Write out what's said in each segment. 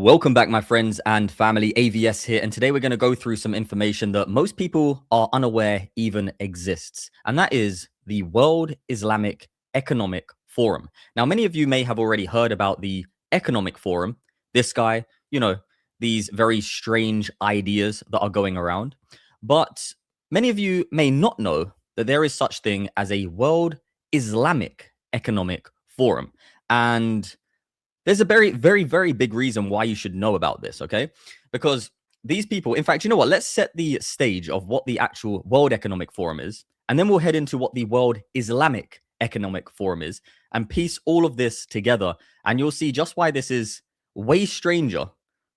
Welcome back, my friends and family. AVS here, and today we're going to go through some information that most people are unaware even exists, and that is the World Islamic Economic Forum. Now, many of you may have already heard about the Economic Forum, this guy, these very strange ideas that are going around, but many of you may not know that there is such thing as a World Islamic Economic Forum, and there's a very, very, very big reason why you should know about this, okay? Because these people, in fact, you know what? Let's set the stage of what the actual World Economic Forum is, and then we'll head into what the World Islamic Economic Forum is, and piece all of this together, and you'll see just why this is way stranger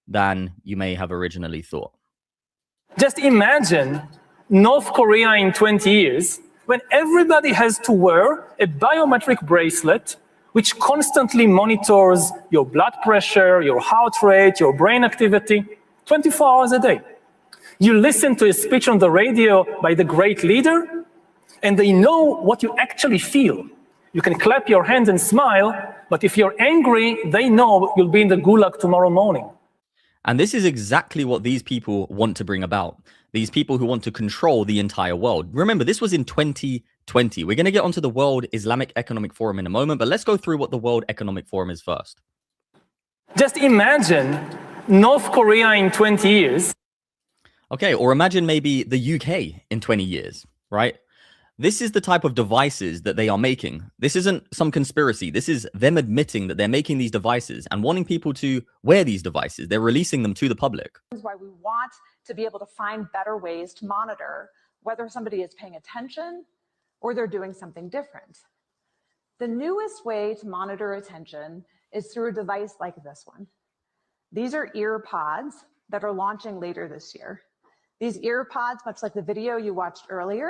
than you may have originally thought. Just imagine North Korea in 20 years, when everybody has to wear a biometric bracelet which constantly monitors your blood pressure, your heart rate, your brain activity, 24 hours a day. You listen to a speech on the radio by the great leader, and they know what you actually feel. You can clap your hands and smile, but if you're angry, they know you'll be in the gulag tomorrow morning. And this is exactly what these people want to bring about. These people who want to control the entire world. Remember, this was in 2020. We're going to get onto the World Islamic Economic Forum in a moment, but let's go through what the World Economic Forum is first. Just imagine North Korea in 20 years. Okay, or imagine maybe the UK in 20 years, right? This is the type of devices that they are making. This isn't some conspiracy. This is them admitting that they're making these devices and wanting people to wear these devices. They're releasing them to the public. This is why we want to be able to find better ways to monitor whether somebody is paying attention or they're doing something different. The newest way to monitor attention is through a device like this one. These are ear pods that are launching later this year. These ear pods, much like the video you watched earlier,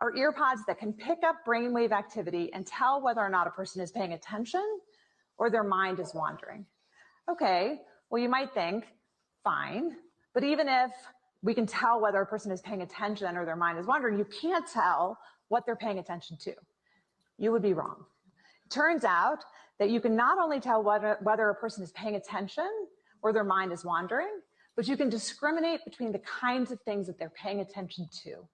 are ear pods that can pick up brainwave activity and tell whether or not a person is paying attention or their mind is wandering. Okay, well, you might think, fine, but even if we can tell whether a person is paying attention or their mind is wandering, you can't tell what they're paying attention to. You would be wrong. It turns out that you can not only tell whether a person is paying attention or their mind is wandering, but you can discriminate between the kinds of things that they're paying attention to.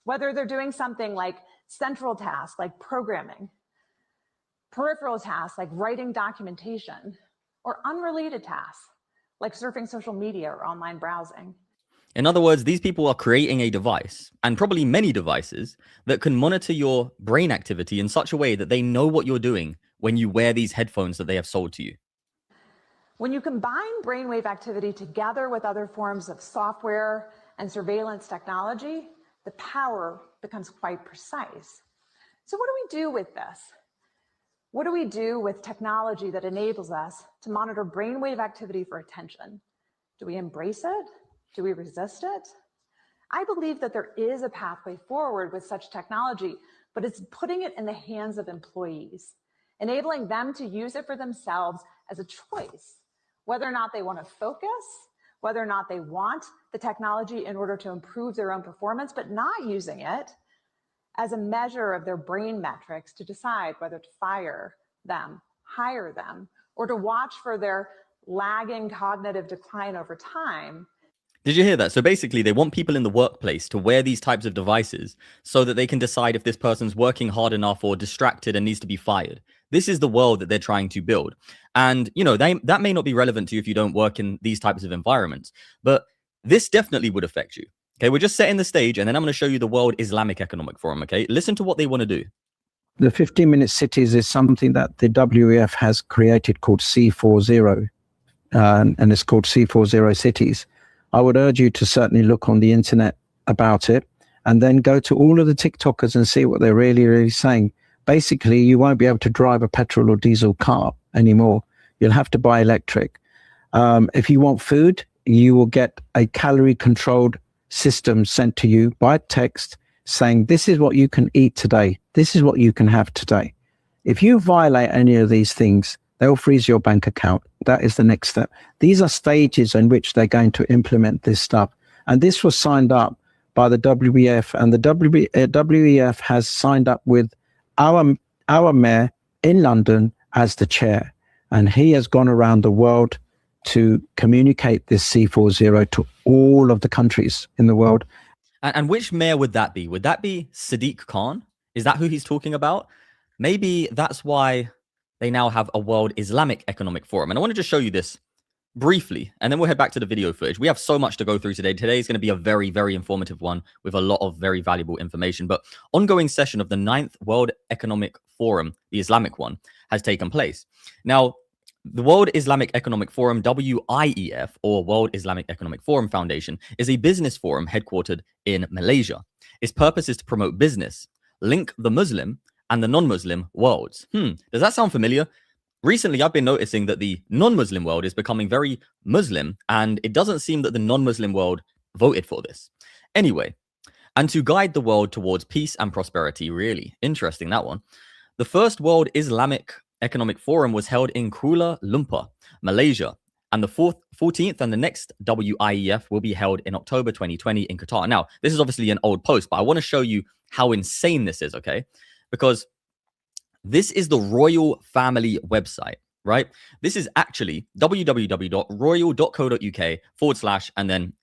Whether they're doing something like central tasks, like programming, peripheral tasks, like writing documentation, or unrelated tasks, like surfing social media or online browsing. In other words, these people are creating a device, and probably many devices, that can monitor your brain activity in such a way that they know what you're doing when you wear these headphones that they have sold to you. When you combine brainwave activity together with other forms of software and surveillance technology, the power becomes quite precise. So what do we do with this? What do we do with technology that enables us to monitor brainwave activity for attention? Do we embrace it? Do we resist it? I believe that there is a pathway forward with such technology, but it's putting it in the hands of employees, enabling them to use it for themselves as a choice, whether or not they want to focus, whether or not they want the technology in order to improve their own performance, but not using it as a measure of their brain metrics to decide whether to fire them, hire them, or to watch for their lagging cognitive decline over time. Did you hear that? So basically, they want people in the workplace to wear these types of devices so that they can decide if this person's working hard enough or distracted and needs to be fired. This is the world that they're trying to build. And, that may not be relevant to you if you don't work in these types of environments, but this definitely would affect you. Okay, we're just setting the stage, and then I'm going to show you the World Islamic Economic Forum. Okay, listen to what they want to do. The 15-minute cities is something that the WEF has created called C40, and it's called C40 cities. I would urge you to certainly look on the internet about it, and then go to all of the TikTokers and see what they're really saying. Basically, you won't be able to drive a petrol or diesel car anymore. You'll have to buy electric. If you want food, you will get a calorie-controlled system sent to you by text saying, this is what you can eat today. This is what you can have today. If you violate any of these things, they'll freeze your bank account. That is the next step. These are stages in which they're going to implement this stuff. And this was signed up by the WEF, and the WEF has signed up with our mayor in London as the chair. And he has gone around the world to communicate this C40 to all of the countries in the world. And which mayor would that be? Would that be Sadiq Khan? Is that who he's talking about? Maybe that's why they now have a World Islamic Economic Forum. And I want to just show you this briefly, and then we'll head back to the video footage. We have so much to go through today. Today is going to be a very, very informative one with a lot of very valuable information. But ongoing session of the 9th World Economic Forum, the Islamic one, has taken place. Now, the World Islamic Economic Forum, WIEF, or World Islamic Economic Forum Foundation, is a business forum headquartered in Malaysia. Its purpose is to promote business, link the Muslim and the non-Muslim worlds. Does that sound familiar? Recently, I've been noticing that the non-Muslim world is becoming very Muslim, and it doesn't seem that the non-Muslim world voted for this. Anyway, and to guide the world towards peace and prosperity, really interesting, that one. The first World Islamic Economic Forum was held in Kuala Lumpur, Malaysia, and the 14th and the next WIEF will be held in October 2020 in Qatar. Now, this is obviously an old post, but I want to show you how insane this is, okay? Because this is the royal family website, right? This is actually www.royal.co.uk/ and then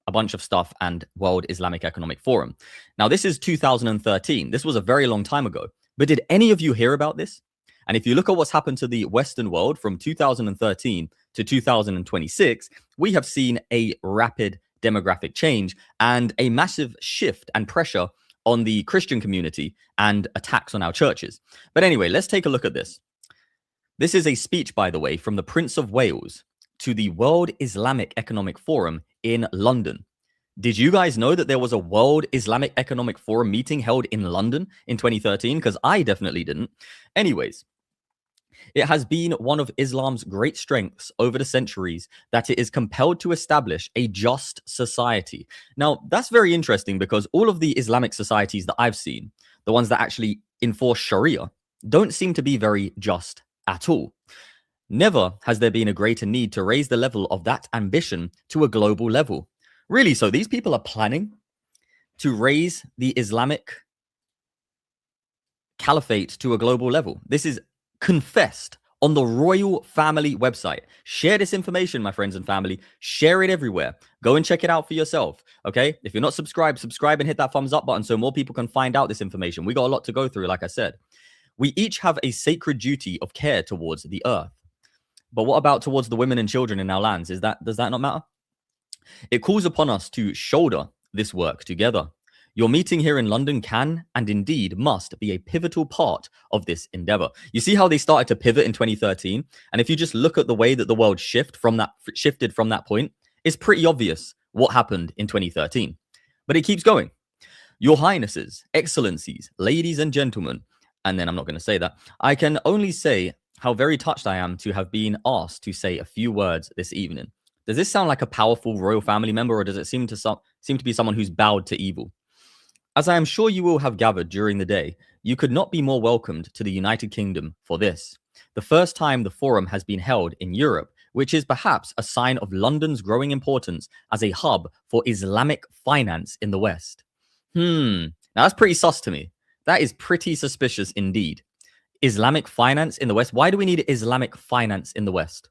a bunch of stuff and World Islamic Economic Forum. Now, this is 2013. This was a very long time ago. But did any of you hear about this? And if you look at what's happened to the Western world from 2013 to 2026, we have seen a rapid demographic change and a massive shift and pressure on the Christian community and attacks on our churches. But anyway, let's take a look at this. This is a speech, by the way, from the Prince of Wales to the World Islamic Economic Forum in London. Did you guys know that there was a World Islamic Economic Forum meeting held in London in 2013? Because I definitely didn't. Anyways, it has been one of Islam's great strengths over the centuries that it is compelled to establish a just society. Now, that's very interesting because all of the Islamic societies that I've seen, the ones that actually enforce Sharia, don't seem to be very just at all. Never has there been a greater need to raise the level of that ambition to a global level. Really, so these people are planning to raise the Islamic caliphate to a global level. This is confessed on the royal family website. Share this information, my friends and family. Share it everywhere. Go and check it out for yourself, okay? If you're not subscribed, subscribe and hit that thumbs up button so more people can find out this information. We got a lot to go through, like I said. We each have a sacred duty of care towards the earth. But what about towards the women and children in our lands? Does that not matter? It calls upon us to shoulder this work together. Your meeting here in London can and indeed must be a pivotal part of this endeavor. You see how they started to pivot in 2013? And if you just look at the way that the world shifted from that point, it's pretty obvious what happened in 2013. But it keeps going. Your Highnesses, Excellencies, ladies and gentlemen, and then I'm not going to say that, I can only say how very touched I am to have been asked to say a few words this evening. Does this sound like a powerful royal family member, or does it seem to be someone who's bowed to evil? As I am sure you will have gathered during the day, you could not be more welcomed to the United Kingdom for this. The first time the forum has been held in Europe, which is perhaps a sign of London's growing importance as a hub for Islamic finance in the West. Now that's pretty sus to me. That is pretty suspicious indeed. Islamic finance in the West? Why do we need Islamic finance in the West?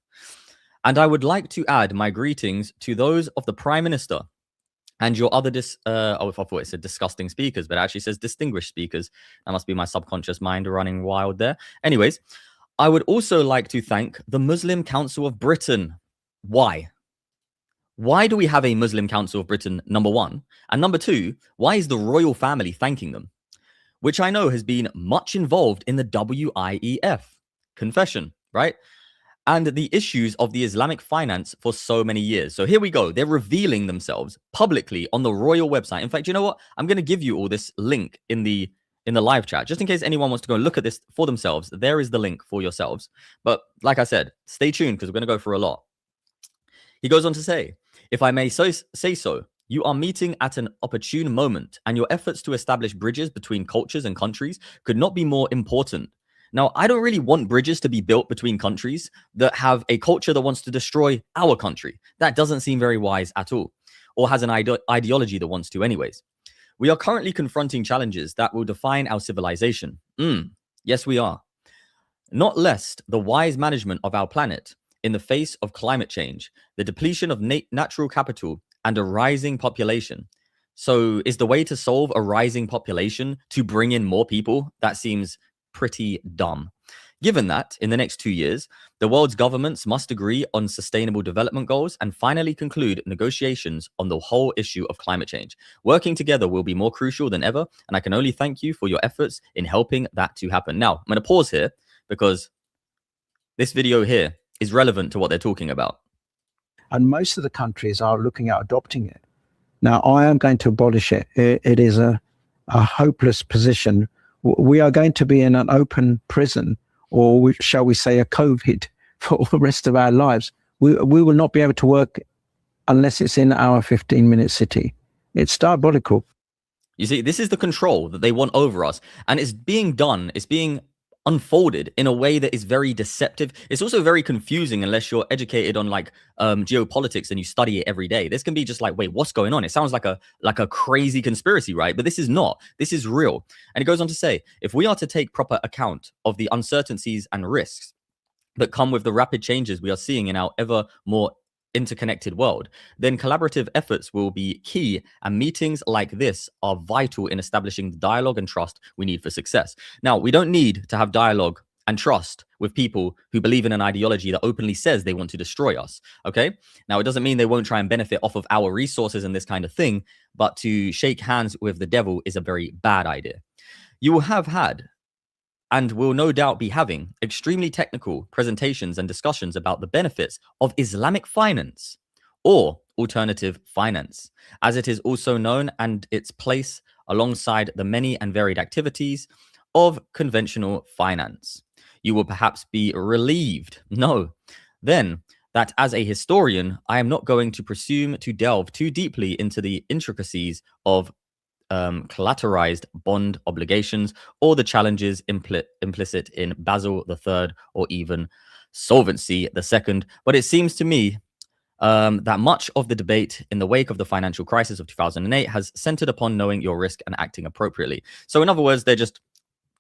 And I would like to add my greetings to those of the Prime Minister and your other, if I thought it said disgusting speakers, but it actually says distinguished speakers. That must be my subconscious mind running wild there. Anyways, I would also like to thank the Muslim Council of Britain. Why? Why do we have a Muslim Council of Britain, number one? And number two, why is the royal family thanking them? Which I know has been much involved in the WIEF confession, right? And the issues of the Islamic finance for so many years. So here we go. They're revealing themselves publicly on the royal website. In fact, you know what? I'm going to give you all this link in the live chat, just in case anyone wants to go look at this for themselves. There is the link for yourselves. But like I said, stay tuned because we're going to go through a lot. He goes on to say, if I may say so, you are meeting at an opportune moment, and your efforts to establish bridges between cultures and countries could not be more important. Now, I don't really want bridges to be built between countries that have a culture that wants to destroy our country. That doesn't seem very wise at all, or has an ideology that wants to anyways. We are currently confronting challenges that will define our civilization. Yes, we are. Not lest the wise management of our planet in the face of climate change, the depletion of natural capital, and a rising population. So is the way to solve a rising population to bring in more people? That seems pretty dumb. Given that, in the next 2 years, the world's governments must agree on sustainable development goals and finally conclude negotiations on the whole issue of climate change. Working together will be more crucial than ever, and I can only thank you for your efforts in helping that to happen. Now, I'm going to pause here because this video here is relevant to what they're talking about. And most of the countries are looking at adopting it. Now, I am going to abolish it. It is a hopeless position. We are going to be in an open prison, or shall we say a COVID, for the rest of our lives. We will not be able to work unless it's in our 15-minute city. It's diabolical. You see, this is the control that they want over us. And it's being done, it's being unfolded in a way that is very deceptive. It's also very confusing unless you're educated on like geopolitics and you study it every day. This can be just like, wait, what's going on? It sounds like a crazy conspiracy, right? But this is not. This is real. And it goes on to say, if we are to take proper account of the uncertainties and risks that come with the rapid changes we are seeing in our ever more interconnected world, then collaborative efforts will be key, and meetings like this are vital in establishing the dialogue and trust we need for success. Now, we don't need to have dialogue and trust with people who believe in an ideology that openly says they want to destroy us, okay? Now, it doesn't mean they won't try and benefit off of our resources and this kind of thing, but to shake hands with the devil is a very bad idea. You will have had and will no doubt be having extremely technical presentations and discussions about the benefits of Islamic finance, or alternative finance, as it is also known, and its place alongside the many and varied activities of conventional finance. You will perhaps be relieved, then, that as a historian, I am not going to presume to delve too deeply into the intricacies of collateralized bond obligations or the challenges implicit in Basel III or even Solvency II. But it seems to me that much of the debate in the wake of the financial crisis of 2008 has centered upon knowing your risk and acting appropriately. So in other words, they're just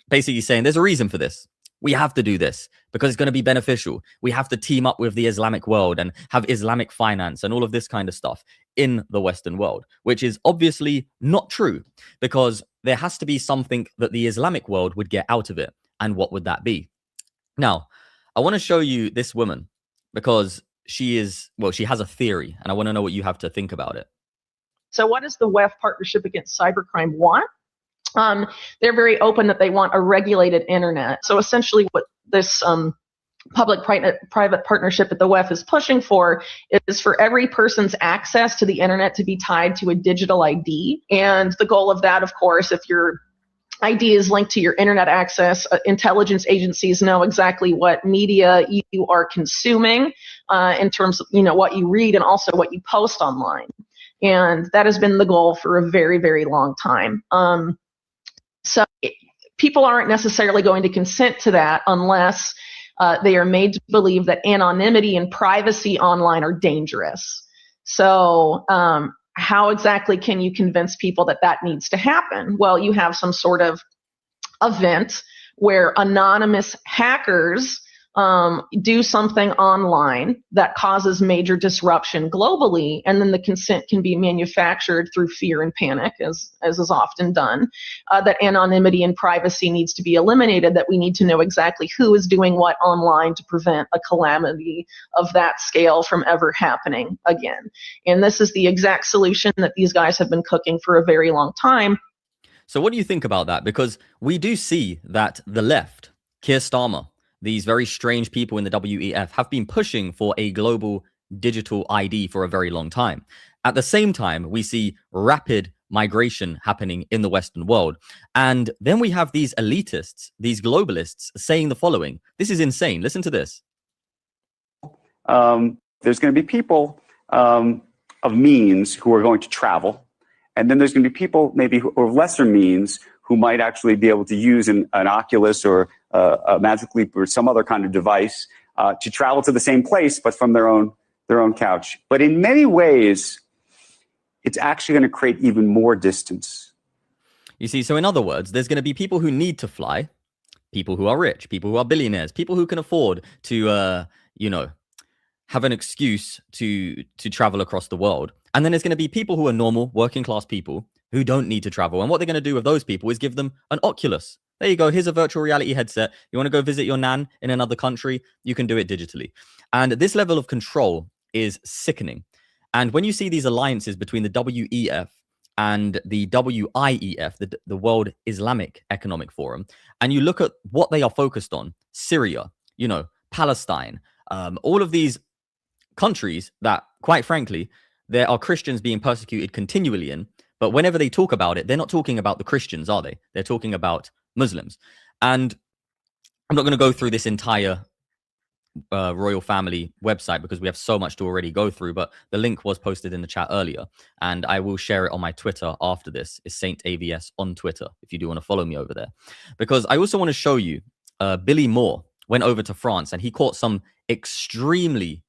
basically saying there's a reason for this. We have to do this because it's going to be beneficial. We have to team up with the Islamic world and have Islamic finance and all of this kind of stuff in the Western world, which is obviously not true, because there has to be something that the Islamic world would get out of it. And what would that be? Now, I want to show you this woman because she has a theory, and I want to know what you have to think about it. So what does the WEF Partnership Against Cybercrime want? They're very open that they want a regulated internet. So essentially what this public-private partnership at the WEF is pushing for is for every person's access to the internet to be tied to a digital ID. And the goal of that, of course, if your ID is linked to your internet access, intelligence agencies know exactly what media you are consuming in terms of what you read and also what you post online. And that has been the goal for a very, very long time. So people aren't necessarily going to consent to that unless they are made to believe that anonymity and privacy online are dangerous. So how exactly can you convince people that that needs to happen? Well, you have some sort of event where anonymous hackers do something online that causes major disruption globally, and then the consent can be manufactured through fear and panic, as is often done, that anonymity and privacy needs to be eliminated, that we need to know exactly who is doing what online to prevent a calamity of that scale from ever happening again. And this is the exact solution that these guys have been cooking for a very long time. So what do you think about that? Because we do see that the left, Keir Starmer, these very strange people in the WEF, have been pushing for a global digital ID for a very long time. At the same time, we see rapid migration happening in the Western world. And then we have these elitists, these globalists saying the following. This is insane. Listen to this. There's going to be people of means who are going to travel. And then there's going to be people maybe who are lesser means who might actually be able to use an Oculus or a Magic Leap or some other kind of device to travel to the same place, but from their own couch. But in many ways, it's actually going to create even more distance. You see, so in other words, there's going to be people who need to fly, people who are rich, people who are billionaires, people who can afford to, have an excuse to travel across the world. And then there's going to be people who are normal, working class people who don't need to travel. And what they're going to do with those people is give them an Oculus. There you go. Here's a virtual reality headset. You want to go visit your nan in another country? You can do it digitally. And this level of control is sickening. And when you see these alliances between the WEF and the WIEF, the World Islamic Economic Forum, and you look at what they are focused on, Syria, you know, Palestine, all of these countries that, quite frankly, there are Christians being persecuted continually in, but whenever they talk about it, they're not talking about the Christians, are they? They're talking about Muslims. And I'm not going to go through this entire royal family website because we have so much to already go through, but the link was posted in the chat earlier, and I will share it on my Twitter after this. It's Saint AVS on Twitter if you do want to follow me over there, because I also want to show you Billy Moore went over to France and he caught some extremely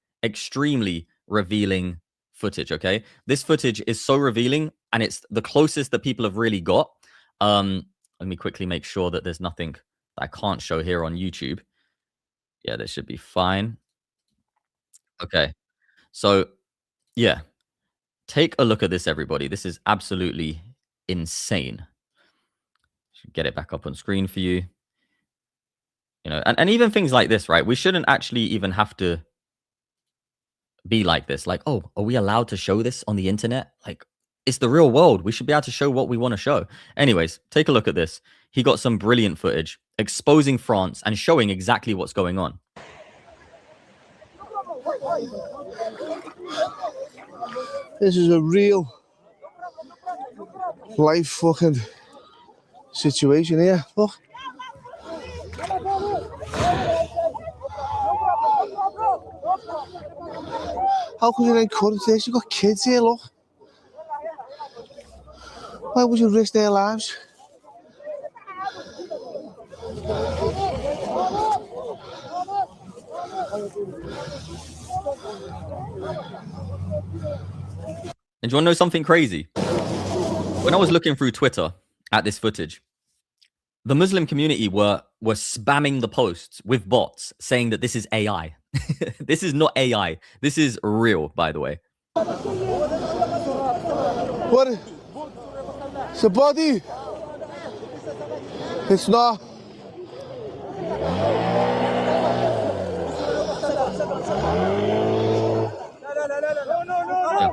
revealing footage. Okay, this footage is so revealing, and it's the closest that people have really got. Let me quickly make sure that there's nothing that I can't show here on YouTube. Yeah, this should be fine. Okay, so yeah, take a look at this, everybody. This is absolutely insane. Should get it back up on screen for you. You know, and even things like this, right? We shouldn't actually even have to be like this. Like, oh, are we allowed to show this on the internet? Like, it's the real world. We should be able to show what we want to show. Anyways, take a look at this. He got some brilliant footage exposing France and showing exactly what's going on. This is a real life fucking situation here. Look. How could you encourage this? You've got kids here, look. Why would you risk their lives? And do you want to know something crazy? When I was looking through Twitter at this footage, the Muslim community were spamming the posts with bots saying that this is AI. This is not AI. This is real, by the way. What? It's a body. It's not. Yeah.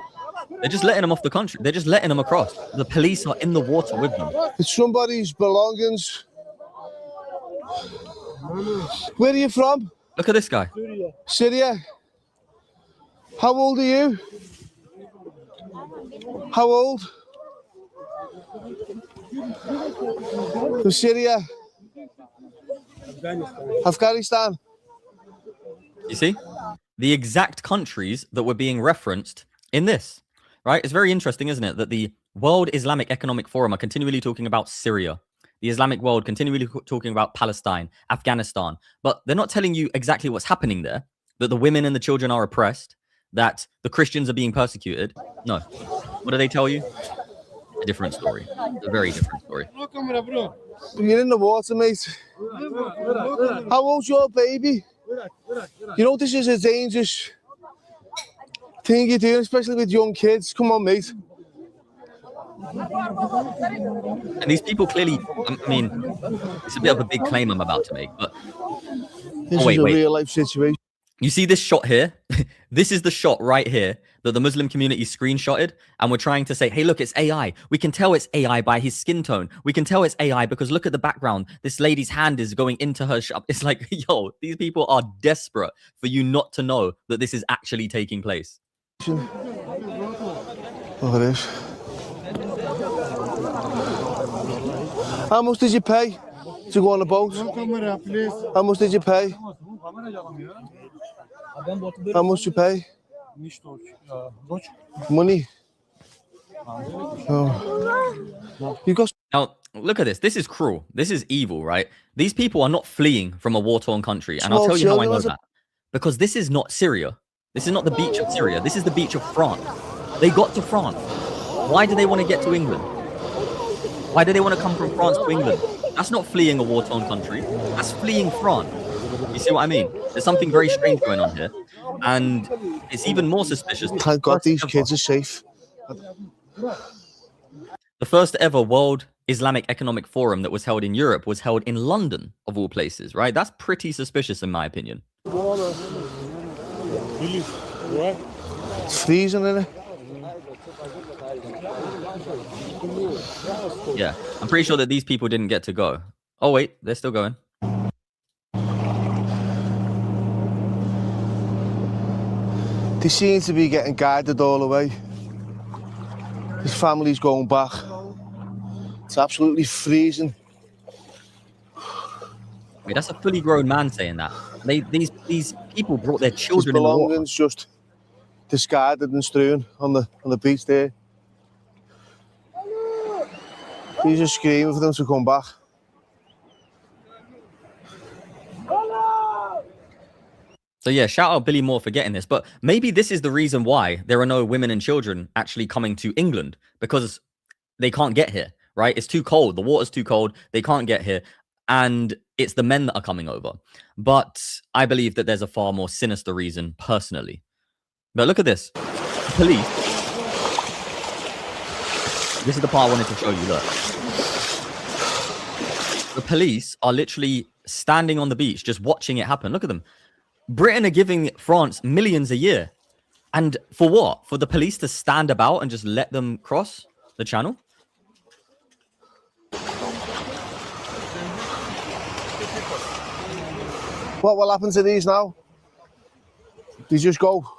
They're just letting them off the country. They're just letting them across. The police are in the water with them. It's somebody's belongings. Where are you from? Look at this guy. Syria. How old are you? How old? From Syria. Afghanistan. You see? The exact countries that were being referenced in this, right? It's very interesting, isn't it? That the World Islamic Economic Forum are continually talking about Syria. The Islamic world continually talking about Palestine, Afghanistan. But they're not telling you exactly what's happening there, that the women and the children are oppressed, that the Christians are being persecuted. No. What do they tell you? A different story. A very different story. You're in the water, mate. How old's your baby? You know this is a dangerous thing you're doing, especially with young kids. Come on, mate. And these people clearly, I mean, it's a bit of a big claim I'm about to make, but This is a real life situation. You see this shot here? This is the shot right here that the Muslim community screenshotted, and we're trying to say, hey, look, it's AI. We can tell it's AI by his skin tone. We can tell it's AI because look at the background. This lady's hand is going into her shop. It's like, yo, these people are desperate for you not to know that this is actually taking place. Look at this. How much did you pay to go on the boat? How much did you pay? How much you pay? Money. Oh. You got. Now, look at this. This is cruel. This is evil, right? These people are not fleeing from a war-torn country. And I'll tell you how I know that. Because this is not Syria. This is not the beach of Syria. This is the beach of France. They got to France. Why do they want to get to England? Why do they want to come from France to England? That's not fleeing a war-torn country. That's fleeing France. You see what I mean? There's something very strange going on here. And it's even more suspicious. Thank God these kids are safe. The first ever World Islamic Economic Forum that was held in Europe was held in London, of all places, right? That's pretty suspicious, in my opinion. It's freezing, isn't it? Yeah, I'm pretty sure that these people didn't get to go. Oh, wait, they're still going. They seem to be getting guided all the way. His family's going back. It's absolutely freezing. Wait, that's a fully grown man saying that. These people brought their His children in the water. belongings just discarded and strewn on the beach there. He's just screaming for them to come back. So yeah, shout out Billy Moore for getting this. But maybe this is the reason why there are no women and children actually coming to England, because they can't get here, right? It's too cold. The water's too cold. They can't get here. And it's the men that are coming over. But I believe that there's a far more sinister reason personally. But look at this. The police. This is the part I wanted to show you. Look. The police are literally standing on the beach, just watching it happen. Look at them. Britain are giving France millions a year. And for what? For the police to stand about and just let them cross the channel? What will happen to these now? They just go.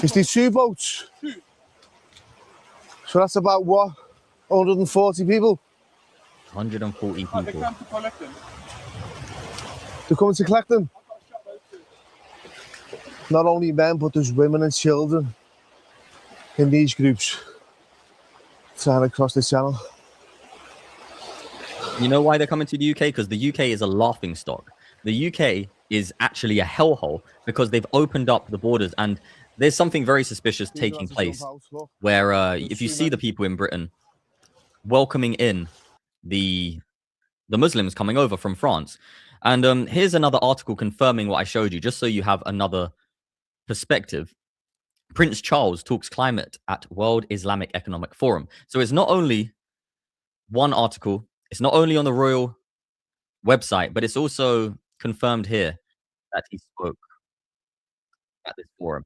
It's these 2 boats. So that's about what? 140 people? 140 people. They're coming to collect them. Not only men, but there's women and children in these groups trying to cross the channel. You know why they're coming to the UK? Because the UK is a laughing stock. The UK is actually a hellhole because they've opened up the borders, and there's something very suspicious taking place where if you see the people in Britain welcoming in the Muslims coming over from France. And here's another article confirming what I showed you, just so you have another perspective. Prince Charles talks climate at World Islamic Economic Forum. So it's not only one article, it's not only on the royal website, but it's also confirmed here that he spoke at this forum.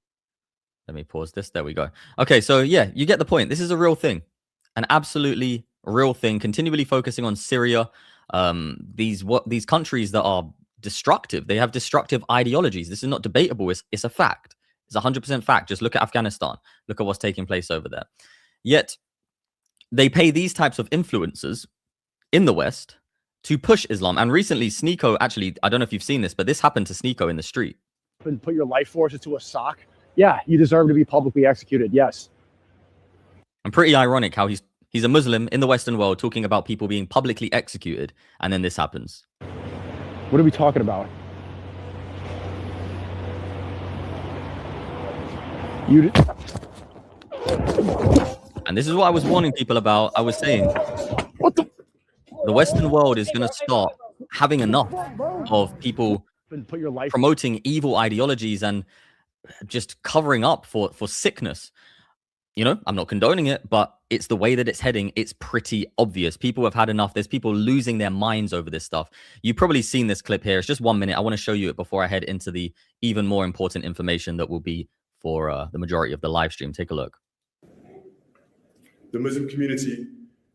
Let me pause this. There we go. Okay, so yeah, you get the point. This is a real thing, an absolutely real thing. Continually focusing on Syria, these countries that are destructive. They have destructive ideologies. This is not debatable. It's a fact. It's 100% fact. Just look at Afghanistan. Look at what's taking place over there. Yet they pay these types of influencers in the West to push Islam. And recently, Sneeko, actually, I don't know if you've seen this, but this happened to Sneeko in the street. And put your life forces to a sock. Yeah, you deserve to be publicly executed. Yes. And pretty ironic how he's a Muslim in the Western world talking about people being publicly executed, and then this happens. What are we talking about? And this is what I was warning people about. I was saying, what the Western world is going to start having enough of people promoting evil ideologies and just covering up for sickness. You know, I'm not condoning it, but it's the way that it's heading. It's pretty obvious. People have had enough. There's people losing their minds over this stuff. You've probably seen this clip here. It's just 1 minute. I want to show you it before I head into the even more important information that will be for the majority of the live stream. Take a look. The Muslim community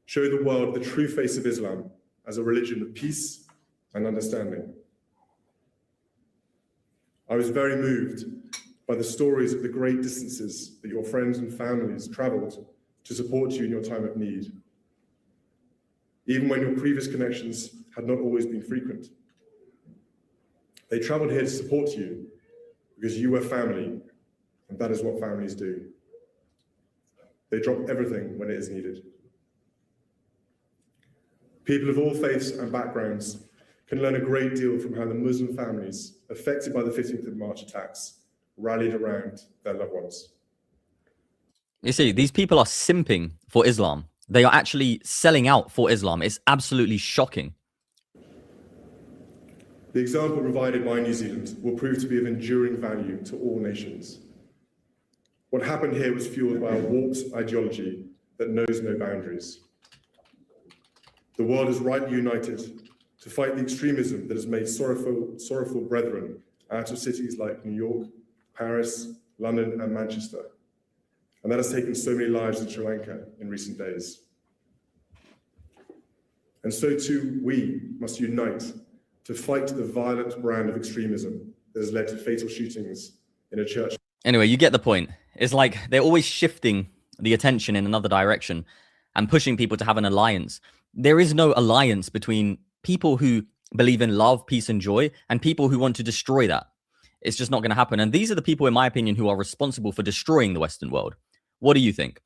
showed the world the true face of Islam as a religion of peace and understanding. I was very moved by the stories of the great distances that your friends and families traveled to support you in your time of need, even when your previous connections had not always been frequent. They traveled here to support you because you were family, and that is what families do. They drop everything when it is needed. People of all faiths and backgrounds can learn a great deal from how the Muslim families affected by the 15th of March attacks rallied around their loved ones. You see, these people are simping for Islam. They are actually selling out for Islam. It's absolutely shocking. The example provided by New Zealand will prove to be of enduring value to all nations. What happened here was fueled by a warped ideology that knows no boundaries. The world is rightly united to fight the extremism that has made sorrowful brethren out of cities like New York, Paris, London, and Manchester. And that has taken so many lives in Sri Lanka in recent days. And so too, we must unite to fight the violent brand of extremism that has led to fatal shootings in a church. Anyway, you get the point. It's like they're always shifting the attention in another direction and pushing people to have an alliance. There is no alliance between people who believe in love, peace, and joy and people who want to destroy that. It's just not going to happen. And these are the people, in my opinion, who are responsible for destroying the Western world. What do you think?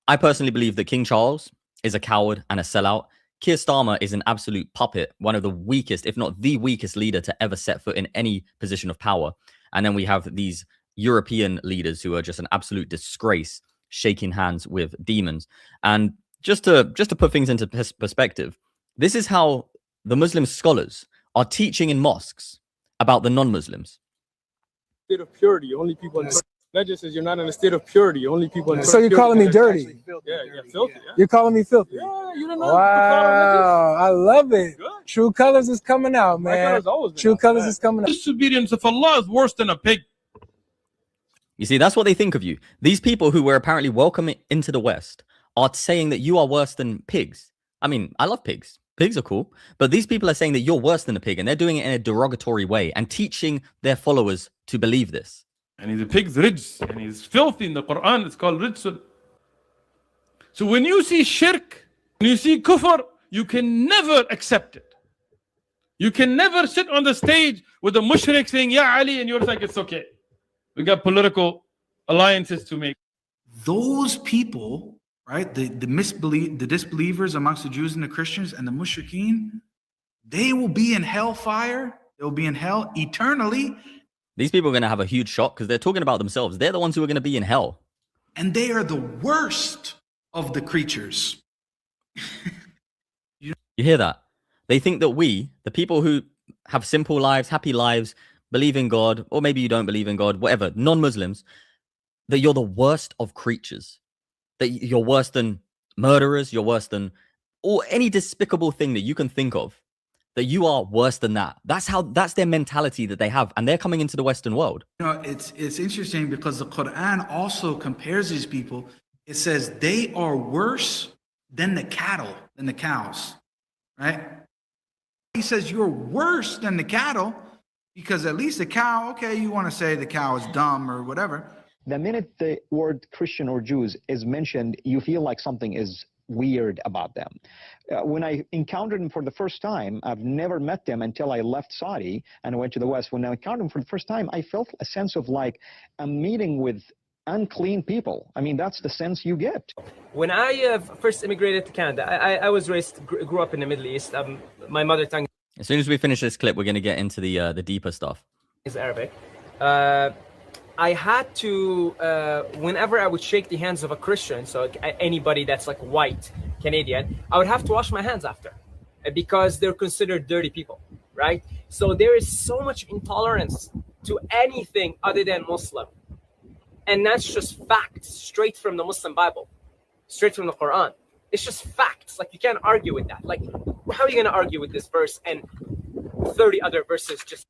I personally believe that King Charles is a coward and a sellout. Keir Starmer is an absolute puppet, one of the weakest, if not the weakest leader to ever set foot in any position of power. And then we have these European leaders who are just an absolute disgrace, shaking hands with demons. And just to put things into perspective, this is how the Muslim scholars are teaching in mosques about the non-Muslims. State of purity, only people in Legend says you're not in a state of purity, only people in So you're calling me dirty? Yeah, filthy. Yeah. You're calling me filthy? Yeah, you don't know. Wow, I love it. Good. True colors is coming out, man. True colors is coming out. Disobedience of Allah is worse than a pig. You see, that's what they think of you. These people who were apparently welcome into the West are saying that you are worse than pigs. I mean, I love pigs. Pigs are cool. But these people are saying that you're worse than a pig, and they're doing it in a derogatory way and teaching their followers to believe this. And he's a pig's rijs, and he's filthy in the Quran. It's called rijs. So when you see shirk, when you see kufr, you can never accept it. You can never sit on the stage with a mushrik saying, Ya Ali, and you're like, it's okay. We got political alliances to make. Those people, right, the disbelievers amongst the Jews and the Christians and the mushrikeen, they will be in hellfire. They'll be in hell eternally. These people are going to have a huge shock because they're talking about themselves. They're the ones who are going to be in hell. And they are the worst of the creatures. You hear that? They think that we, the people who have simple lives, happy lives, believe in God, or maybe you don't believe in God, whatever, non-Muslims, that you're the worst of creatures. That you're worse than murderers, you're worse than or any despicable thing that you can think of. That you are worse than that. That's their mentality that they have, and they're coming into the Western world. You know, it's interesting because the Quran also compares these people. It says they are worse than the cattle, than the cows, right? He says you're worse than the cattle because at least the cow, okay, you want to say the cow is dumb or whatever. The minute the word Christian or Jews is mentioned, you feel like something is weird about them. When I encountered them for the first time, I've never met them until I left Saudi and went to the West. When I encountered them for the first time, I felt a sense of like I'm meeting with unclean people. I mean, that's the sense you get. When I first immigrated to Canada, I was grew up in the Middle East. My mother tongue. As soon as we finish this clip, we're going to get into the deeper stuff. Is Arabic. I had to, whenever I would shake the hands of a Christian, so anybody that's like white Canadian, I would have to wash my hands after because they're considered dirty people, right? So there is so much intolerance to anything other than Muslim. And that's just facts straight from the Muslim Bible, straight from the Quran. It's just facts. Like, you can't argue with that. Like, how are you going to argue with this verse and 30 other verses just...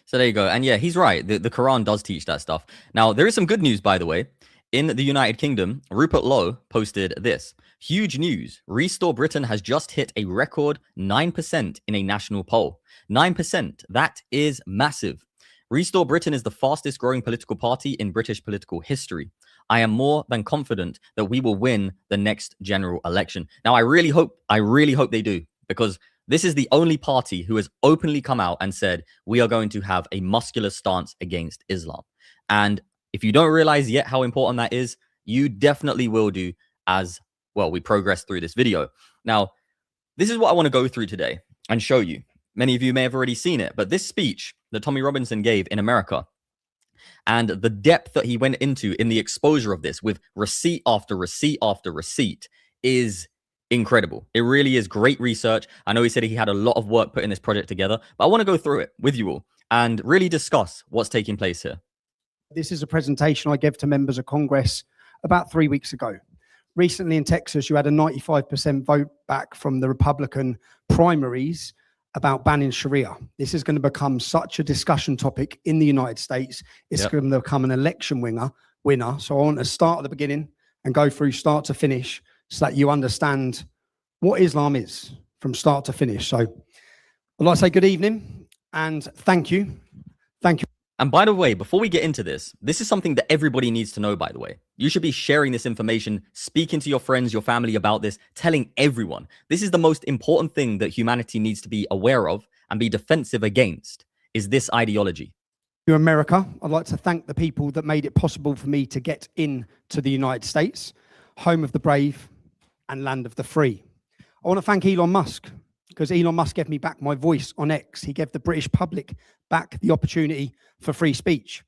So there you go. And yeah, he's right. The Quran does teach that stuff. Now, there is some good news, by the way. In the United Kingdom, Rupert Lowe posted this. Huge news. Restore Britain has just hit a record 9% in a national poll. 9%. That is massive. Restore Britain is the fastest growing political party in British political history. I am more than confident that we will win the next general election. Now, I really hope they do, because this is the only party who has openly come out and said, we are going to have a muscular stance against Islam. And if you don't realize yet how important that is, you definitely will do as, well, we progress through this video. Now, this is what I want to go through today and show you. Many of you may have already seen it, but this speech that Tommy Robinson gave in America and the depth that he went into in the exposure of this with receipt after receipt after receipt is incredible. It really is great research. I know he said he had a lot of work putting this project together, but I want to go through it with you all and really discuss what's taking place here. This is a presentation I gave to members of Congress about 3 weeks ago. Recently in Texas, you had a 95% vote back from the Republican primaries about banning Sharia. This is going to become such a discussion topic in the United States. It's going to become an election winner. So I want to start at the beginning and go through start to finish so that you understand what Islam is from start to finish. So I'd like to say good evening and thank you. Thank you. And by the way, before we get into this is something that everybody needs to know, by the way. You should be sharing this information, speaking to your friends, your family about this, telling everyone. This is the most important thing that humanity needs to be aware of and be defensive against, is this ideology. To America, I'd like to thank the people that made it possible for me to get into the United States, home of the brave and land of the free. I want to thank Elon Musk, because Elon Musk gave me back my voice on X. He gave the British public back the opportunity for free speech.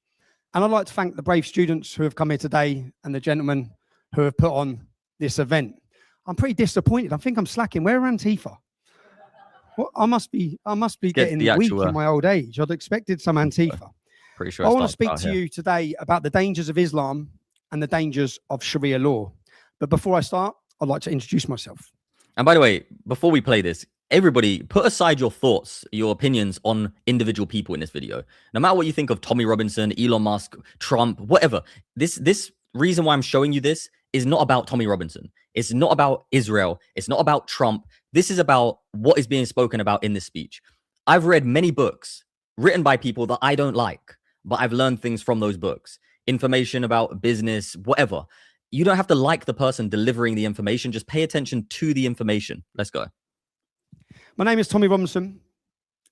And I'd like to thank the brave students who have come here today and the gentlemen who have put on this event. I'm pretty disappointed. I think I'm slacking. Where are Antifa? Well, I must be getting weak in my old age. I'd expected some Antifa. Pretty sure I want to speak to you today about the dangers of Islam and the dangers of Sharia law. But before I start, I'd like to introduce myself. And by the way, before we play this, everybody put aside your thoughts, your opinions on individual people in this video. No matter what you think of Tommy Robinson, Elon Musk, Trump, whatever. This reason why I'm showing you this is not about Tommy Robinson. It's not about Israel. It's not about Trump. This is about what is being spoken about in this speech. I've read many books written by people that I don't like, but I've learned things from those books. Information about business, whatever. You don't have to like the person delivering the information. Just pay attention to the information. Let's go. My name is Tommy Robinson.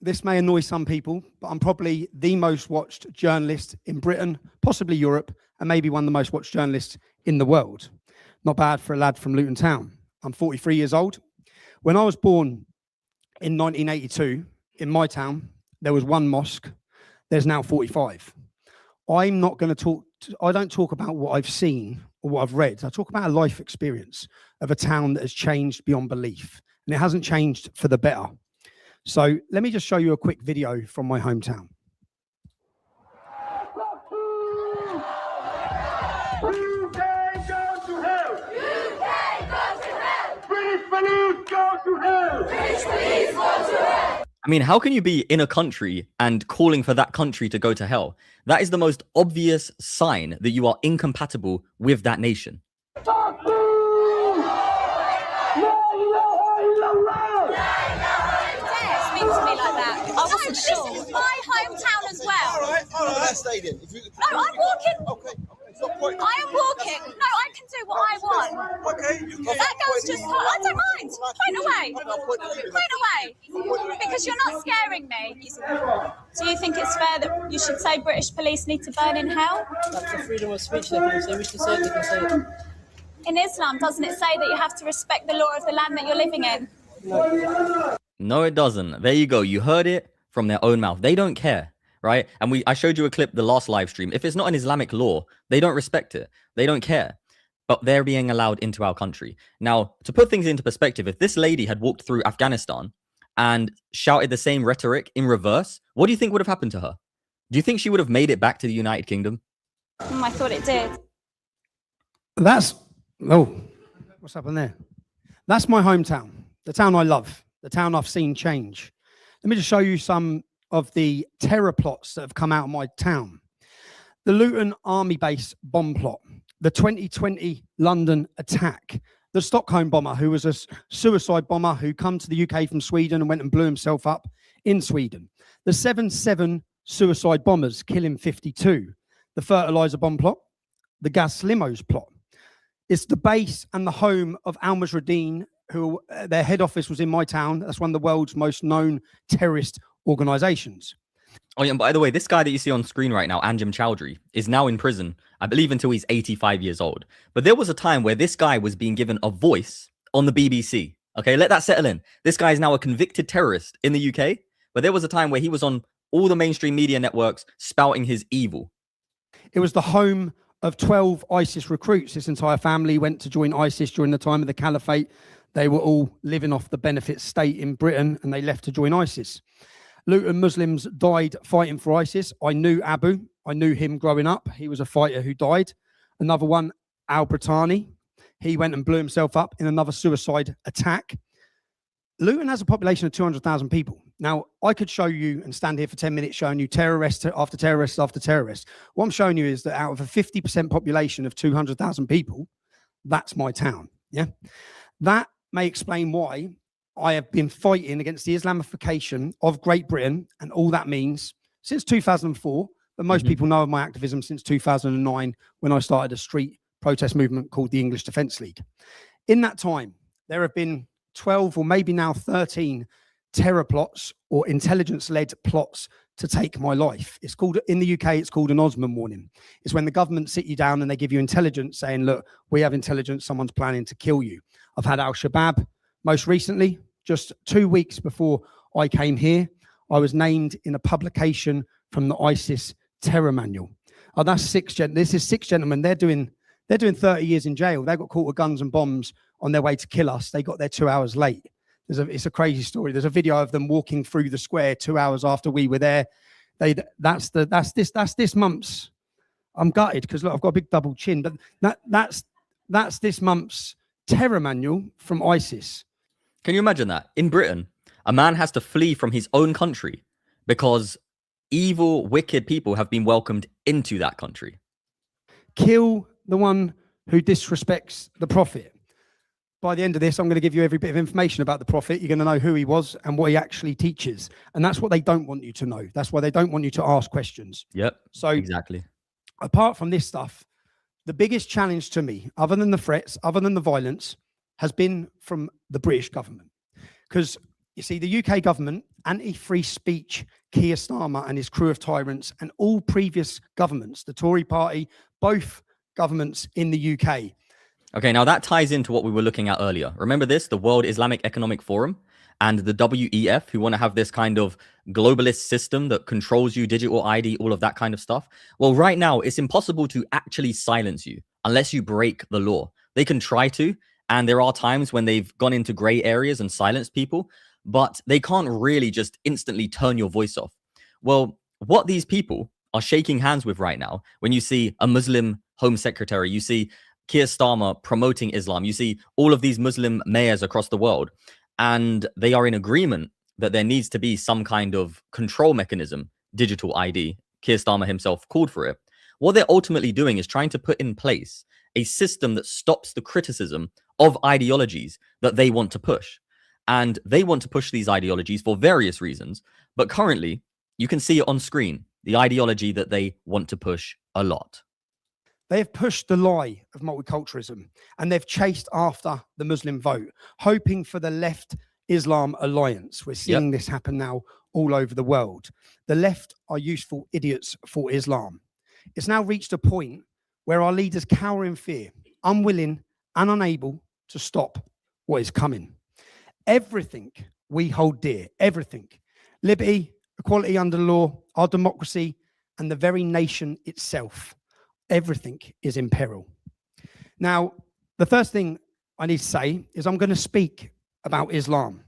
This may annoy some people, but I'm probably the most watched journalist in Britain, possibly Europe, and maybe one of the most watched journalists in the world. Not bad for a lad from Luton Town. I'm 43 years old. When I was born in 1982, in my town, there was one mosque. There's now 45. I'm not going to talk, I don't talk about what I've seen or what I've read. I talk about a life experience of a town that has changed beyond belief. And it hasn't changed for the better. So let me just show you a quick video from my hometown. I mean, how can you be in a country and calling for that country to go to hell? That is the most obvious sign that you are incompatible with that nation. This is my hometown as well. All right, let's stay then. No, I'm walking. Okay. I am walking. No, I can do what I want. Okay. That girl's just. I don't mind. Point away. Because you're not scaring me. Do you think it's fair that you should say British police need to burn in hell? That's a freedom of speech. They can say, wish to say it, they can say it. In Islam, doesn't it say that you have to respect the law of the land that you're living in? No, it doesn't. There you go. You heard it from their own mouth. They don't care, right? And I showed you a clip the last live stream. If it's not an Islamic law, they don't respect it. They don't care. But they're being allowed into our country. Now, to put things into perspective, if this lady had walked through Afghanistan and shouted the same rhetoric in reverse, what do you think would have happened to her? Do you think she would have made it back to the United Kingdom? I thought it did. What's happened there? That's my hometown, the town I love, the town I've seen change. Let me just show you some of the terror plots that have come out of my town. The Luton Army Base bomb plot, the 2020 London attack, the Stockholm bomber, who was a suicide bomber who come to the UK from Sweden and went and blew himself up in Sweden. The 7/7 suicide bombers killing 52. The fertilizer bomb plot, the gas limos plot. It's the base and the home of Al Mujahideen, who their head office was in my town. That's one of the world's most known terrorist organizations. Oh, yeah, and by the way, this guy that you see on screen right now, Anjem Chowdhury, is now in prison, I believe, until he's 85 years old. But there was a time where this guy was being given a voice on the BBC. Okay, let that settle in. This guy is now a convicted terrorist in the UK, but there was a time where he was on all the mainstream media networks spouting his evil. It was the home of 12 ISIS recruits. This entire family went to join ISIS during the time of the caliphate. They were all living off the benefit state in Britain, and they left to join ISIS. Luton Muslims died fighting for ISIS. I knew Abu. I knew him growing up. He was a fighter who died. Another one, Al-Britani. He went and blew himself up in another suicide attack. Luton has a population of 200,000 people. Now, I could show you and stand here for 10 minutes showing you terrorists after terrorists after terrorists. What I'm showing you is that out of a 50% population of 200,000 people, that's my town. Yeah, that may explain why I have been fighting against the Islamification of Great Britain and all that means since 2004. But most people know of my activism since 2009 when I started a street protest movement called the English Defence League. In that time, there have been 12 or maybe now 13 terror plots or intelligence-led plots to take my life. It's called, in the UK, it's called an Osman warning. It's when the government sit you down and they give you intelligence saying, look, we have intelligence, someone's planning to kill you. I've had Al-Shabaab. Most recently, just 2 weeks before I came here, I was named in a publication from the ISIS terror manual. Oh, that's this is 6 gentlemen. They're doing 30 years in jail. They got caught with guns and bombs on their way to kill us. They got there 2 hours late. It's a crazy story. There's a video of them walking through the square 2 hours after we were there. That's this month's. I'm gutted because look, I've got a big double chin, but that's this month's terror manual from ISIS. Can you imagine that? In Britain, a man has to flee from his own country because evil, wicked people have been welcomed into that country. Kill the one who disrespects the Prophet. By the end of this, I'm going to give you every bit of information about the Prophet. You're going to know who he was and what he actually teaches. And that's what they don't want you to know. That's why they don't want you to ask questions. Yep, so exactly. Apart from this stuff, the biggest challenge to me, other than the threats, other than the violence, has been from the British government. Because, you see, the UK government, anti-free speech, Keir Starmer and his crew of tyrants, and all previous governments, the Tory party, both governments in the UK. Okay, now that ties into what we were looking at earlier. Remember this, the World Islamic Economic Forum and the WEF, who want to have this kind of globalist system that controls you, digital ID, all of that kind of stuff. Well, right now, it's impossible to actually silence you unless you break the law. They can try to, and there are times when they've gone into gray areas and silenced people, but they can't really just instantly turn your voice off. Well, what these people are shaking hands with right now, when you see a Muslim Home Secretary, you see Keir Starmer promoting Islam, you see all of these Muslim mayors across the world, and they are in agreement that there needs to be some kind of control mechanism, digital ID. Keir Starmer himself called for it. What they're ultimately doing is trying to put in place a system that stops the criticism of ideologies that they want to push. And they want to push these ideologies for various reasons. But currently, you can see it on screen, the ideology that they want to push a lot. They have pushed the lie of multiculturalism and they've chased after the Muslim vote, hoping for the left Islam alliance. We're seeing this happen now all over the world. The left are useful idiots for Islam. It's now reached a point where our leaders cower in fear, unwilling and unable to stop what is coming. Everything we hold dear, everything, liberty, equality under the law, our democracy, and the very nation itself, everything is in peril. Now, the first thing I need to say is I'm going to speak about Islam,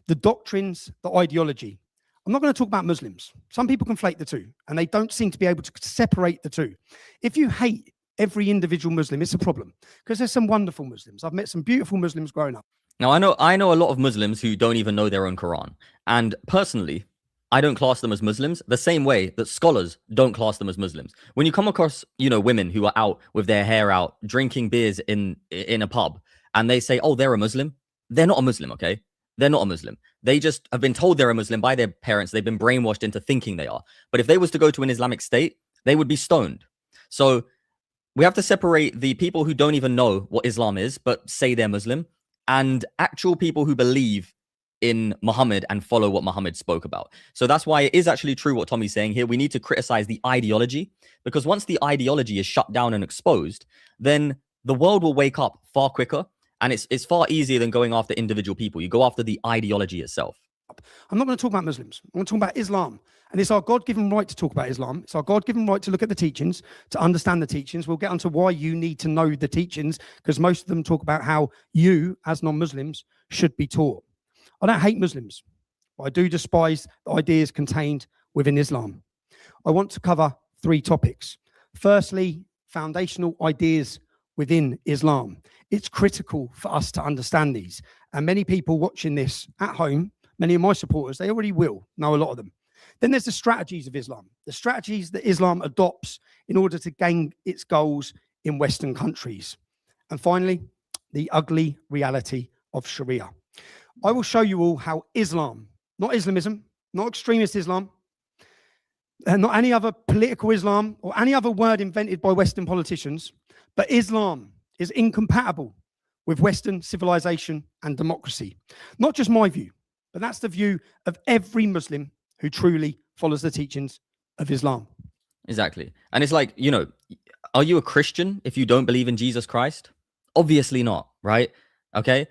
the doctrines, the ideology. I'm not going to talk about Muslims. Some people conflate the two, and they don't seem to be able to separate the two. If you hate every individual Muslim, it's a problem, because there's some wonderful Muslims. I've met some beautiful Muslims growing up. Now, I know a lot of Muslims who don't even know their own Quran. And personally, I don't class them as Muslims the same way that scholars don't class them as Muslims. When you come across, women who are out with their hair out, drinking beers in a pub, and they say, oh, they're a Muslim. They're not a Muslim, okay? They're not a Muslim. They just have been told they're a Muslim by their parents. They've been brainwashed into thinking they are. But if they was to go to an Islamic state, they would be stoned. So we have to separate the people who don't even know what Islam is, but say they're Muslim, and actual people who believe in Muhammad and follow what Muhammad spoke about. So that's why it is actually true what Tommy's saying here. We need to criticize the ideology, because once the ideology is shut down and exposed, then the world will wake up far quicker, and it's far easier than going after individual people. You go after the ideology itself. I'm not going to talk about Muslims. I'm going to talk about Islam And it's our God-given right to talk about Islam. It's our God-given right to look at the teachings, to understand the teachings. We'll get onto why you need to know the teachings, because most of them talk about how you, as non-Muslims, should be taught. I don't hate Muslims, but I do despise the ideas contained within Islam. I want to cover 3 topics. Firstly, foundational ideas within Islam. It's critical for us to understand these. And many people watching this at home, many of my supporters, they already will know a lot of them. Then there's the strategies of Islam, the strategies that Islam adopts in order to gain its goals in Western countries. And finally, the ugly reality of Sharia. I will show you all how Islam, not Islamism, not extremist Islam, and not any other political Islam or any other word invented by Western politicians, but Islam is incompatible with Western civilization and democracy. Not just my view, but that's the view of every Muslim who truly follows the teachings of Islam. Exactly. And it's like, you know, are you a Christian if you don't believe in Jesus Christ? Obviously not, right? Okay.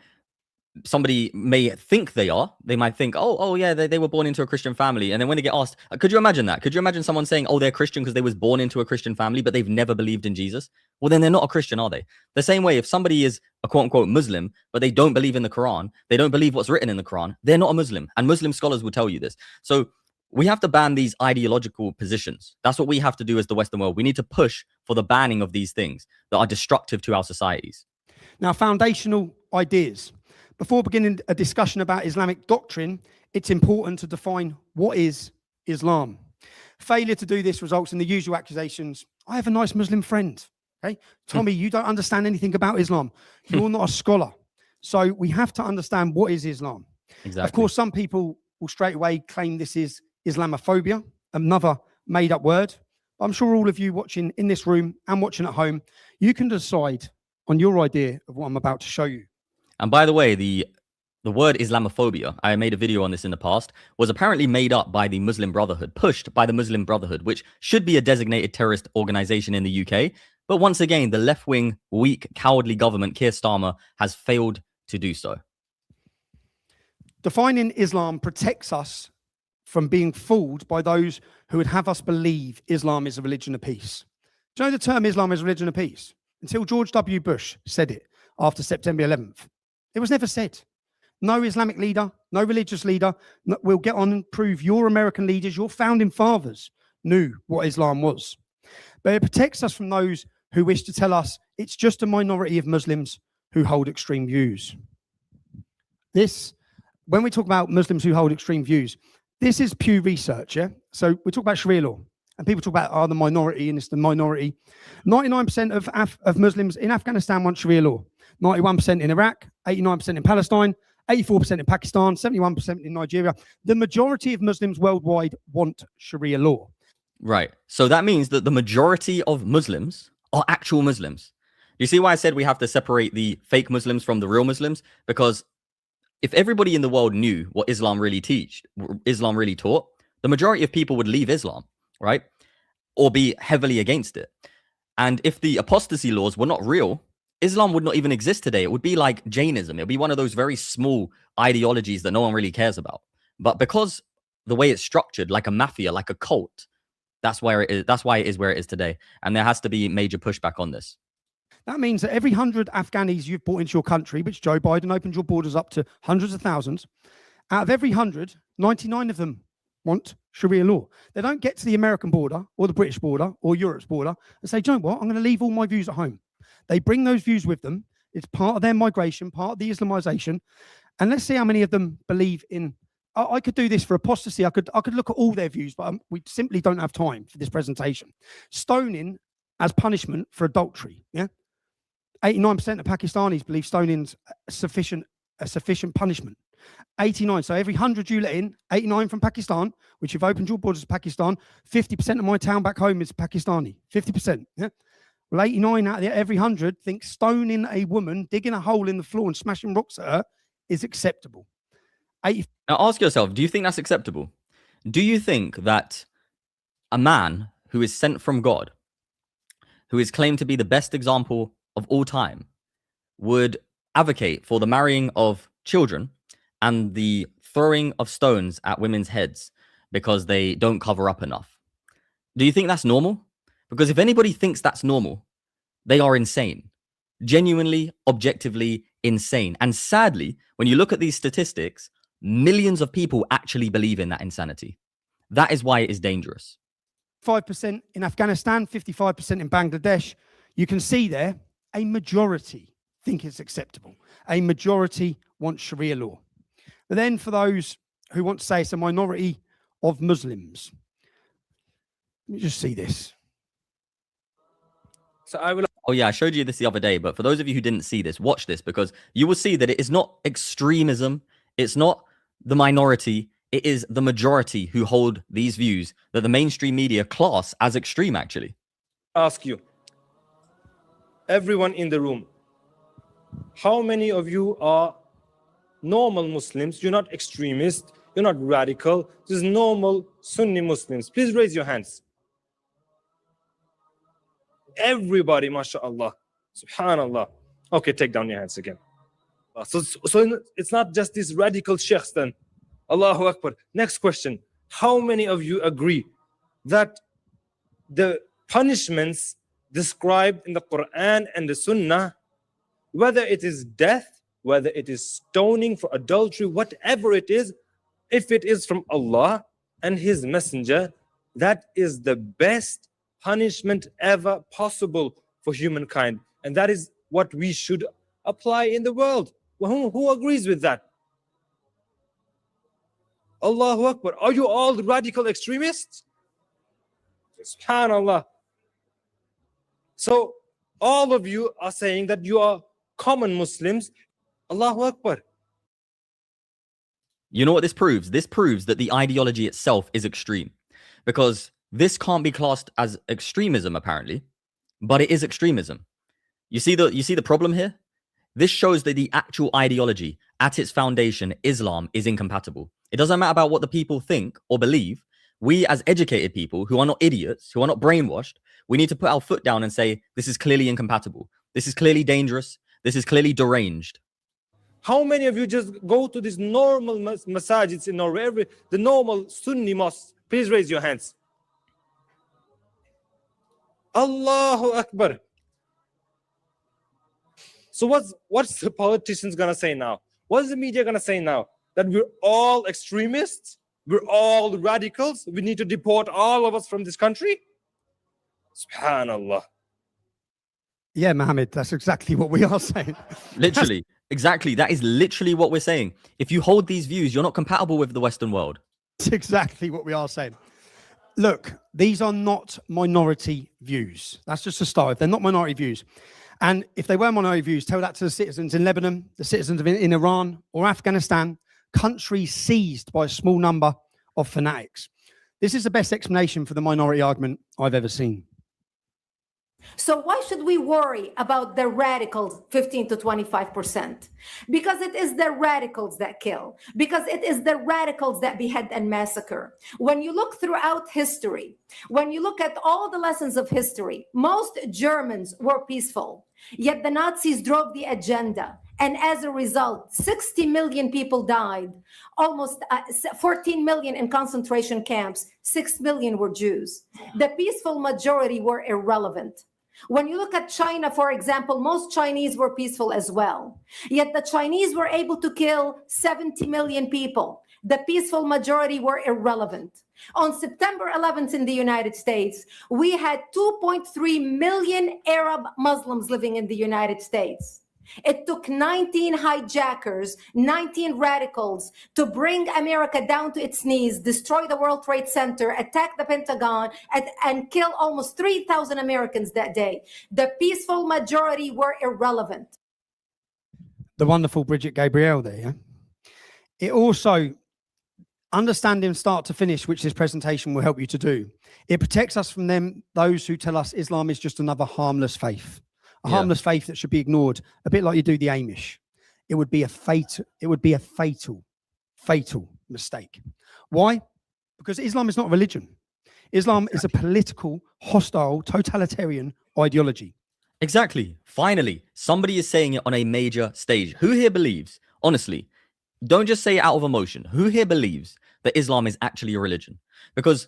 Somebody may think they are. They might think, oh yeah, they were born into a Christian family. And then when they get asked, could you imagine that? Could you imagine someone saying, oh, they're Christian because they was born into a Christian family, but they've never believed in Jesus? Well, then they're not a Christian, are they? The same way, if somebody is a quote unquote Muslim, but they don't believe in the Quran, they don't believe what's written in the Quran, they're not a Muslim. And Muslim scholars will tell you this. So we have to ban these ideological positions. That's what we have to do as the Western world. We need to push for the banning of these things that are destructive to our societies. Now, foundational ideas. Before beginning a discussion about Islamic doctrine, it's important to define what is Islam. Failure to do this results in the usual accusations. I have a nice Muslim friend. Okay, Tommy, you don't understand anything about Islam. You're not a scholar. So we have to understand what is Islam. Exactly. Of course, some people will straight away claim this is Islamophobia, another made-up word. I'm sure all of you watching in this room and watching at home, you can decide on your idea of what I'm about to show you. And by the way, the word Islamophobia, I made a video on this in the past, was apparently made up by the Muslim Brotherhood, pushed by the Muslim Brotherhood, which should be a designated terrorist organization in the UK. But once again, the left-wing, weak, cowardly government, Keir Starmer, has failed to do so. Defining Islam protects us from being fooled by those who would have us believe Islam is a religion of peace. Do you know the term Islam is a religion of peace? Until George W. Bush said it after September 11th. It was never said. No Islamic leader, no religious leader will get on and prove your American leaders, your founding fathers knew what Islam was. But it protects us from those who wish to tell us it's just a minority of Muslims who hold extreme views. When we talk about Muslims who hold extreme views, this is Pew Research, yeah? So we talk about Sharia law, and people talk about the minority, and it's the minority. 99% of Muslims in Afghanistan want Sharia law. 91% in Iraq, 89% in Palestine, 84% in Pakistan, 71% in Nigeria. The majority of Muslims worldwide want Sharia law. Right. So that means that the majority of Muslims are actual Muslims. You see why I said we have to separate the fake Muslims from the real Muslims? Because if everybody in the world knew what Islam really taught, the majority of people would leave Islam, right? Or be heavily against it. And if the apostasy laws were not real, Islam would not even exist today. It would be like Jainism. It would be one of those very small ideologies that no one really cares about. But because the way it's structured, like a mafia, like a cult, that's where it is. That's why it is where it is today. And there has to be major pushback on this. That means that every 100 Afghanis you've brought into your country, which Joe Biden opened your borders up to hundreds of thousands, out of every 100, 99 of them want Sharia law. They don't get to the American border or the British border or Europe's border and say, do you know what? I'm going to leave all my views at home. They bring those views with them. It's part of their migration, part of the Islamization. And let's see how many of them believe in. I could do this for apostasy. I could look at all their views, but we simply don't have time for this presentation. Stoning as punishment for adultery. Yeah, 89% of Pakistanis believe stoning's a sufficient punishment. 89. So every 100 you let in, 89 from Pakistan, which you've opened your borders to Pakistan. 50% of my town back home is Pakistani. 50%. Yeah. Well, 89 out of every 100 think stoning a woman, digging a hole in the floor and smashing rocks at her is acceptable. Now ask yourself, do you think that's acceptable? Do you think that a man who is sent from God, who is claimed to be the best example of all time, would advocate for the marrying of children and the throwing of stones at women's heads because they don't cover up enough. Do you think that's normal? Because if anybody thinks that's normal, they are insane. Genuinely, objectively insane. And sadly, when you look at these statistics, millions of people actually believe in that insanity. That is why it is dangerous. 5% in Afghanistan, 55% in Bangladesh. You can see there a majority think it's acceptable. A majority want Sharia law. But then for those who want to say it's a minority of Muslims, let me just see this. So I will. Oh yeah, I showed you this the other day, but for those of you who didn't see this, watch this, because you will see that it is not extremism. It's not the minority. It is the majority who hold these views that the mainstream media class as extreme, actually. Ask you, everyone in the room, how many of you are normal Muslims? You're not extremists, you're not radical, just normal Sunni Muslims. Please raise your hands. Everybody, mashallah, subhanallah. Okay, take down your hands again. So it's not just these radical sheikhs then. Allahu Akbar. Next question. How many of you agree that the punishments described in the Quran and the Sunnah, whether it is death, whether it is stoning for adultery, whatever it is, if it is from Allah and His Messenger, that is the best punishment ever possible for humankind. And that is what we should apply in the world. Well, who agrees with that? Allahu Akbar. Are you all radical extremists? SubhanAllah. So all of you are saying that you are common Muslims. Allahu Akbar. You know what this proves? This proves that the ideology itself is extreme, because this can't be classed as extremism, apparently, but it is extremism. You see the problem here? This shows that the actual ideology at its foundation, Islam, is incompatible. It doesn't matter about what the people think or believe. We as educated people who are not idiots, who are not brainwashed, we need to put our foot down and say, this is clearly incompatible. This is clearly dangerous. This is clearly deranged. How many of you just go to these normal masajids in Norway, the normal Sunni mosques? Please raise your hands. Allahu Akbar. So what's the politicians gonna say now? What's the media gonna say now? That we're all extremists? We're all radicals? We need to deport all of us from this country? Subhanallah. Yeah, Mohammed, that's exactly what we are saying. Literally, exactly. That is literally what we're saying. If you hold these views, you're not compatible with the Western world. That's exactly what we are saying. Look, these are not minority views. That's just a start. They're not minority views. And if they were minority views, tell that to the citizens in Lebanon, the citizens in Iran or Afghanistan, countries seized by a small number of fanatics. This is the best explanation for the minority argument I've ever seen. So why should we worry about the radicals, 15 to 25%? Because it is the radicals that kill. Because it is the radicals that behead and massacre. When you look throughout history, when you look at all the lessons of history, most Germans were peaceful. Yet the Nazis drove the agenda. And as a result, 60 million people died, almost 14 million in concentration camps, 6 million were Jews. The peaceful majority were irrelevant. When you look at China, for example, most Chinese were peaceful as well. Yet the Chinese were able to kill 70 million people. The peaceful majority were irrelevant. On September 11th in the United States, we had 2.3 million Arab Muslims living in the United States. It took 19 hijackers, 19 radicals to bring America down to its knees, destroy the World Trade Center, attack the Pentagon, and kill almost 3,000 Americans that day. The peaceful majority were irrelevant. The wonderful Bridget Gabriel there, yeah? It also, understanding start to finish, which this presentation will help you to do, it protects us from those who tell us Islam is just another harmless faith. A harmless faith that should be ignored, a bit like you do the Amish. It would be a fatal mistake. Why? Because Islam is not a religion. Islam is a political, hostile, totalitarian ideology. Exactly. Finally, somebody is saying it on a major stage. Who here believes, honestly, don't just say it out of emotion, who here believes that Islam is actually a religion? Because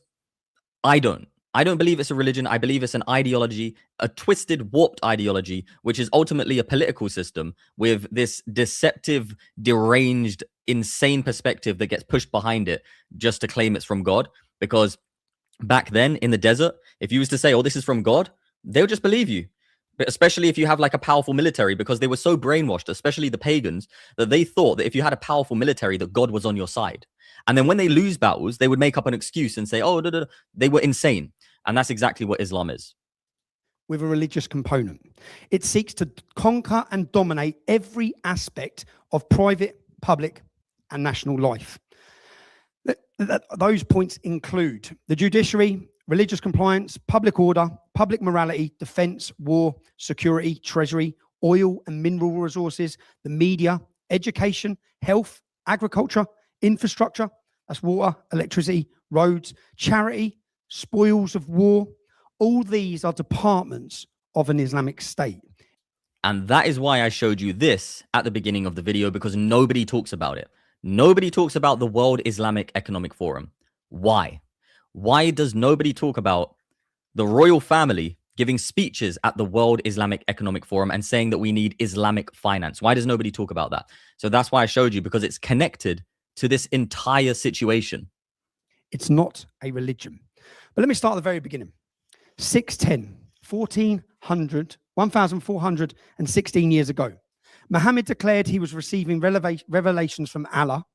I don't. I don't believe it's a religion. I believe it's an ideology, a twisted, warped ideology, which is ultimately a political system with this deceptive, deranged, insane perspective that gets pushed behind it just to claim it's from God. Because back then in the desert, if you was to say, oh, this is from God, they'll just believe you. But especially if you have like a powerful military, because they were so brainwashed, especially the pagans, that they thought that if you had a powerful military, that God was on your side. And then when they lose battles, they would make up an excuse and say, oh, they were insane. And that's exactly what Islam is. With a religious component. It seeks to conquer and dominate every aspect of private, public, and national life. Those points include the judiciary, religious compliance, public order, public morality, defense, war, security, treasury, oil and mineral resources, the media, education, health, agriculture, infrastructure, that's water, electricity, roads, charity, spoils of war. All these are departments of an Islamic state. And that is why I showed you this at the beginning of the video, because nobody talks about it. Nobody talks about the World Islamic Economic Forum. Why? Why does nobody talk about the royal family giving speeches at the World Islamic Economic Forum and saying that we need Islamic finance? Why does nobody talk about that? So that's why I showed you, because it's connected to this entire situation. It's not a religion. But let me start at the very beginning. 610, 1416 years ago, Muhammad declared he was receiving revelations from Allah.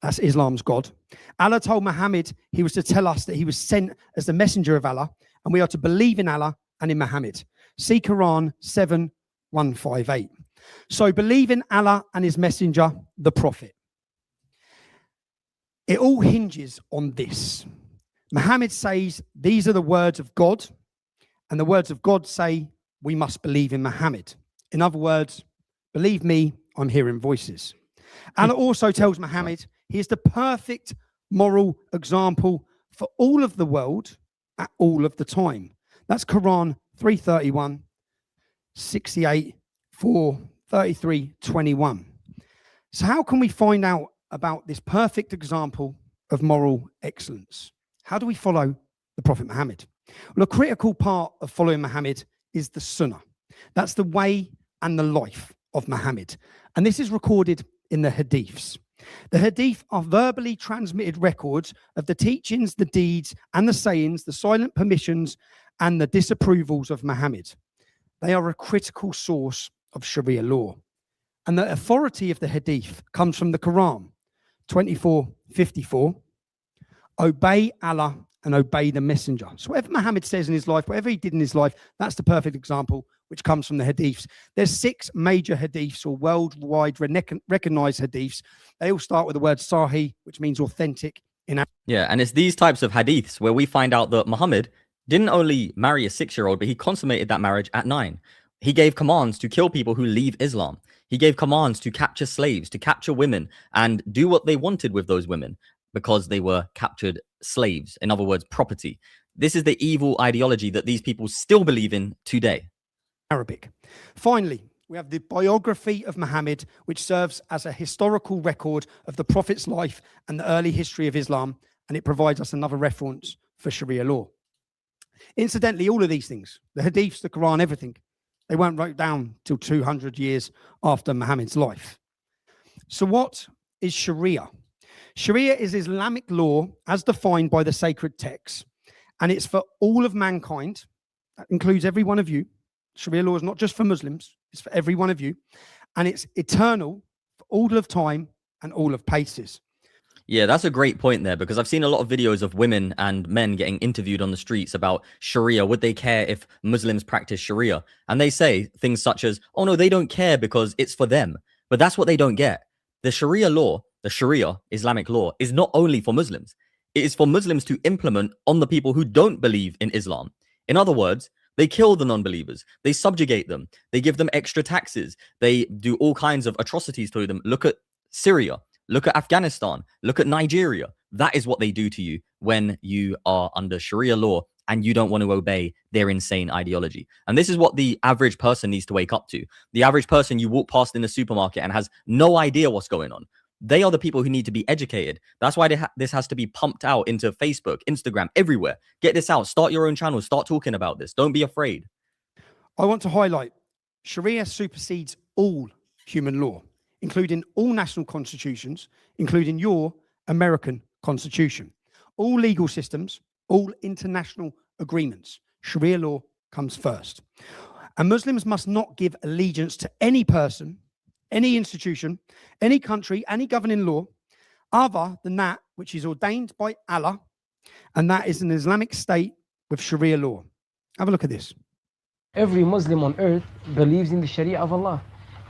That's Islam's God. Allah told Muhammad he was to tell us that he was sent as the messenger of Allah, and we are to believe in Allah and in Muhammad. See Quran 7:158. So believe in Allah and his messenger, the Prophet. It all hinges on this. Muhammad says these are the words of God, and the words of God say we must believe in Muhammad. In other words, believe me, I'm hearing voices. Allah also tells Muhammad he is the perfect moral example for all of the world at all of the time. That's Quran 3:31, 68, 4, 33, 21. So how can we find out about this perfect example of moral excellence? How do we follow the Prophet Muhammad? Well, a critical part of following Muhammad is the Sunnah. That's the way and the life of Muhammad. And this is recorded in the Hadiths. The Hadith are verbally transmitted records of the teachings, the deeds, and the sayings, the silent permissions, and the disapprovals of Muhammad. They are a critical source of Sharia law. And the authority of the Hadith comes from the Quran, 24:54. Obey Allah and obey the messenger. So whatever Muhammad says in his life, whatever he did in his life, that's the perfect example, which comes from the Hadiths. There's 6 major Hadiths, or worldwide recognized Hadiths. They all start with the word Sahih, which means authentic. Yeah, and it's these types of Hadiths where we find out that Muhammad didn't only marry a 6-year-old, but he consummated that marriage at 9. He gave commands to kill people who leave Islam. He gave commands to capture slaves, to capture women, and do what they wanted with those women, because they were captured slaves, in other words, property. This is the evil ideology that these people still believe in today. Arabic. Finally, we have the biography of Muhammad, which serves as a historical record of the Prophet's life and the early history of Islam, and it provides us another reference for Sharia law. Incidentally, all of these things, the Hadiths, the Quran, everything, they weren't wrote down till 200 years after Muhammad's life. So what is Sharia? Sharia is Islamic law as defined by the sacred texts, and it's for all of mankind. That includes every one of you. Sharia law is not just for Muslims, it's for every one of you, and it's eternal for all of time and all of places. Yeah, that's a great point there, because I've seen a lot of videos of women and men getting interviewed on the streets about Sharia. Would they care if Muslims practice Sharia? And they say things such as, oh no, they don't care because it's for them. But that's what they don't get. The Sharia law, the Sharia Islamic law, is not only for Muslims. It is for Muslims to implement on the people who don't believe in Islam. In other words, they kill the non-believers. They subjugate them. They give them extra taxes. They do all kinds of atrocities to them. Look at Syria. Look at Afghanistan. Look at Nigeria. That is what they do to you when you are under Sharia law and you don't want to obey their insane ideology. And this is what the average person needs to wake up to. The average person you walk past in the supermarket and has no idea what's going on. They are the people who need to be educated. That's why this has to be pumped out into Facebook, Instagram, everywhere. Get this out. Start your own channel. Start talking about this. Don't be afraid. I want to highlight Sharia supersedes all human law, including all national constitutions, including your American Constitution, all legal systems, all international agreements. Sharia law comes first. And Muslims must not give allegiance to any person, any institution, any country, any governing law, other than that which is ordained by Allah, and that is an Islamic state with Sharia law. Have a look at this. Every Muslim on earth believes in the Sharia of Allah.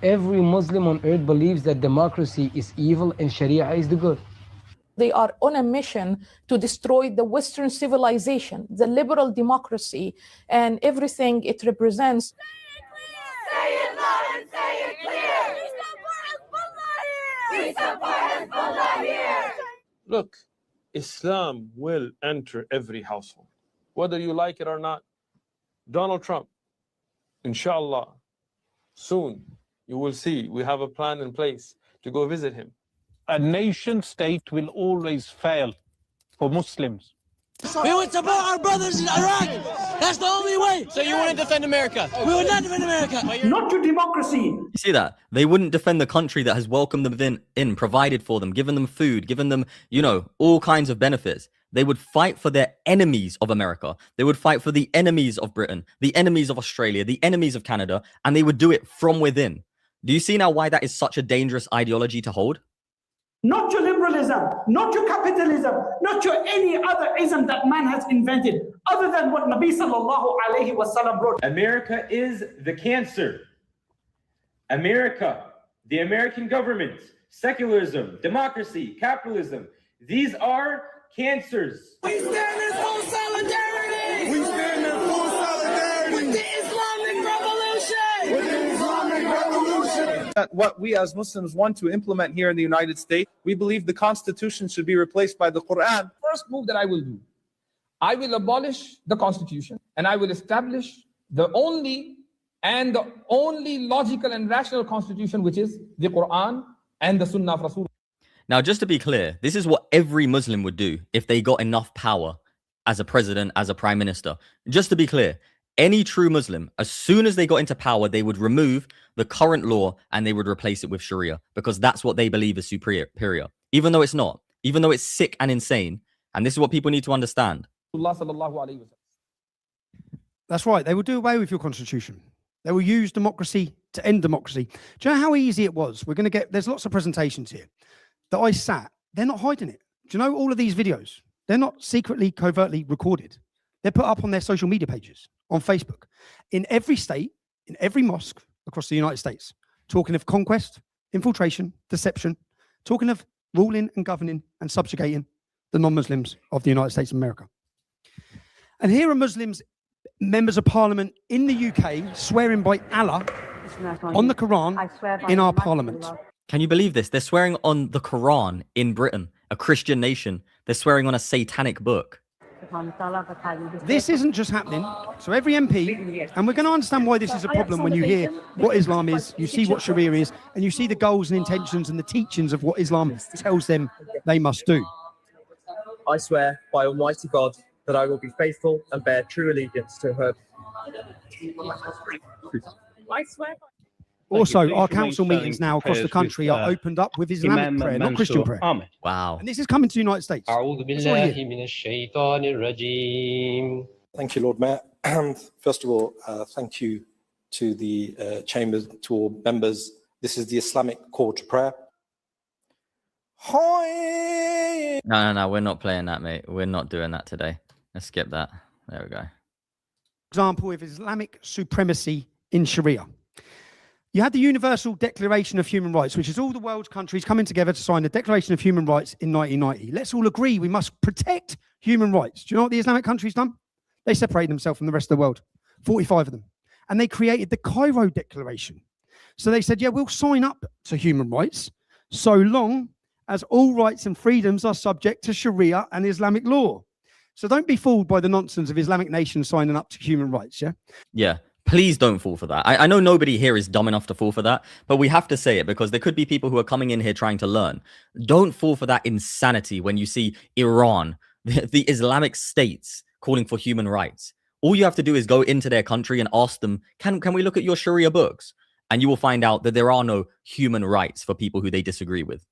Every Muslim on earth believes that democracy is evil and Sharia is the good. They are on a mission to destroy the Western civilization, the liberal democracy, and everything it represents. Say it loud and say it clear. We support Hezbollah here. Look, Islam will enter every household, whether you like it or not. Donald Trump, inshallah, soon you will see we have a plan in place to go visit him. A nation state will always fail for Muslims. We would support our brothers in Iraq. That's the only way. So you wouldn't defend America? We would not defend America. Not to democracy. You see that? They wouldn't defend the country that has welcomed them in, provided for them, given them food, given them, all kinds of benefits. They would fight for their enemies of America. They would fight for the enemies of Britain, the enemies of Australia, the enemies of Canada, and they would do it from within. Do you see now why that is such a dangerous ideology to hold? Not to liberalism, not to capitalism, not to any other ism that man has invented, other than what Nabi sallallahu alayhi wasallam wrote. America is the cancer. America, the American government, secularism, democracy, capitalism, these are cancers. We stand in full solidarity. We stand in full solidarity with the Islamic Revolution. With the Islamic Revolution. What we as Muslims want to implement here in the United States, we believe the Constitution should be replaced by the Quran. First move that I will do, I will abolish the Constitution and I will establish the only logical and rational Constitution, which is the Quran and the Sunnah of Rasul. Now, just to be clear, this is what every Muslim would do if they got enough power as a president, as a prime minister. Just to be clear, any true Muslim, as soon as they got into power, they would remove the current law and they would replace it with Sharia, because that's what they believe is superior, even though it's not, even though it's sick and insane. And this is what people need to understand. That's right. They will do away with your constitution. They will use democracy to end democracy. Do you know how easy it was? There's lots of presentations here that I sat. They're not hiding it. Do you know all of these videos? They're not secretly, covertly recorded. They're put up on their social media pages, on Facebook, in every state, in every mosque across the United States, talking of conquest, infiltration, deception, talking of ruling and governing and subjugating the non-Muslims of the United States of America. And here are Muslims, members of parliament in the UK, swearing by Allah on the Quran in our parliament. Can you believe this? They're swearing on the Quran in Britain, a Christian nation. They're swearing on a satanic book. This isn't just happening. So every MP, and we're going to understand why this is a problem when you hear what Islam is, you see what Sharia is, and you see the goals and intentions and the teachings of what Islam tells them they must do. I swear by Almighty God that I will be faithful and bear true allegiance to her. I swear. Also, our council meetings now across the country are opened up with Islamic prayer, not Christian prayer. Wow. And this is coming to the United States. Thank you, Lord Mayor. And first of all, thank you to the chambers, to all members. This is the Islamic call to prayer. No, we're not playing that, mate. We're not doing that today. Let's skip that. There we go. Example of Islamic supremacy in Sharia. You had the Universal Declaration of Human Rights, which is all the world's countries coming together to sign the Declaration of Human Rights in 1990. Let's all agree we must protect human rights. Do you know what the Islamic countries done? They separated themselves from the rest of the world, 45 of them. And they created the Cairo Declaration. So they said, yeah, we'll sign up to human rights so long as all rights and freedoms are subject to Sharia and Islamic law. So don't be fooled by the nonsense of Islamic nations signing up to human rights, yeah? Yeah. Please don't fall for that. I know nobody here is dumb enough to fall for that, but we have to say it because there could be people who are coming in here trying to learn. Don't fall for that insanity when you see Iran, the Islamic states calling for human rights. All you have to do is go into their country and ask them, can we look at your Sharia books? And you will find out that there are no human rights for people who they disagree with.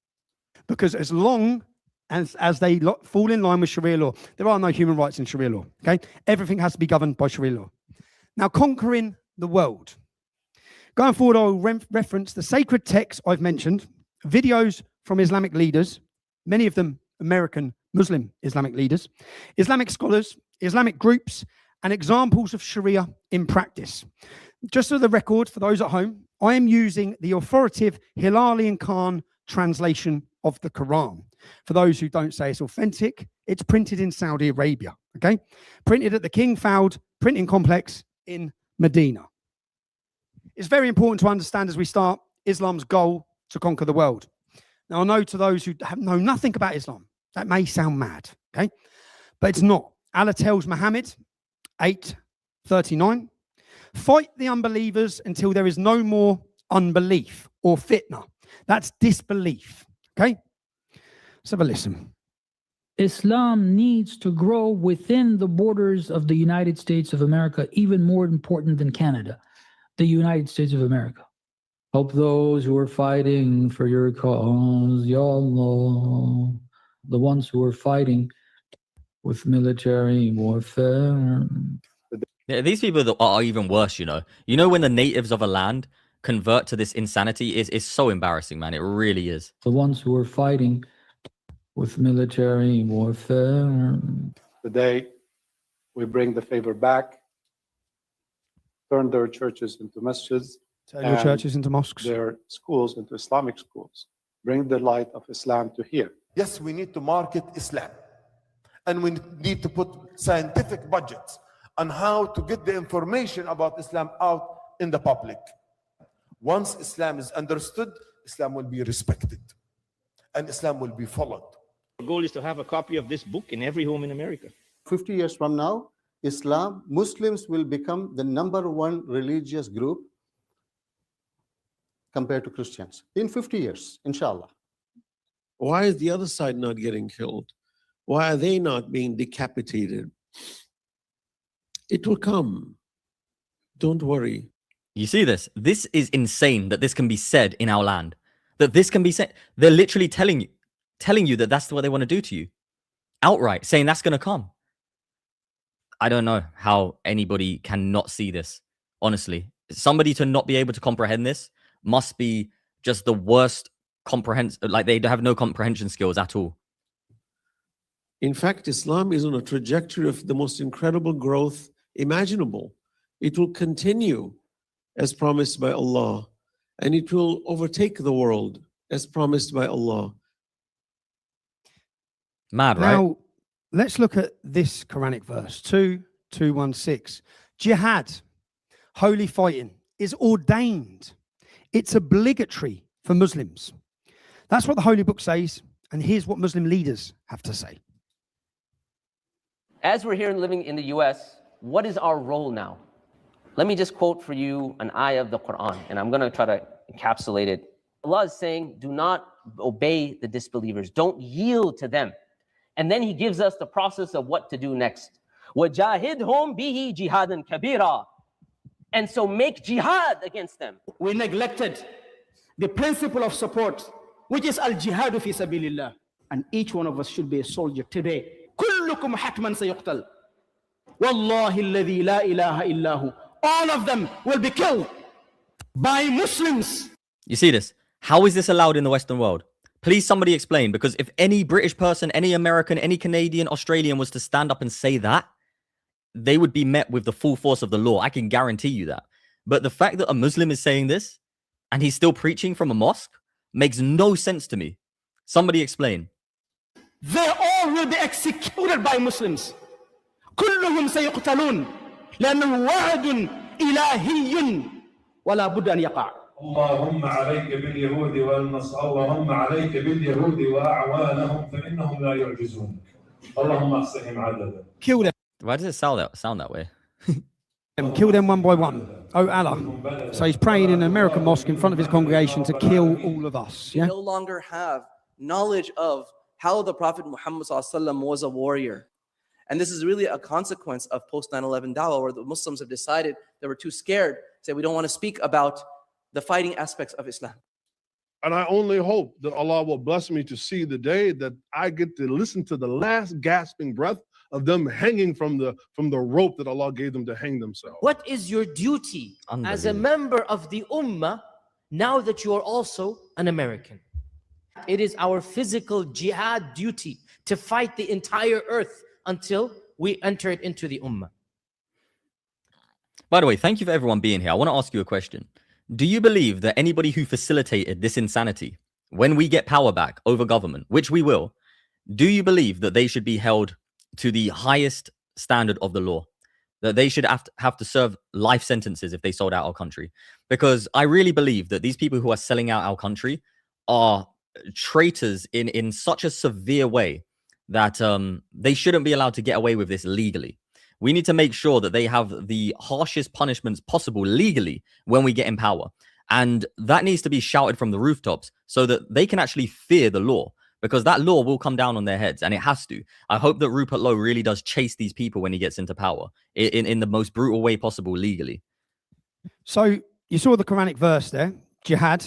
Because as long as they fall in line with Sharia law, there are no human rights in Sharia law. Okay, everything has to be governed by Sharia law. Now, conquering the world. Going forward, I'll reference the sacred texts I've mentioned, videos from Islamic leaders, many of them American Muslim Islamic leaders, Islamic scholars, Islamic groups, and examples of Sharia in practice. Just for the record, for those at home, I am using the authoritative Hilali and Khan translation of the Quran. For those who don't say it's authentic, it's printed in Saudi Arabia, okay? Printed at the King Fahd printing complex in Medina. It's very important to understand as we start Islam's goal to conquer the world. Now, I know to those who know nothing about Islam, that may sound mad, okay? But it's not. Allah tells Muhammad, 8:39, fight the unbelievers until there is no more unbelief or fitna. That's disbelief, okay? Let's have a listen. Islam needs to grow within the borders of the United States of America, even more important than Canada, the United States of America. Help those who are fighting for your cause, Ya Allah, the ones who are fighting with military warfare. Yeah, these people are even worse, you know. You know when the natives of a land convert to this insanity is so embarrassing, man. It really is. The ones who are fighting with military warfare. Today, we bring the favor back, turn their churches into masjids, turn your churches into mosques, their schools into Islamic schools. Bring the light of Islam to here. Yes, we need to market Islam. And we need to put scientific budgets on how to get the information about Islam out in the public. Once Islam is understood, Islam will be respected and Islam will be followed. Our goal is to have a copy of this book in every home in America. 50 years from now, Muslims will become the #1 religious group compared to Christians. In 50 years, inshallah. Why is the other side not getting killed? Why are they not being decapitated? It will come. Don't worry. You see this? This is insane that this can be said in our land. That this can be said. They're literally telling you that that's what they want to do to you. Outright, saying that's going to come. I don't know how anybody can not see this, honestly. Somebody to not be able to comprehend this must be just the worst like they have no comprehension skills at all. In fact, Islam is on a trajectory of the most incredible growth imaginable. It will continue as promised by Allah, and it will overtake the world as promised by Allah. Mad, right? Now, let's look at this Quranic verse, 2:216. Jihad, holy fighting, is ordained. It's obligatory for Muslims. That's what the Holy Book says, and here's what Muslim leaders have to say. As we're here living in the US, what is our role now? Let me just quote for you an ayah of the Quran, and I'm going to try to encapsulate it. Allah is saying, do not obey the disbelievers. Don't yield to them. And then he gives us the process of what to do next. وَجَاهِدْهُمْ بِهِ جِهَادًا كَبِيرًا. And so make jihad against them. We neglected the principle of support, which is al-jihadu fi sabilillah. And each one of us should be a soldier today. كلكم حتما سيقتل. والله الذي لا إله إلا هو. All of them will be killed by Muslims. You see this? How is this allowed in the Western world? Please somebody explain, because if any British person, any American, any Canadian, Australian was to stand up and say that, they would be met with the full force of the law. I can guarantee you that. But the fact that a Muslim is saying this and he's still preaching from a mosque makes no sense to me. Somebody explain. They all will be executed by Muslims. كلهم سيقتلون لأنه وعد إلهي ولا بد أن يقع. اللهم عليك باليهود والنصارى، اللهم عليك باليهود وأعوانهم فإنهم لا يعجزونك. اللهم احصهم عددا. Kill them. Why does it sound that way? Kill them one by one. Oh Allah. So he's praying in an American mosque in front of his congregation to kill all of us. Yeah. No longer have knowledge of how the Prophet Muhammad ﷺ was a warrior. And this is really a consequence of post 9/11 dawah, where the Muslims have decided they were too scared, say we don't want to speak about the fighting aspects of Islam. And I only hope that Allah will bless me to see the day that I get to listen to the last gasping breath of them hanging from the rope that Allah gave them to hang themselves. What is your duty as a member of the Ummah now that you are also an American? It is our physical jihad duty to fight the entire earth until we enter it into the Ummah. By the way, thank you for everyone being here. I want to ask you a question. Do you believe that anybody who facilitated this insanity, when we get power back over government, which we will, do you believe that they should be held to the highest standard of the law? That they should have to serve life sentences if they sold out our country? Because I really believe that these people who are selling out our country are traitors in such a severe way that they shouldn't be allowed to get away with this legally. We need to make sure that they have the harshest punishments possible legally when we get in power. And that needs to be shouted from the rooftops so that they can actually fear the law, because that law will come down on their heads, and it has to. I hope that Rupert Lowe really does chase these people when he gets into power in the most brutal way possible legally. So you saw the Quranic verse there, jihad.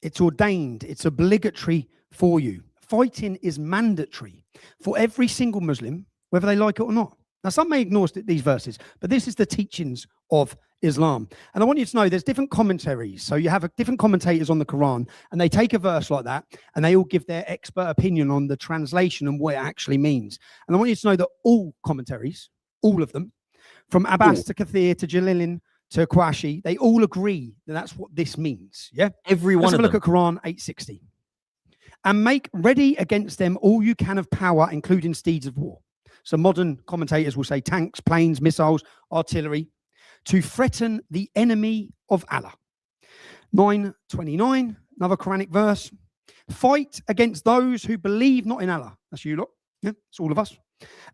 It's ordained, it's obligatory for you. Fighting is mandatory for every single Muslim, whether they like it or not. Now, some may ignore these verses, but this is the teachings of Islam. And I want you to know there's different commentaries. So you have different commentators on the Quran, and they take a verse like that, and they all give their expert opinion on the translation and what it actually means. And I want you to know that all commentaries, all of them, from Abbas to Kathir to Jalilin to Quashi, they all agree that that's what this means. Yeah? Every one of them. Let's have a look at Quran 860. And make ready against them all you can of power, including steeds of war. So modern commentators will say tanks, planes, missiles, artillery, to threaten the enemy of Allah. 9:29, another Quranic verse. Fight against those who believe not in Allah. That's you lot. Yeah, it's all of us.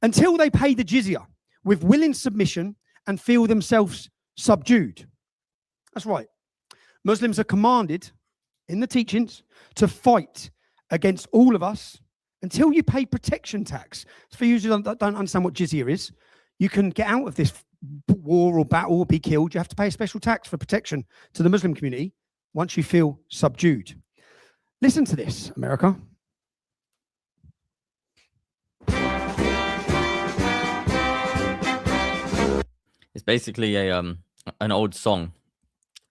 Until they pay the jizya with willing submission and feel themselves subdued. That's right. Muslims are commanded in the teachings to fight against all of us until you pay protection tax. For you who don't understand what jizya is, you can get out of this war or battle or be killed. You have to pay a special tax for protection to the Muslim community once you feel subdued. Listen to this, America. It's basically an old song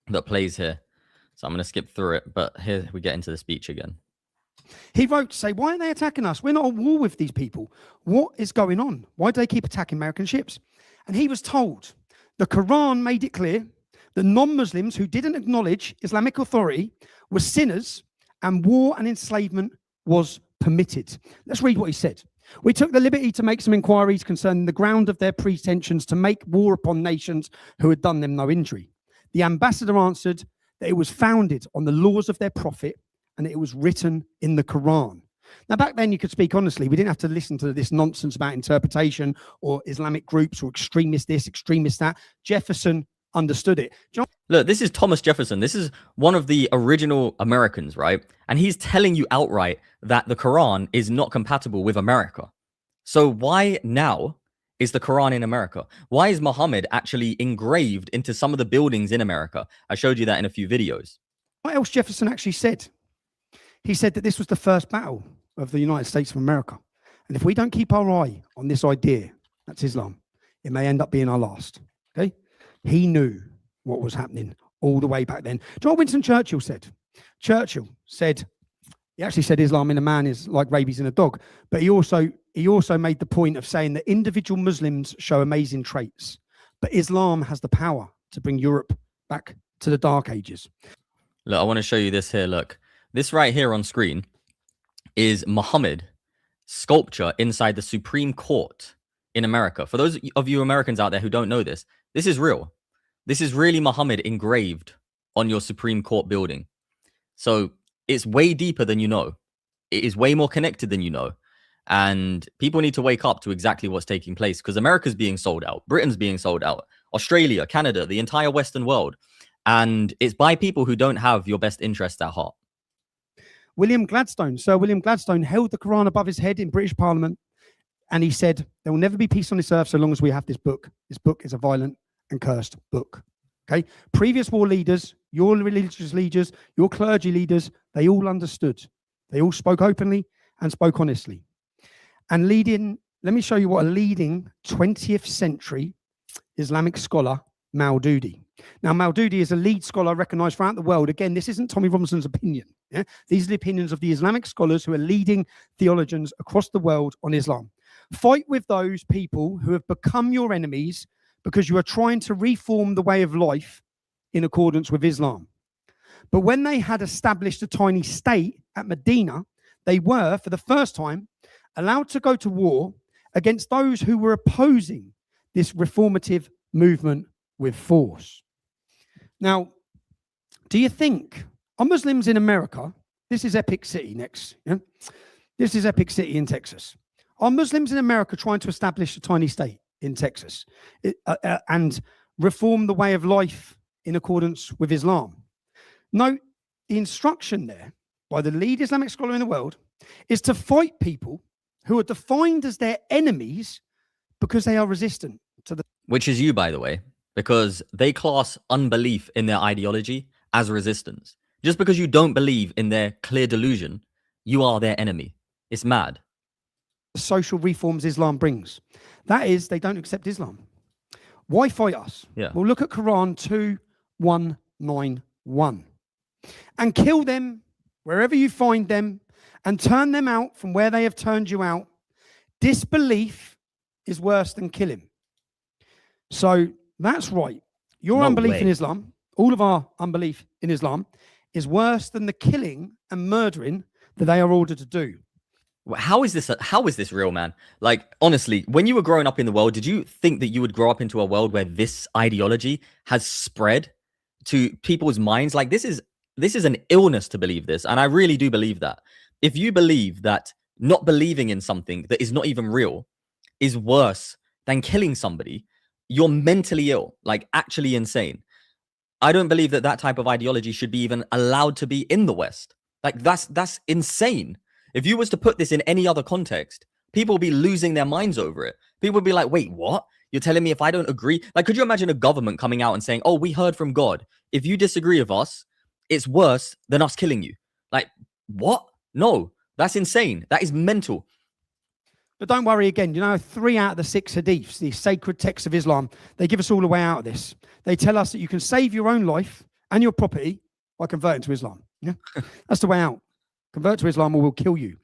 that plays here. So I'm going to skip through it, but here we get into the speech again. He wrote to say, why are they attacking us? We're not at war with these people. What is going on? Why do they keep attacking American ships? And he was told, the Quran made it clear that non-Muslims who didn't acknowledge Islamic authority were sinners and war and enslavement was permitted. Let's read what he said. We took the liberty to make some inquiries concerning the ground of their pretensions to make war upon nations who had done them no injury. The ambassador answered that it was founded on the laws of their prophet and it was written in the Quran. Now, back then, you could speak honestly. We didn't have to listen to this nonsense about interpretation or Islamic groups or extremist this, extremist that. Jefferson understood it. Look, this is Thomas Jefferson. This is one of the original Americans, right? And he's telling you outright that the Quran is not compatible with America. So why now is the Quran in America? Why is Muhammad actually engraved into some of the buildings in America? I showed you that in a few videos. What else Jefferson actually said? He said that this was the first battle of the United States of America. And if we don't keep our eye on this idea, that's Islam, it may end up being our last. Okay? He knew what was happening all the way back then. Do you know what Winston Churchill said? Churchill said, he actually said Islam in a man is like rabies in a dog. But he also made the point of saying that individual Muslims show amazing traits, but Islam has the power to bring Europe back to the Dark Ages. Look, I want to show you this here. Look. This right here on screen is Muhammad sculpture inside the Supreme Court in America. For those of you Americans out there who don't know this, this is real. This is really Muhammad engraved on your Supreme Court building. So it's way deeper than you know. It is way more connected than you know. And people need to wake up to exactly what's taking place because America's being sold out. Britain's being sold out. Australia, Canada, the entire Western world. And it's by people who don't have your best interests at heart. Sir William Gladstone held the Quran above his head in British Parliament, and he said, there will never be peace on this earth so long as we have this book. This book is a violent and cursed book. Okay? Previous war leaders, your religious leaders, your clergy leaders, they all understood. They all spoke openly and spoke honestly. And let me show you what a leading 20th century Islamic scholar, Maududi. Now, Maududi is a lead scholar recognized throughout the world. Again, this isn't Tommy Robinson's opinion. Yeah? These are the opinions of the Islamic scholars who are leading theologians across the world on Islam. Fight with those people who have become your enemies because you are trying to reform the way of life in accordance with Islam. But when they had established a tiny state at Medina, they were, for the first time, allowed to go to war against those who were opposing this reformative movement with force. Now, do you think, are Muslims in America, this is Epic City next, yeah? This is Epic City in Texas. Are Muslims in America trying to establish a tiny state in Texas and reform the way of life in accordance with Islam? No, the instruction there by the lead Islamic scholar in the world is to fight people who are defined as their enemies because they are resistant to the... Which is you, by the way, because they class unbelief in their ideology as resistance. Just because you don't believe in their clear delusion, you are their enemy. It's mad. Social reforms Islam brings. That is, they don't accept Islam. Why fight us? Yeah. Well, look at Quran 2191. And kill them wherever you find them and turn them out from where they have turned you out. Disbelief is worse than killing. So that's right. Your unbelief in Islam, all of our unbelief in Islam, is worse than the killing and murdering that they are ordered to do. How is this real, man? Like, honestly, when you were growing up in the world, did you think that you would grow up into a world where this ideology has spread to people's minds? Like, this is an illness to believe this. And I really do believe that. If you believe that not believing in something that is not even real is worse than killing somebody, you're mentally ill, like actually insane. I don't believe that that type of ideology should be even allowed to be in the West. Like, that's insane. If you was to put this in any other context, people would be losing their minds over it. People would be like, wait, what? You're telling me if I don't agree? Like, could you imagine a government coming out and saying, oh, we heard from God. If you disagree with us, it's worse than us killing you. Like, what? No, that's insane. That is mental. But don't worry again, 3 out of the 6 hadiths, the sacred texts of Islam, they give us all a way out of this. They tell us that you can save your own life and your property by converting to Islam. Yeah, that's the way out. Convert to Islam or we'll kill you.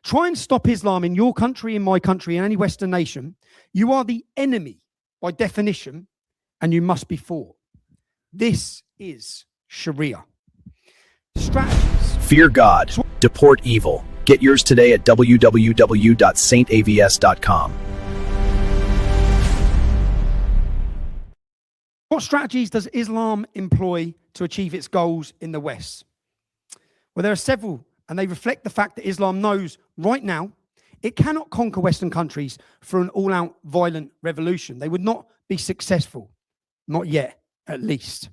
Try and stop Islam in your country, in my country, in any Western nation. You are the enemy by definition, and you must be fought. This is Sharia. Strategies. Fear God. Deport evil. Get yours today at www.saintavs.com. What strategies does Islam employ to achieve its goals in the West? Well, there are several, and they reflect the fact that Islam knows right now it cannot conquer Western countries through an all-out violent revolution. They would not be successful, not yet, at least.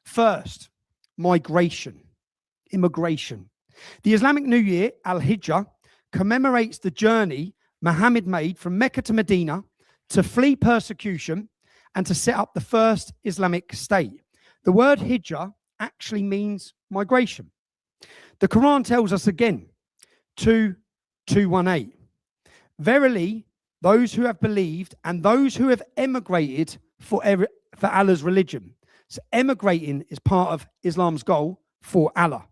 First, migration, immigration. The Islamic New Year, Al-Hijjah, commemorates the journey Muhammad made from Mecca to Medina to flee persecution and to set up the first Islamic state. The word Hijjah actually means migration. The Quran tells us again, 2:218, verily, those who have believed and those who have emigrated for Allah's religion. So emigrating is part of Islam's goal for Allah.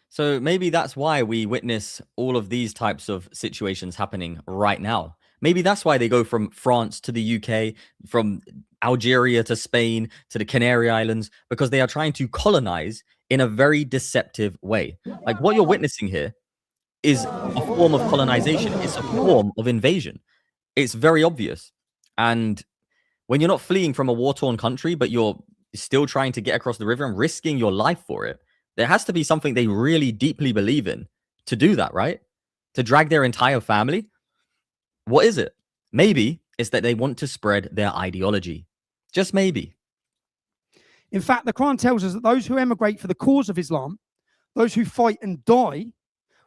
So maybe that's why we witness all of these types of situations happening right now. Maybe that's why they go from France to the UK, from Algeria to Spain to the Canary Islands, because they are trying to colonize in a very deceptive way. Like, what you're witnessing here is a form of colonization. It's a form of invasion. It's very obvious. And when you're not fleeing from a war-torn country, but you're still trying to get across the river and risking your life for it, there has to be something they really deeply believe in to do that, right? To drag their entire family. What is it? Maybe it's that they want to spread their ideology. Just maybe. In fact, the Quran tells us that those who emigrate for the cause of Islam, those who fight and die,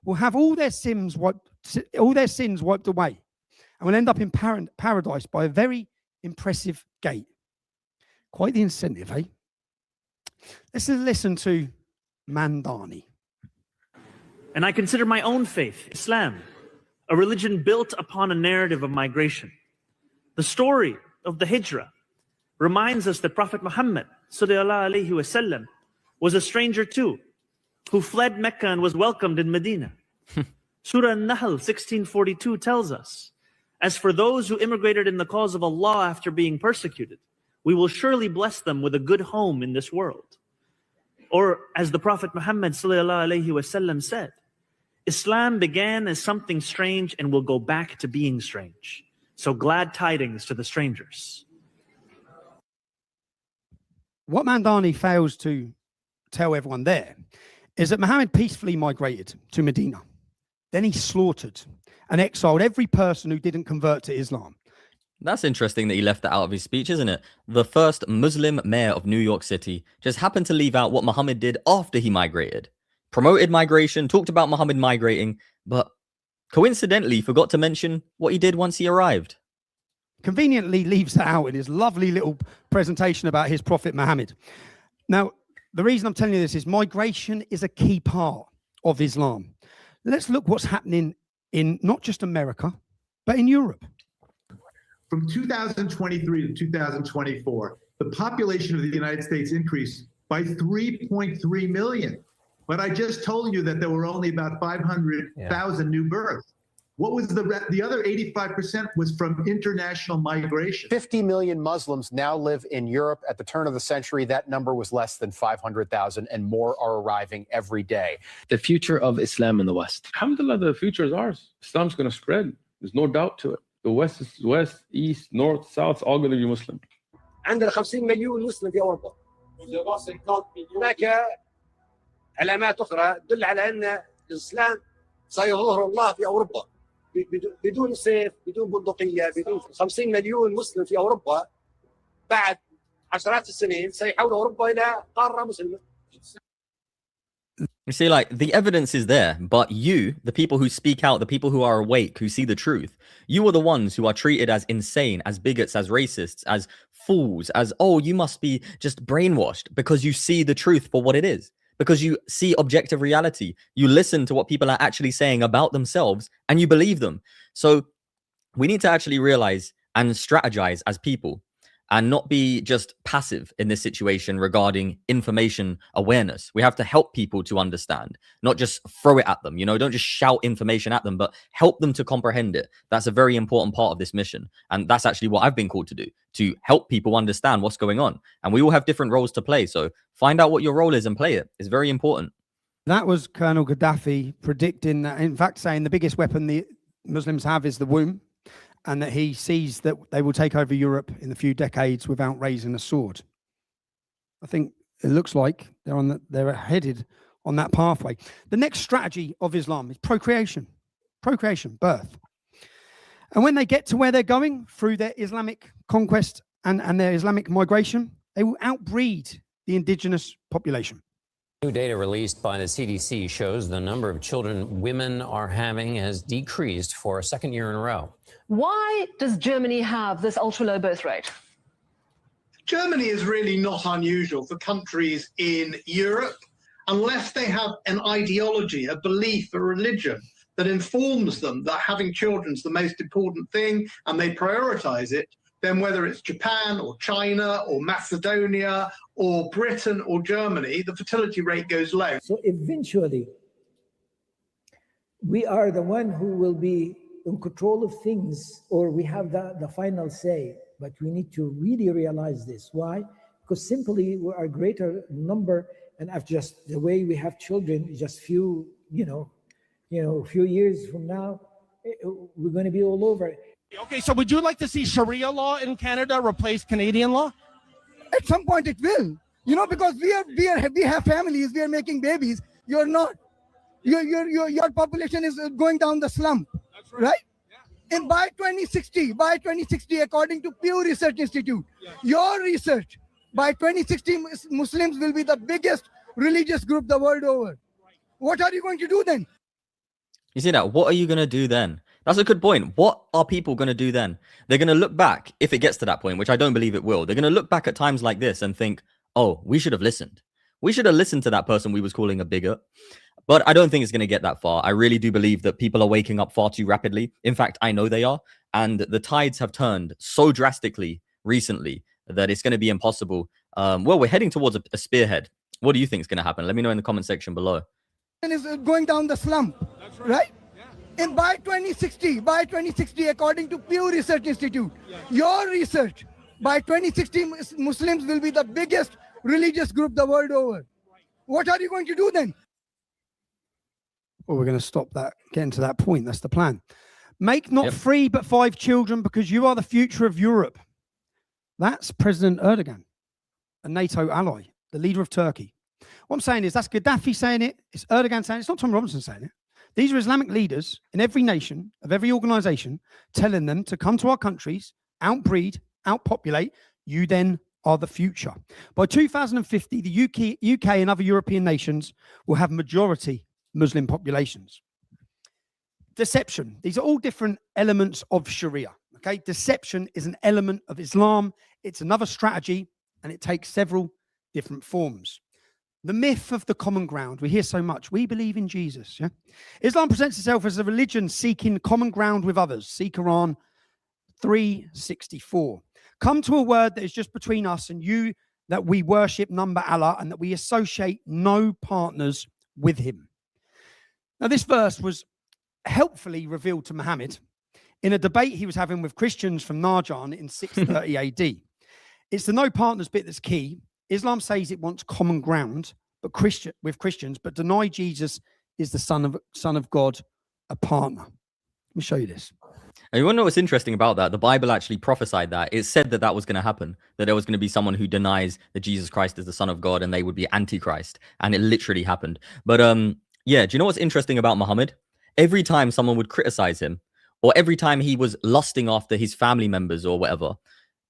will have all their sins wiped away, and will end up in paradise by a very impressive gate. Quite the incentive, eh? Let's listen to Mandani. And I consider my own faith, Islam, a religion built upon a narrative of migration. The story of the Hijrah reminds us that Prophet Muhammad sallallahu alaihi wasallam was a stranger too, who fled Mecca and was welcomed in Medina. Surah An-Nahl 1642 tells us, as for those who immigrated in the cause of Allah after being persecuted, we will surely bless them with a good home in this world. Or as the Prophet Muhammad sallallahu alaihi wasallam said, Islam began as something strange and will go back to being strange. So glad tidings to the strangers. What Mandani fails to tell everyone there is that Muhammad peacefully migrated to Medina. Then he slaughtered and exiled every person who didn't convert to Islam. That's interesting that he left that out of his speech, isn't it? The first Muslim mayor of New York City just happened to leave out what Muhammad did after he migrated. Promoted migration, talked about Muhammad migrating, but coincidentally forgot to mention what he did once he arrived. Conveniently leaves that out in his lovely little presentation about his prophet Muhammad. Now, the reason I'm telling you this is migration is a key part of Islam. Let's look what's happening in not just America, but in Europe. From 2023 to 2024, the population of the United States increased by 3.3 million. But I just told you that there were only about 500,000 new births. What was the other 85% was from international migration. 50 million Muslims now live in Europe. At the turn of the century, that number was less than 500,000, and more are arriving every day. The future of Islam in the West. Alhamdulillah, the future is ours. Islam's going to spread. There's no doubt to it. The West is West, East, North, South, all going to be Muslim. عندنا 50 مليون مسلم في أوروبا. هناك علامات أخرى تدل على أن الإسلام سيظهر الله في أوروبا بدون سيف، بدون بندقية، بدون 50 مليون مسلم في أوروبا. بعد عشرات السنين سيحول أوروبا إلى قارة مسلمة. You see, like, the evidence is there, but you, the people who speak out, the people who are awake, who see the truth, you are the ones who are treated as insane, as bigots, as racists, as fools, as, oh, you must be just brainwashed because you see the truth for what it is, because you see objective reality. You listen to what people are actually saying about themselves and you believe them. So we need to actually realize and strategize as people, and not be just passive in this situation regarding information awareness. We have to help people to understand, not just throw it at them. You know, don't just shout information at them, but help them to comprehend it. That's a very important part of this mission. And that's actually what I've been called to do, to help people understand what's going on. And we all have different roles to play. So find out what your role is and play it. It's very important. That was Colonel Gaddafi predicting that, in fact, saying the biggest weapon the Muslims have is the womb, and that he sees that they will take over Europe in a few decades without raising a sword. I think it looks like they're headed on that pathway. The next strategy of Islam is procreation, birth. And when they get to where they're going through their Islamic conquest and their Islamic migration, they will outbreed the indigenous population. New data released by the CDC shows the number of children women are having has decreased for a second year in a row. Why does Germany have this ultra-low birth rate? Germany is really not unusual for countries in Europe unless they have an ideology, a belief, a religion that informs them that having children is the most important thing and they prioritize it. Then whether it's Japan or China or Macedonia or Britain or Germany, the fertility rate goes low. So eventually, we are the one who will be in control of things, or we have the final say, but we need to really realize this. Why? Because simply we are a greater number, and after just the way we have children, just few years from now, we're going to be all over. Okay, so would you like to see Sharia law in Canada replace Canadian law? At some point it will, because we have families, we are making babies. You're not. Your population is going down the slump, right? And by 2060, according to Pew Research Institute, your research, by 2060, Muslims will be the biggest religious group the world over. What are you going to do then? You see that? What are you going to do then? That's a good point. What are people going to do then? They're going to look back, if it gets to that point, which I don't believe it will. They're going to look back at times like this and think, oh, we should have listened. We should have listened to that person we was calling a bigot. But I don't think it's going to get that far. I really do believe that people are waking up far too rapidly. In fact, I know they are. And the tides have turned so drastically recently that it's going to be impossible. Well, we're heading towards a spearhead. What do you think is going to happen? Let me know in the comment section below. And is going down the slump, right? And by 2060, according to Pew Research Institute, your research, by 2060, Muslims will be the biggest religious group the world over. What are you going to do then? Well, we're going to stop that, getting to that point. That's the plan. Make not 3 but 5 children because you are the future of Europe. That's President Erdogan, a NATO ally, the leader of Turkey. What I'm saying is that's Gaddafi saying it. It's Erdogan saying it. It's not Tom Robinson saying it. These are Islamic leaders in every nation, of every organization, telling them to come to our countries, outbreed, outpopulate. You then are the future. By 2050, the UK and other European nations will have majority Muslim populations. Deception. These are all different elements of Sharia. Okay, deception is an element of Islam. It's another strategy, and it takes several different forms. The myth of the common ground. We hear so much. We believe in Jesus. Yeah? Islam presents itself as a religion seeking common ground with others. See Quran 364. Come to a word that is just between us and you, that we worship none but Allah and that we associate no partners with him. Now, this verse was helpfully revealed to Muhammad in a debate he was having with Christians from Najran in 630 AD. It's the no partners bit that's key. Islam says it wants common ground, but with Christians, but deny Jesus is the Son of God, a partner. Let me show you this. And you want to know what's interesting about that? The Bible actually prophesied that. It said that that was going to happen, that there was going to be someone who denies that Jesus Christ is the Son of God and they would be Antichrist. And it literally happened. But yeah, do you know what's interesting about Muhammad? Every time someone would criticize him, or every time he was lusting after his family members or whatever,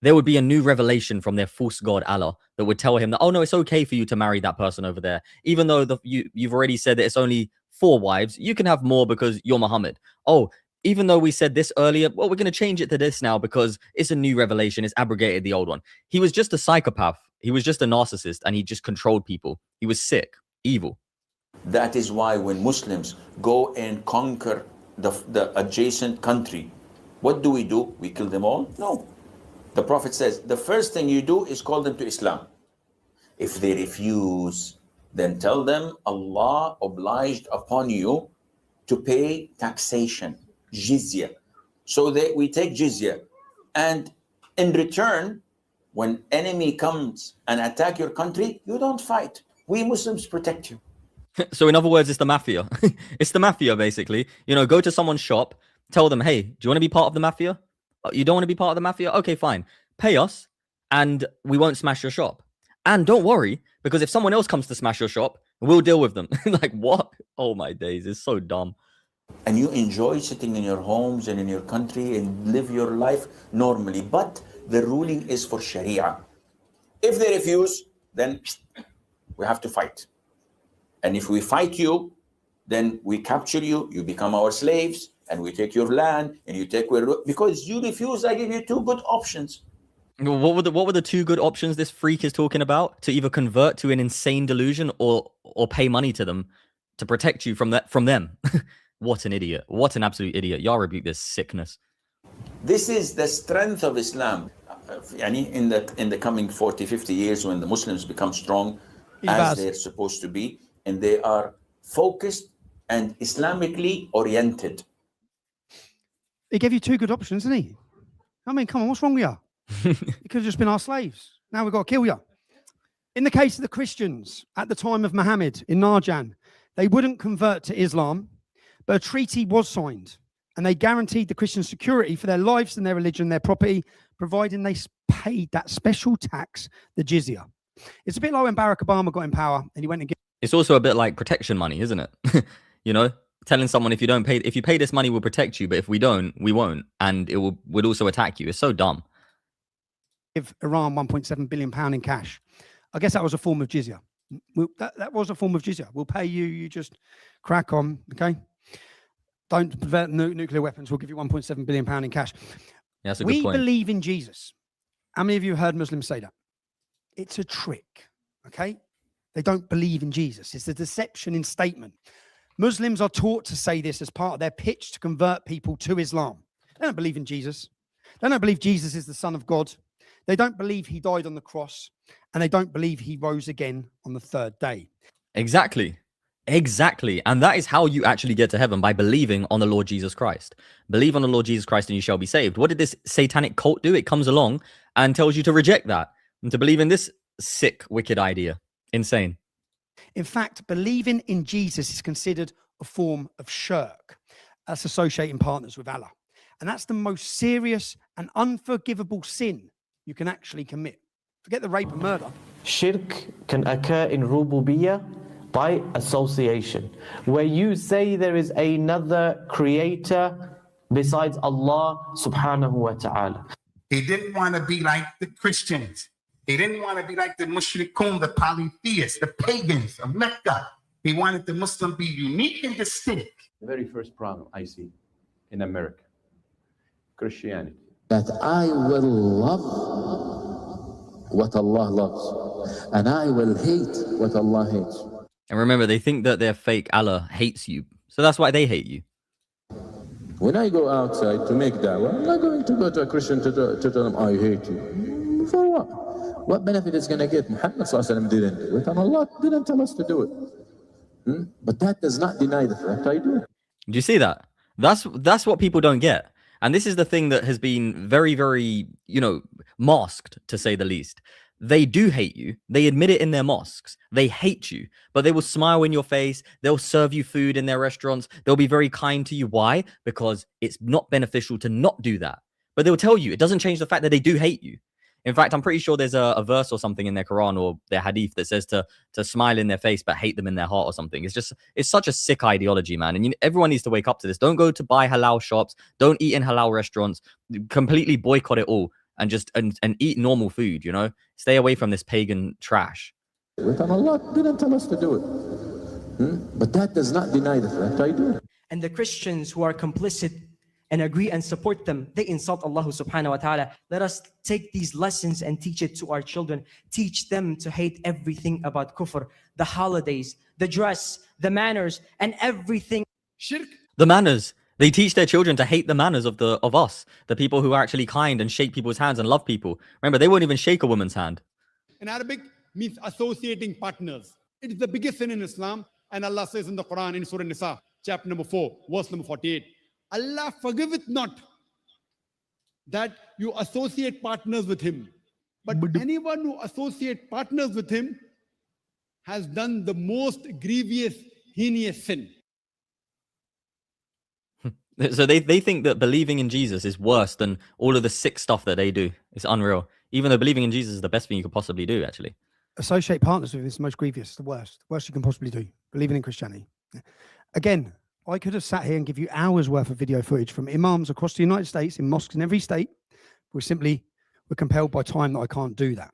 there would be a new revelation from their false god Allah that would tell him that, oh no, it's okay for you to marry that person over there. Even though you've already said that it's only 4 wives, you can have more because you're Muhammad. Oh, even though we said this earlier, well, we're going to change it to this now because it's a new revelation. It's abrogated the old one. He was just a psychopath. He was just a narcissist and he just controlled people. He was sick, evil. That is why when Muslims go and conquer the adjacent country, what do? We kill them all? No. The Prophet says, the first thing you do is call them to Islam. If they refuse, then tell them Allah obliged upon you to pay taxation, jizya. So we take jizya. And in return, when enemy comes and attack your country, you don't fight. We Muslims protect you. So in other words, it's the mafia. It's the mafia, basically. You know, go to someone's shop, tell them, hey, do you want to be part of the mafia? You don't want to be part of the mafia? Okay, fine. Pay us and we won't smash your shop. And don't worry, because if someone else comes to smash your shop, we'll deal with them. Like, what? Oh, my days. It's so dumb. And you enjoy sitting in your homes and in your country and live your life normally. But the ruling is for Sharia. If they refuse, then we have to fight. And if we fight you, then we capture you, you become our slaves, and we take your land, and you take where, because you refuse, I give you 2 good options. What were the 2 good options this freak is talking about? To either convert to an insane delusion or pay money to them to protect you from them. What an idiot. What an absolute idiot. Y'all rebuke this sickness. This is the strength of Islam. In the coming 40, 50 years when the Muslims become strong, as they're supposed to be, and they are focused and Islamically oriented. He gave you 2 good options, didn't he? I mean, come on, what's wrong with you? You could have just been our slaves. Now we've got to kill you. In the case of the Christians at the time of Muhammad in Najran, they wouldn't convert to Islam, but a treaty was signed and they guaranteed the Christian security for their lives and their religion, their property, providing they paid that special tax, the jizya. It's a bit like when Barack Obama got in power and he went and It's also a bit like protection money, isn't it? You know, telling someone if you pay this money, we'll protect you, but if we don't, we won't, and would also attack you. It's so dumb. Give Iran 1.7 billion pound in cash. I guess that was a form of jizya. That was a form of jizya. We'll pay you. You just crack on, okay? Don't develop nuclear weapons. We'll give you 1.7 billion pound in cash. Yeah, that's a good point. We believe in Jesus. How many of you heard Muslims say that? It's a trick, okay? They don't believe in Jesus. It's a deception in statement. Muslims are taught to say this as part of their pitch to convert people to Islam. They don't believe in Jesus. They don't believe Jesus is the Son of God. They don't believe he died on the cross. And they don't believe he rose again on the third day. Exactly. And that is how you actually get to heaven, by believing on the Lord Jesus Christ. Believe on the Lord Jesus Christ and you shall be saved. What did this satanic cult do? It comes along and tells you to reject that and to believe in this sick, wicked idea. Insane. In fact, believing in Jesus is considered a form of shirk. That's associating partners with Allah. And that's the most serious and unforgivable sin you can actually commit. Forget the rape and murder. Shirk can occur in rububiyyah by association, where you say there is another creator besides Allah subhanahu wa ta'ala. He didn't want to be like the Christians. He didn't want to be like the mushrikun, the polytheists, the pagans of Mecca. He wanted the Muslim to be unique and distinct. The very first problem I see in America, Christianity. That I will love what Allah loves, and I will hate what Allah hates. And remember, they think that their fake Allah hates you. So that's why they hate you. When I go outside to make da'wah, I'm not going to go to a Christian to tell them, I hate you. For what? What benefit is going to get? Muhammad ﷺ didn't do it, and Allah didn't tell us to do it. But that does not deny the fact I do. Do you see that? That's what people don't get. And this is the thing that has been very, very, masked, to say the least. They do hate you. They admit it in their mosques. They hate you, but they will smile in your face. They'll serve you food in their restaurants. They'll be very kind to you. Why? Because it's not beneficial to not do that. But they'll tell you, it doesn't change the fact that they do hate you. In fact, I'm pretty sure there's a verse or something in their Quran or their hadith that says to smile in their face, but hate them in their heart or something. It's such a sick ideology, man. And everyone needs to wake up to this. Don't go to buy halal shops. Don't eat in halal restaurants. Completely boycott it all and just and eat normal food, Stay away from this pagan trash. And Allah didn't tell us to do it. But that does not deny the fact I do. And the Christians who are complicit and agree and support them, they insult Allah subhanahu wa ta'ala. Let us take these lessons and teach it to our children. Teach them to hate everything about kufr, the holidays, the dress, the manners, and everything. Shirk. The manners. They teach their children to hate the manners of us, the people who are actually kind and shake people's hands and love people. Remember, they won't even shake a woman's hand. In Arabic means associating partners. It is the biggest sin in Islam. And Allah says in the Quran in Surah Nisa, chapter number 4, verse number 48. Allah forgiveth not that you associate partners with him. But anyone who associates partners with him has done the most grievous, heinous sin. So they think that believing in Jesus is worse than all of the sick stuff that they do. It's unreal. Even though believing in Jesus is the best thing you could possibly do, actually. Associate partners with is the most grievous, the worst you can possibly do. Believing in Christianity. Again, I could have sat here and give you hours worth of video footage from imams across the United States, in mosques in every state. We're compelled by time that I can't do that.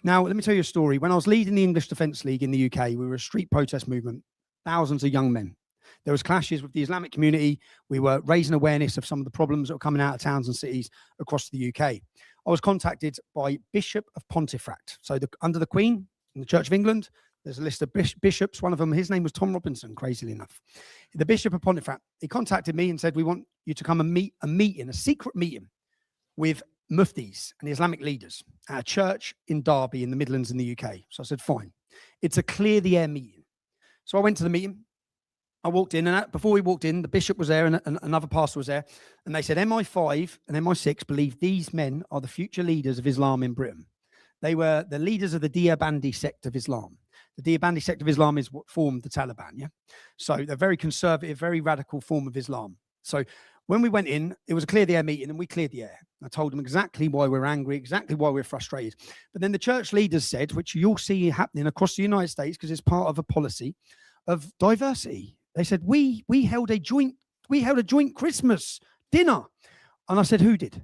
Now, let me tell you a story. When I was leading the English Defence League in the UK, we were a street protest movement, thousands of young men. There was clashes with the Islamic community. We were raising awareness of some of the problems that were coming out of towns and cities across the UK. I was contacted by Bishop of Pontefract. So under the Queen in the Church of England, there's a list of bishops. One of them, his name was Tom Robinson, crazily enough. The Bishop of Pontefract, he contacted me and said, we want you to come and meet a secret meeting with muftis and Islamic leaders at a church in Derby in the Midlands in the UK. So I said, fine. It's a clear the air meeting. So I went to the meeting. I walked in, and before we walked in, the bishop was there and another pastor was there. And they said, MI5 and MI6 believe these men are the future leaders of Islam in Britain. They were the leaders of the Deobandi sect of Islam. The Deobandi sect of Islam is what formed the Taliban, yeah? So they're very conservative, very radical form of Islam. So when we went in, it was a clear the air meeting and we cleared the air. I told them exactly why we're angry, exactly why we're frustrated. But then the church leaders said, which you'll see happening across the United States because it's part of a policy of diversity. They said, we held a joint Christmas dinner. And I said, who did?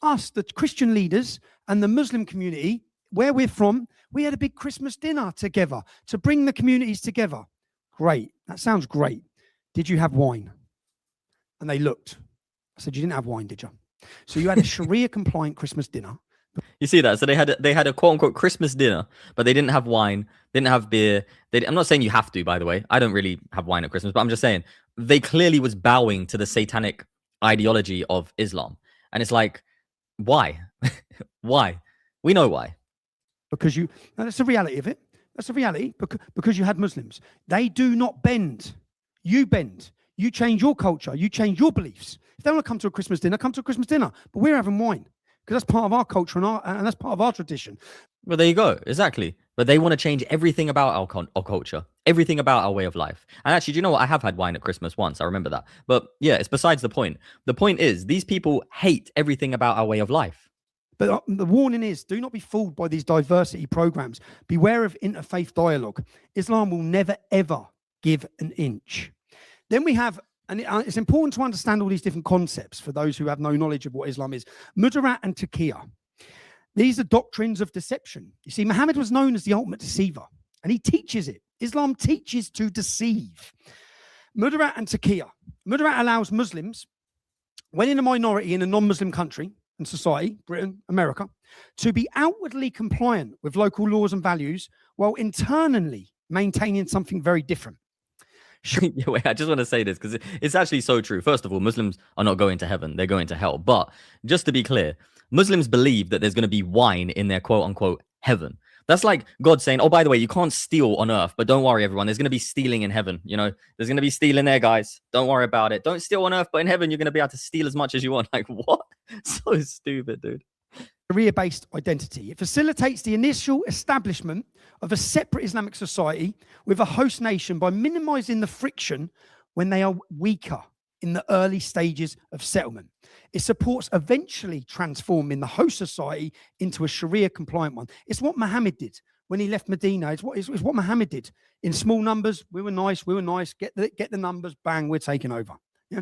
Us, the Christian leaders and the Muslim community, where we're from, we had a big Christmas dinner together to bring the communities together. Great. That sounds great. Did you have wine? And they looked. I said, you didn't have wine, did you? So you had a Sharia compliant Christmas dinner. You see that? So they had a quote unquote Christmas dinner, but they didn't have wine, didn't have beer. I'm not saying you have to, by the way. I don't really have wine at Christmas, but I'm just saying they clearly was bowing to the satanic ideology of Islam. And it's like, why? Why? We know why. Because that's the reality of it. That's the reality. Because you had Muslims. They do not bend. You bend. You change your culture. You change your beliefs. If they want to come to a Christmas dinner, come to a Christmas dinner. But we're having wine because that's part of our culture and that's part of our tradition. Well, there you go. Exactly. But they want to change everything about our culture, everything about our way of life. And actually, do you know what? I have had wine at Christmas once. I remember that. But yeah, it's besides the point. The point is, these people hate everything about our way of life. But the warning is, do not be fooled by these diversity programs. Beware of interfaith dialogue. Islam will never, ever give an inch. Then we have, and it's important to understand all these different concepts for those who have no knowledge of what Islam is. Mudarat and Taqiyya. These are doctrines of deception. You see, Muhammad was known as the ultimate deceiver, and he teaches it. Islam teaches to deceive. Mudarat and Taqiyya. Mudarat allows Muslims, when in a minority in a non-Muslim country and society, Britain, America, to be outwardly compliant with local laws and values while internally maintaining something very different. Wait, I just want to say this because it's actually so true. First of all, Muslims are not going to heaven. They're going to hell. But just to be clear, Muslims believe that there's going to be wine in their quote unquote heaven. That's like God saying, oh, by the way, you can't steal on earth, but don't worry, everyone. There's going to be stealing in heaven. You know, there's going to be stealing there, guys. Don't worry about it. Don't steal on earth, but in heaven, you're going to be able to steal as much as you want. Like, what? So stupid, dude. Sharia-based identity. It facilitates the initial establishment of a separate Islamic society with a host nation by minimizing the friction when they are weaker in the early stages of settlement. It supports eventually transforming the host society into a Sharia-compliant one. It's what Muhammad did when he left Medina. It's what Muhammad did. In small numbers, we were nice. Get the numbers, bang, we're taking over. Yeah?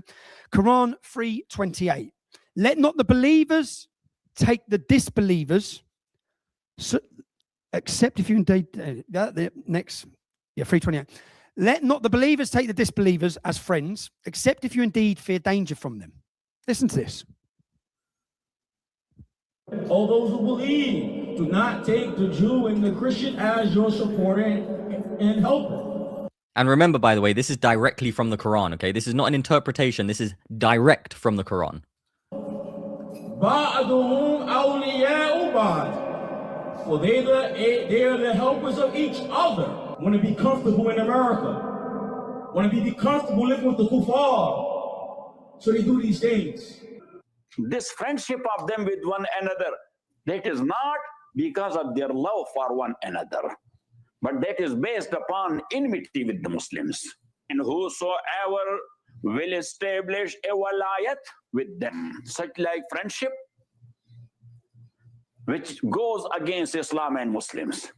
Quran 3:28. Let not the believers take the disbelievers, except if you indeed, next, 3:28. Let not the believers take the disbelievers as friends, except if you indeed fear danger from them. Listen to this. All those who believe, do not take the Jew and the Christian as your supporter and helper. And remember, by the way, this is directly from the Quran, okay? This is not an interpretation. This is direct from the Quran. بَعْضُهُمْ أَوْلِيَاءُ بَعْضٍ. For they are the helpers of each other. Want to be comfortable in America. Want to be comfortable living with the kuffar. So they do these things. This friendship of them with one another, that is not because of their love for one another, but that is based upon enmity with the Muslims. And whosoever will establish a walayat with them, such like friendship, which goes against Islam and Muslims.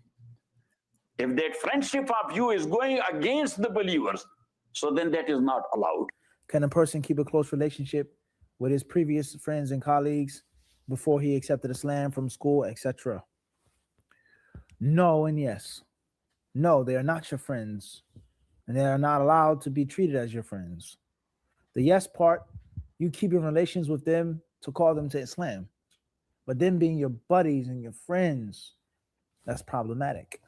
If that friendship of you is going against the believers, so then that is not allowed. Can a person keep a close relationship with his previous friends and colleagues before he accepted Islam from school, etc.? No and yes. No, they are not your friends, and they are not allowed to be treated as your friends. The yes part, you keep your relations with them to call them to Islam. But them being your buddies and your friends, that's problematic.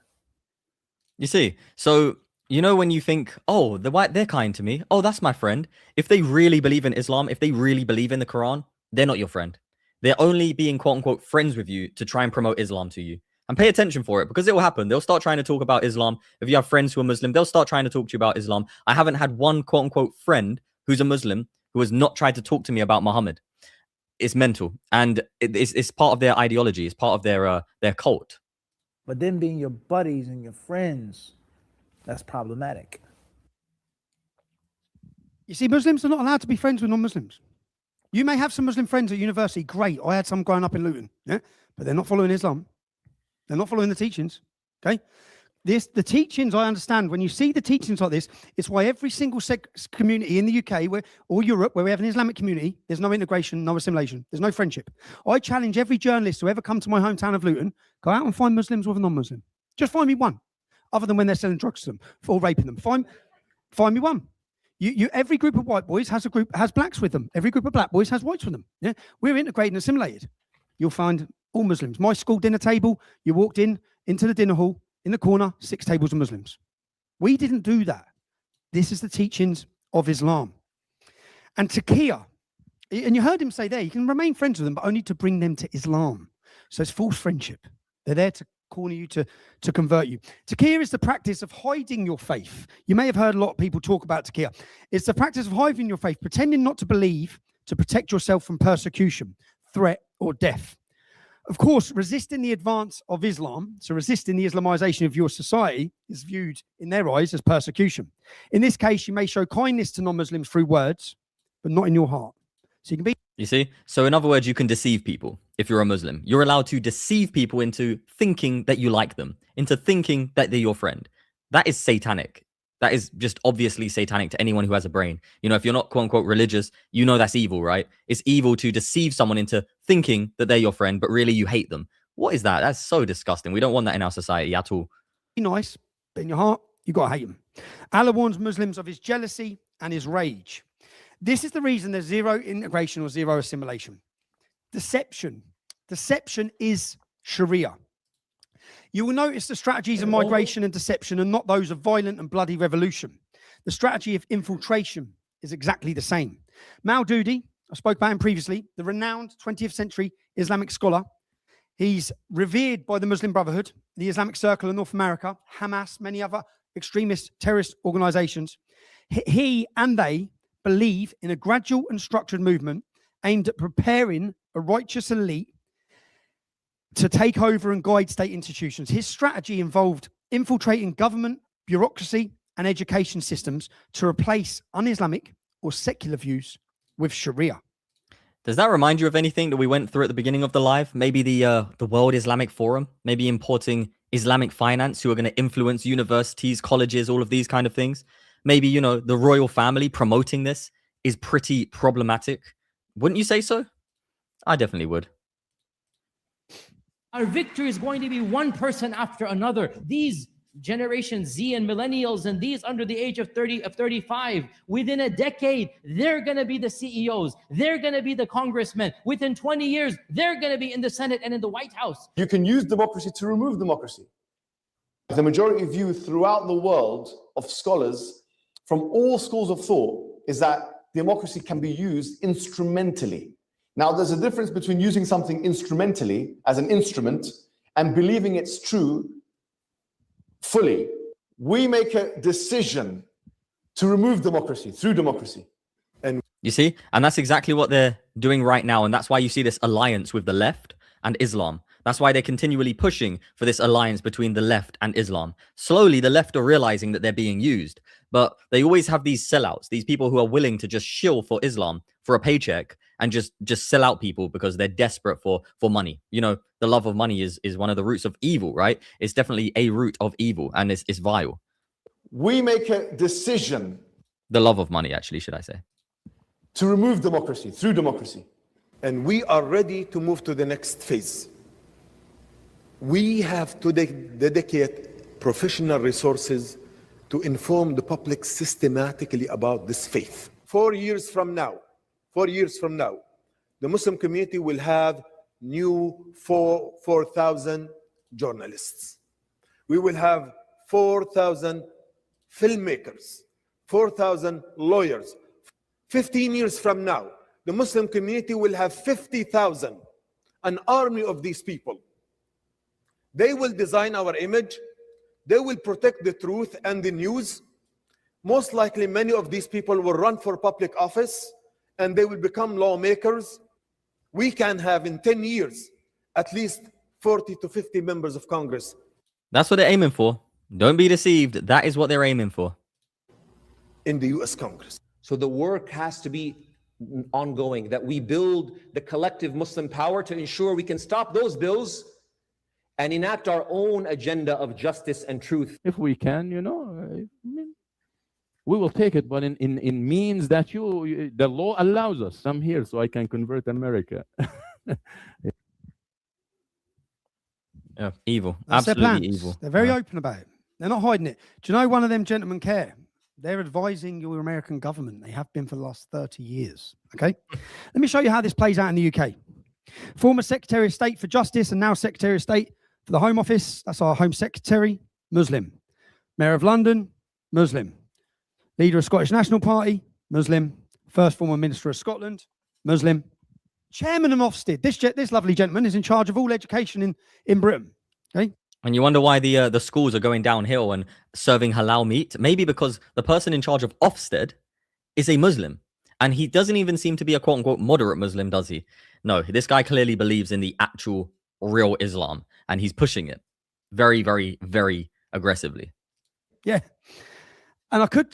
You see, so, you know, when you think, oh, they're kind to me. Oh, that's my friend. If they really believe in Islam, if they really believe in the Quran, they're not your friend. They're only being, quote unquote, friends with you to try and promote Islam to you. And pay attention for it, because it will happen. They'll start trying to talk about Islam. If you have friends who are Muslim, they'll start trying to talk to you about Islam. I haven't had one, quote unquote, friend who's a Muslim who has not tried to talk to me about Muhammad. It's mental, and it's part of their ideology. It's part of their cult. But them being your buddies and your friends, that's problematic. You see, Muslims are not allowed to be friends with non-Muslims. You may have some Muslim friends at university. Great. I had some growing up in Luton, yeah? But they're not following Islam. They're not following the teachings, okay? The teachings, I understand, when you see the teachings like this, it's why every single community in the UK or Europe where we have an Islamic community, there's no integration, no assimilation, there's no friendship. I challenge every journalist to ever come to my hometown of Luton, go out and find Muslims with a non-Muslim. Just find me one, other than when they're selling drugs to them or raping them. Find me one. Every group of white boys has blacks with them. Every group of black boys has whites with them. Yeah, we're integrated and assimilated. You'll find all Muslims. My school dinner table, you walked into the dinner hall, in the corner, 6 tables of Muslims. We didn't do that. This is the teachings of Islam. And taqiyya, and you heard him say there, you can remain friends with them, but only to bring them to Islam. So it's false friendship. They're there to corner you, to convert you. Taqiyya is the practice of hiding your faith. You may have heard a lot of people talk about taqiyya. It's the practice of hiding your faith, pretending not to believe to protect yourself from persecution, threat, or death. Of course, resisting the advance of Islam, so resisting the Islamization of your society, is viewed in their eyes as persecution. In this case, you may show kindness to non-Muslims through words, but not in your heart. So you can be... You see? So in other words, you can deceive people if you're a Muslim. You're allowed to deceive people into thinking that you like them, into thinking that they're your friend. That is satanic. That is just obviously satanic to anyone who has a brain. You know, if you're not quote unquote religious, you know that's evil, right? It's evil to deceive someone into thinking that they're your friend, but really you hate them. What is that? That's so disgusting. We don't want that in our society at all. Be nice, but in your heart, you got to hate him. Allah warns Muslims of his jealousy and his rage. This is the reason there's zero integration or zero assimilation. Deception. Deception is Sharia. You will notice the strategies of migration and deception are not those of violent and bloody revolution. The strategy of infiltration is exactly the same. Maududi, I spoke about him previously, the renowned 20th century Islamic scholar. He's revered by the Muslim Brotherhood, the Islamic Circle of North America, Hamas, many other extremist terrorist organizations. He and they believe in a gradual and structured movement aimed at preparing a righteous elite to take over and guide state institutions. His strategy involved infiltrating government, bureaucracy, and education systems to replace un-Islamic or secular views with Sharia. Does that remind you of anything that we went through at the beginning of the live? Maybe the World Islamic Forum, maybe importing Islamic finance who are going to influence universities, colleges, all of these kind of things. Maybe, you know, the royal family promoting this is pretty problematic. Wouldn't you say so? I definitely would. Our victory is going to be one person after another. These Generation Z and millennials and these under the age of 35, within a decade, they're going to be the CEOs. They're going to be the congressmen. Within 20 years, they're going to be in the Senate and in the White House. You can use democracy to remove democracy. The majority view throughout the world of scholars from all schools of thought is that democracy can be used instrumentally. Now, there's a difference between using something instrumentally as an instrument and believing it's true fully. We make a decision to remove democracy through democracy. And you see, and that's exactly what they're doing right now. And that's why you see this alliance with the left and Islam. That's why they're continually pushing for this alliance between the left and Islam. Slowly, the left are realizing that they're being used, but they always have these sellouts, these people who are willing to just shill for Islam for a paycheck and just sell out people because they're desperate for money. You know, the love of money is one of the roots of evil, right? It's definitely a root of evil, and it's vile. We make a decision. The love of money, actually, should I say. To remove democracy through democracy. And we are ready to move to the next phase. We have to dedicate professional resources to inform the public systematically about this faith. 4 years from now, the Muslim community will have new 4,000 journalists. We will have 4,000 filmmakers, 4,000 lawyers. 15 years from now, the Muslim community will have 50,000, an army of these people. They will design our image. They will protect the truth and the news. Most likely, many of these people will run for public office and they will become lawmakers. We can have in 10 years, at least 40 to 50 members of Congress. That's what they're aiming for. Don't be deceived. That is what they're aiming for. In the US Congress. So the work has to be ongoing, that we build the collective Muslim power to ensure we can stop those bills and enact our own agenda of justice and truth. If we can, we will take it, but in means that the law allows us. I'm here so I can convert America. Yeah, evil. That's their Absolutely plans. evil. They're very Yeah. open about it. They're not hiding it. Do you know one of them gentlemen care? They're advising your American government. They have been for the last 30 years. Okay. Let me show you how this plays out in the UK. Former Secretary of State for Justice and now Secretary of State for the Home Office. That's our Home Secretary, Muslim. Mayor of London, Muslim. Leader of Scottish National Party, Muslim. First former Minister of Scotland, Muslim. Chairman of Ofsted. This lovely gentleman is in charge of all education in Britain. Okay. And you wonder why the schools are going downhill and serving halal meat. Maybe because the person in charge of Ofsted is a Muslim. And he doesn't even seem to be a quote unquote moderate Muslim, does he? No, this guy clearly believes in the actual real Islam. And he's pushing it very, very, very aggressively. Yeah. And I could...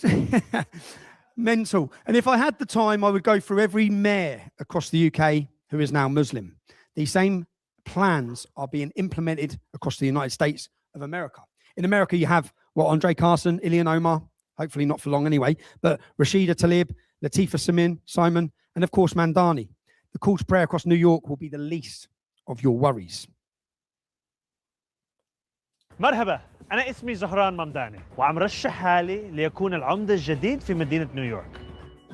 Mental. And if I had the time, I would go through every mayor across the UK who is now Muslim. These same plans are being implemented across the United States of America. In America, you have, Andre Carson, Ilhan Omar, hopefully not for long anyway, but Rashida Tlaib, Latifah Simon, and of course, Mandani. The call to prayer across New York will be the least of your worries. مرحبا، أنا اسمي زهران ممداني وعم رشح حالي ليكون العمدة الجديد في مدينة نيويورك.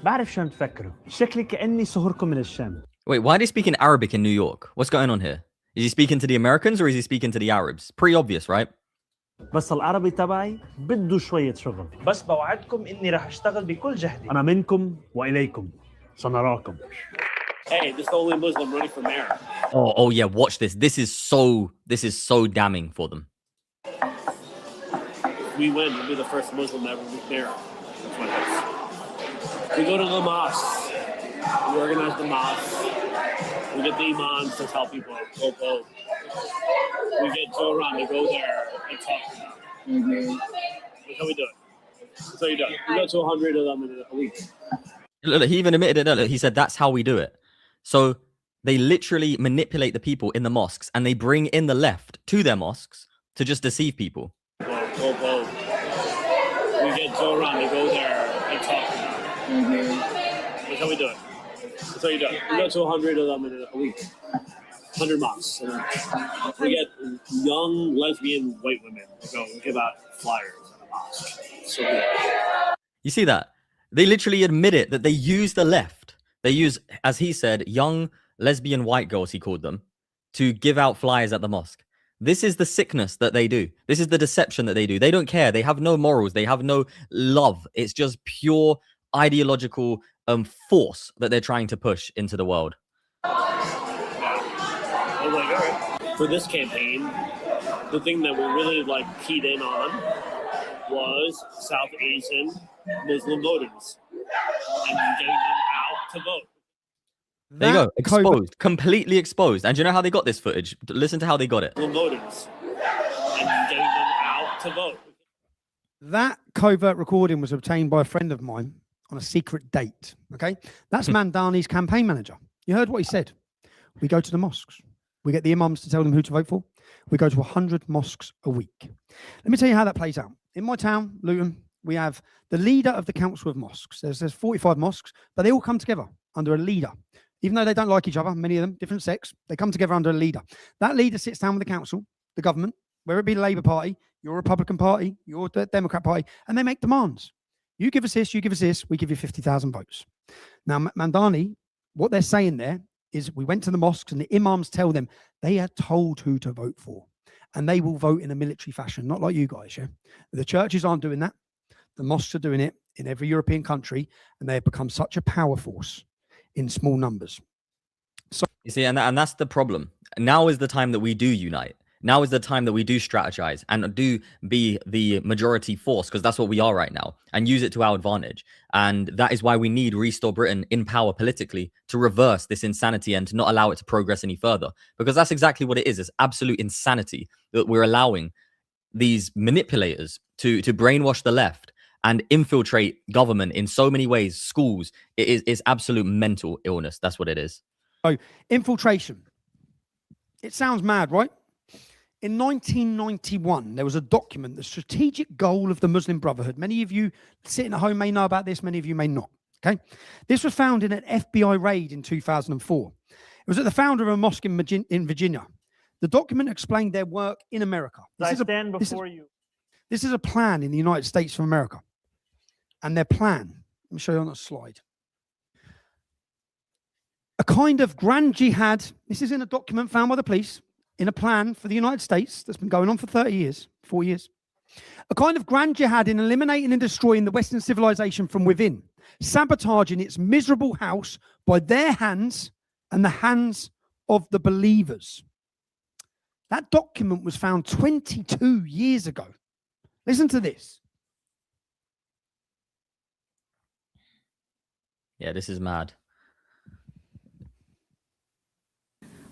بعرف شلون تفكروا، شكلي كأني صهركم من الشام. Wait, why do he speak in Arabic in New York? What's going on here? Is he speaking to the Americans or is he speaking to the Arabs? Pretty obvious, right? بس العربي تبعي بده شوية شغل، بس بوعدكم إني راح أشتغل بكل جهدي. أنا منكم وإليكم، سنراكم. Hey, this is the only Muslim running for mayor. Oh yeah, watch this. This is so damning for them. We win, we'll be the first Muslim ever be mayor. That's what it is. We go to the mosque, we organize the mosque, we get the imams to tell people, go vote. We get Joe around to go there and talk to them. That's how we do it. That's how you do it. We go to 100 of them in a week. Look, he even admitted it. Look, he said that's how we do it. So they literally manipulate the people in the mosques and they bring in the left to their mosques to just deceive people. Go vote. We get Joe around to go there and talk to them. That's how we do it. That's how you do it. We go to 100 of them in a week. 100 mosques. And we get young lesbian white women to go and give out flyers in the mosque. So good. You see that? They literally admit it that they use the left. They use, as he said, young lesbian white girls, he called them, to give out flyers at the mosque. This is the sickness that they do. This is the deception that they do. They don't care. They have no morals. They have no love. It's just pure ideological force that they're trying to push into the world. I was like, all right. For this campaign, the thing that we really keyed in on was South Asian Muslim voters and getting them out to vote. There you go. Exposed. Completely exposed. And do you know how they got this footage? Listen to how they got it. Muslim voters and getting them out to vote. That covert recording was obtained by a friend of mine on a secret date. Okay. That's Mandani's campaign manager. You heard what he said. We go to the mosques. We get the imams to tell them who to vote for. We go to 100 mosques a week. Let me tell you how that plays out. In my town, Luton, we have the leader of the Council of Mosques. There's 45 mosques, but they all come together under a leader. Even though they don't like each other, many of them, different sects, they come together under a leader. That leader sits down with the council, the government, whether it be the Labour Party, your Republican Party, your Democrat Party, and they make demands. You give us this, you give us this, we give you 50,000 votes. Now, Mandani, what they're saying there is we went to the mosques and the imams tell them they are told who to vote for. And they will vote in a military fashion, not like you guys, yeah? The churches aren't doing that. The mosques are doing it in every European country, and they have become such a power force in small numbers. So you see, and that's the problem. Now is the time that we do unite. Now is the time that we do strategize and do be the majority force, because that's what we are right now, and use it to our advantage. And that is why we need Restore Britain in power politically to reverse this insanity and to not allow it to progress any further, because that's exactly what it is. It's absolute insanity that we're allowing these manipulators to brainwash the left and infiltrate government in so many ways, schools. It's absolute mental illness. That's what it is. infiltration. It sounds mad, right? In 1991, there was a document, the strategic goal of the Muslim Brotherhood. Many of you sitting at home may know about this, many of you may not. Okay, this was found in an FBI raid in 2004. It was at the founder of a mosque in Virginia. The document explained their work in America. This is a plan in the United States of America. And their plan, let me show you on a slide. A kind of grand jihad, this is in a document found by the police, in a plan for the United States that's been going on for 30 years, 4 years. A kind of grand jihad in eliminating and destroying the Western civilization from within, sabotaging its miserable house by their hands and the hands of the believers. That document was found 22 years ago. Listen to this. Yeah, this is mad.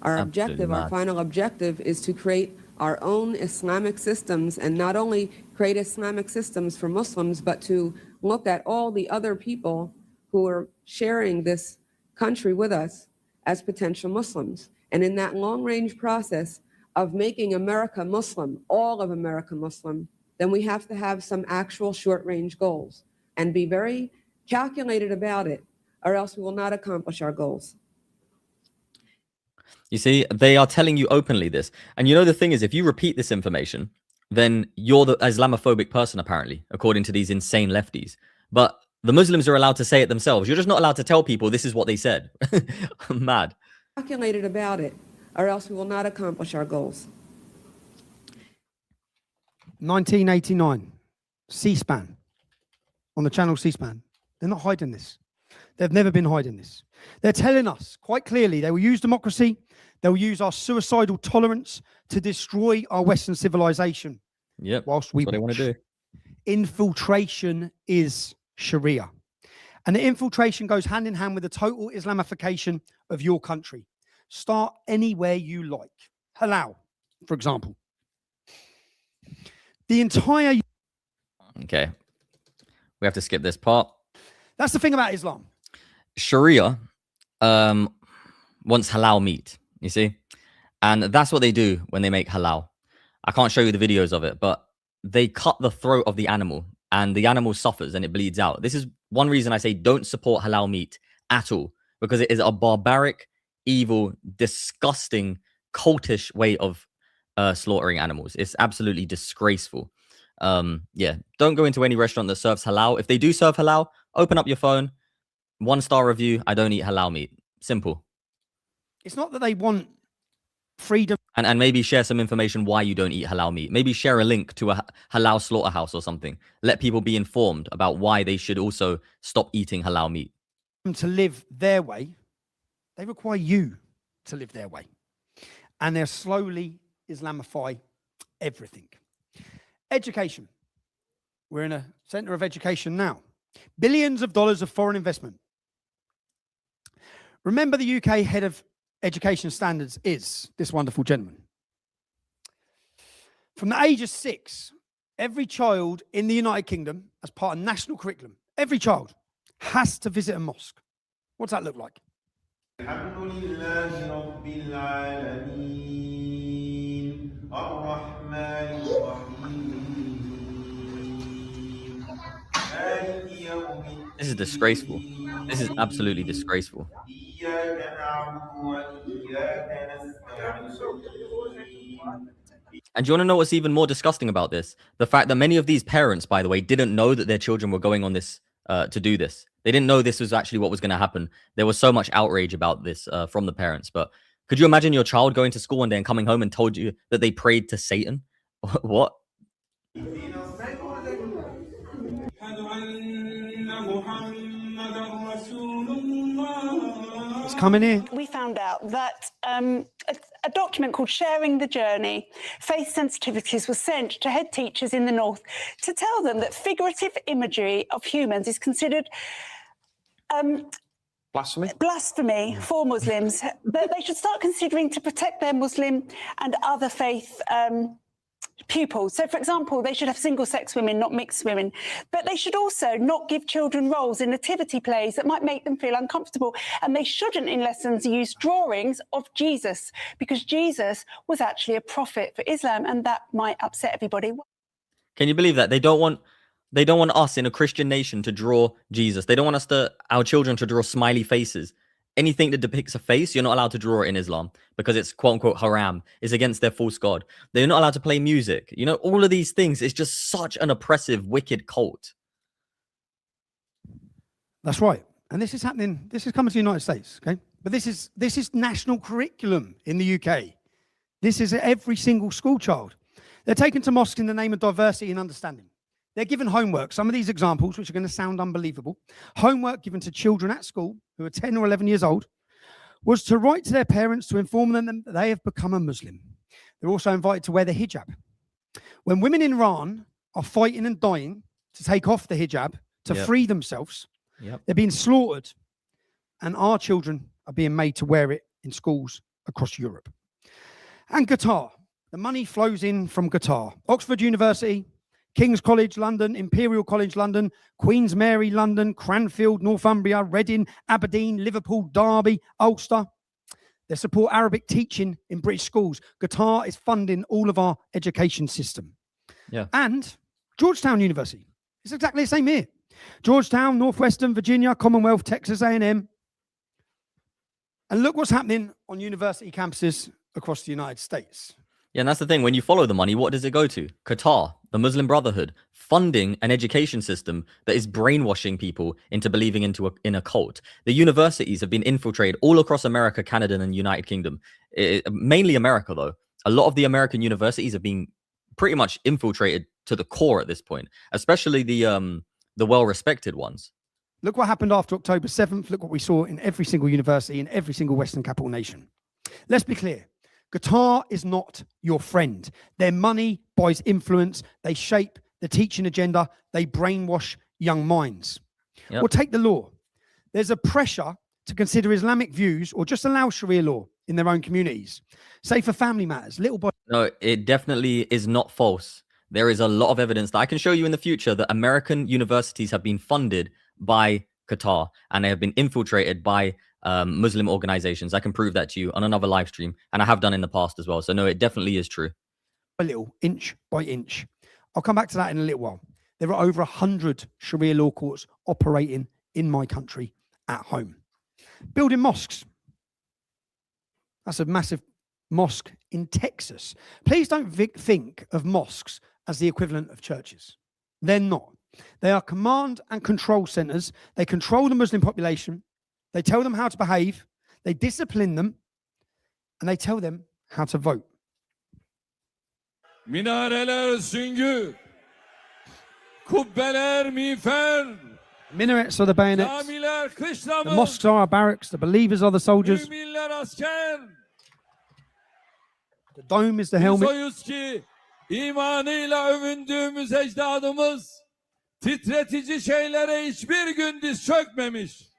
Our Absolutely objective, mad. our final objective, is to create our own Islamic systems, and not only create Islamic systems for Muslims, but to look at all the other people who are sharing this country with us as potential Muslims. And in that long-range process of making America Muslim, all of America Muslim, then we have to have some actual short-range goals and be very calculated about it, or else we will not accomplish our goals. You see, they are telling you openly this. And you know, the thing is, if you repeat this information, then you're the Islamophobic person, apparently, according to these insane lefties. But the Muslims are allowed to say it themselves. You're just not allowed to tell people this is what they said. Mad. Calculated about it, or else we will not accomplish our goals. 1989, C-SPAN, on the channel C-SPAN. They're not hiding this. They've never been hiding this. They're telling us quite clearly they will use democracy, they will use our suicidal tolerance to destroy our Western civilization. Yep, whilst we that's what they want to do. Infiltration is Sharia. And the infiltration goes hand in hand with the total Islamification of your country. Start anywhere you like. Halal, for example. The entire... Okay. We have to skip this part. That's the thing about Islam. Sharia wants halal meat, you see? And that's what they do when they make halal. I can't show you the videos of it, but they cut the throat of the animal and the animal suffers and it bleeds out. This is one reason I say don't support halal meat at all, because it is a barbaric, evil, disgusting, cultish way of slaughtering animals. It's absolutely disgraceful. Yeah, don't go into any restaurant that serves halal. If they do serve halal, open up your phone, 1-star review, I don't eat halal meat. Simple. It's not that they want freedom. And maybe share some information why you don't eat halal meat. Maybe share a link to a halal slaughterhouse or something. Let people be informed about why they should also stop eating halal meat. To live their way, they require you to live their way. And they're slowly Islamify everything. Education. We're in a center of education now. Billions of dollars of foreign investment. Remember, the UK head of education standards is this wonderful gentleman. From the age of 6, every child in the United Kingdom, as part of national curriculum, every child has to visit a mosque. What's that look like? This is disgraceful. This is absolutely disgraceful. And do you want to know what's even more disgusting about this? The fact that many of these parents, by the way, didn't know that their children were going on this to do this. They didn't know this was actually what was going to happen. There was so much outrage about this from the parents. But could you imagine your child going to school one day and coming home and told you that they prayed to Satan? What? It's coming in. We found out that a document called Sharing the Journey, Faith Sensitivities, was sent to head teachers in the North to tell them that figurative imagery of humans is considered blasphemy for Muslims, that they should start considering to protect their Muslim and other faith pupils. So, for example, they should have single-sex women, not mixed women. But they should also not give children roles in nativity plays that might make them feel uncomfortable. And they shouldn't, in lessons, use drawings of Jesus, because Jesus was actually a prophet for Islam, and that might upset everybody. Can you believe that? They don't want us in a Christian nation to draw Jesus. They don't want our children to draw smiley faces. Anything that depicts a face, you're not allowed to draw it in Islam because it's quote unquote haram. It's against their false god. They're not allowed to play music. You know, all of these things. It's just such an oppressive, wicked cult. That's right. And this is happening. This is coming to the United States. Okay. But this is national curriculum in the UK. This is every single school child. They're taken to mosques in the name of diversity and understanding. They're given homework. Some of these examples, which are going to sound unbelievable, homework given to children at school who are 10 or 11 years old, was to write to their parents to inform them that they have become a Muslim. They're also invited to wear the hijab. When women in Iran are fighting and dying to take off the hijab to free themselves, they're being slaughtered, and our children are being made to wear it in schools across Europe. And Qatar. The money flows in from Qatar. Oxford University, King's College London, Imperial College London, Queen's Mary London, Cranfield, Northumbria, Reading, Aberdeen, Liverpool, Derby, Ulster. They support Arabic teaching in British schools. Qatar is funding all of our education system. Yeah. And Georgetown University. It's exactly the same here. Georgetown, Northwestern, Virginia, Commonwealth, Texas A&M. And look what's happening on university campuses across the United States. Yeah, and that's the thing. When you follow the money, what does it go to? Qatar, the Muslim Brotherhood, funding an education system that is brainwashing people into believing in a cult. The universities have been infiltrated all across America, Canada, and United Kingdom. Mainly America, though. A lot of the American universities have been pretty much infiltrated to the core at this point, especially the well-respected ones. Look what happened after October 7th. Look what we saw in every single university, in every single Western capital nation. Let's be clear. Qatar is not your friend. Their money buys influence. They shape the teaching agenda. They brainwash young minds. Or take the law. There's a pressure to consider Islamic views or just allow Sharia law in their own communities. Say for family matters, little boy. No, it definitely is not false. There is a lot of evidence that I can show you in the future that American universities have been funded by Qatar and they have been infiltrated by Muslim organizations. I can prove that to you on another live stream, and I have done in the past as well. So no, it definitely is true. A little, inch by inch. I'll come back to that in a little while. There are over 100 Sharia law courts operating in my country at home. Building mosques. That's a massive mosque in Texas. Please don't think of mosques as the equivalent of churches. They're not. They are command and control centers. They control the Muslim population. They tell them how to behave, they discipline them, and they tell them how to vote. Minareler süngü, kubbeler miğfer. Minarets are the bayonets. Camiler kışlamı. The mosques are our barracks. The believers are the soldiers. Müminler asker. The dome is the helmet. Biz ki imanıyla övündüğümüz ecdadımız titretici şeylere hiçbir gün diz çökmemiş.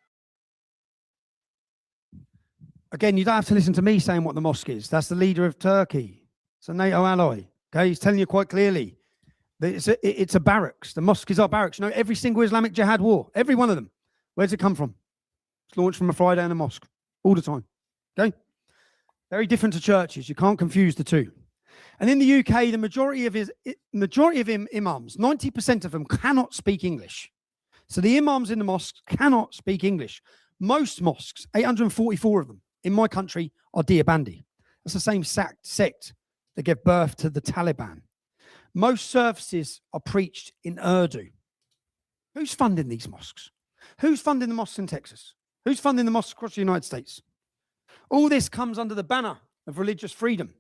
Again, you don't have to listen to me saying what the mosque is. That's the leader of Turkey. It's a NATO ally. Okay, he's telling you quite clearly that it's a barracks. The mosque is our barracks. You know, every single Islamic jihad war, every one of them. Where does it come from? It's launched from a Friday in a mosque all the time. Okay, very different to churches. You can't confuse the two. And in the UK, the majority of imams, 90% of them cannot speak English. So the imams in the mosques cannot speak English. Most mosques, 844 of them, in my country are Deobandi. That's the same sect that gave birth to the Taliban. Most services are preached in Urdu. Who's funding these mosques? Who's funding the mosques in Texas? Who's funding the mosques across the United States? All this comes under the banner of religious freedom,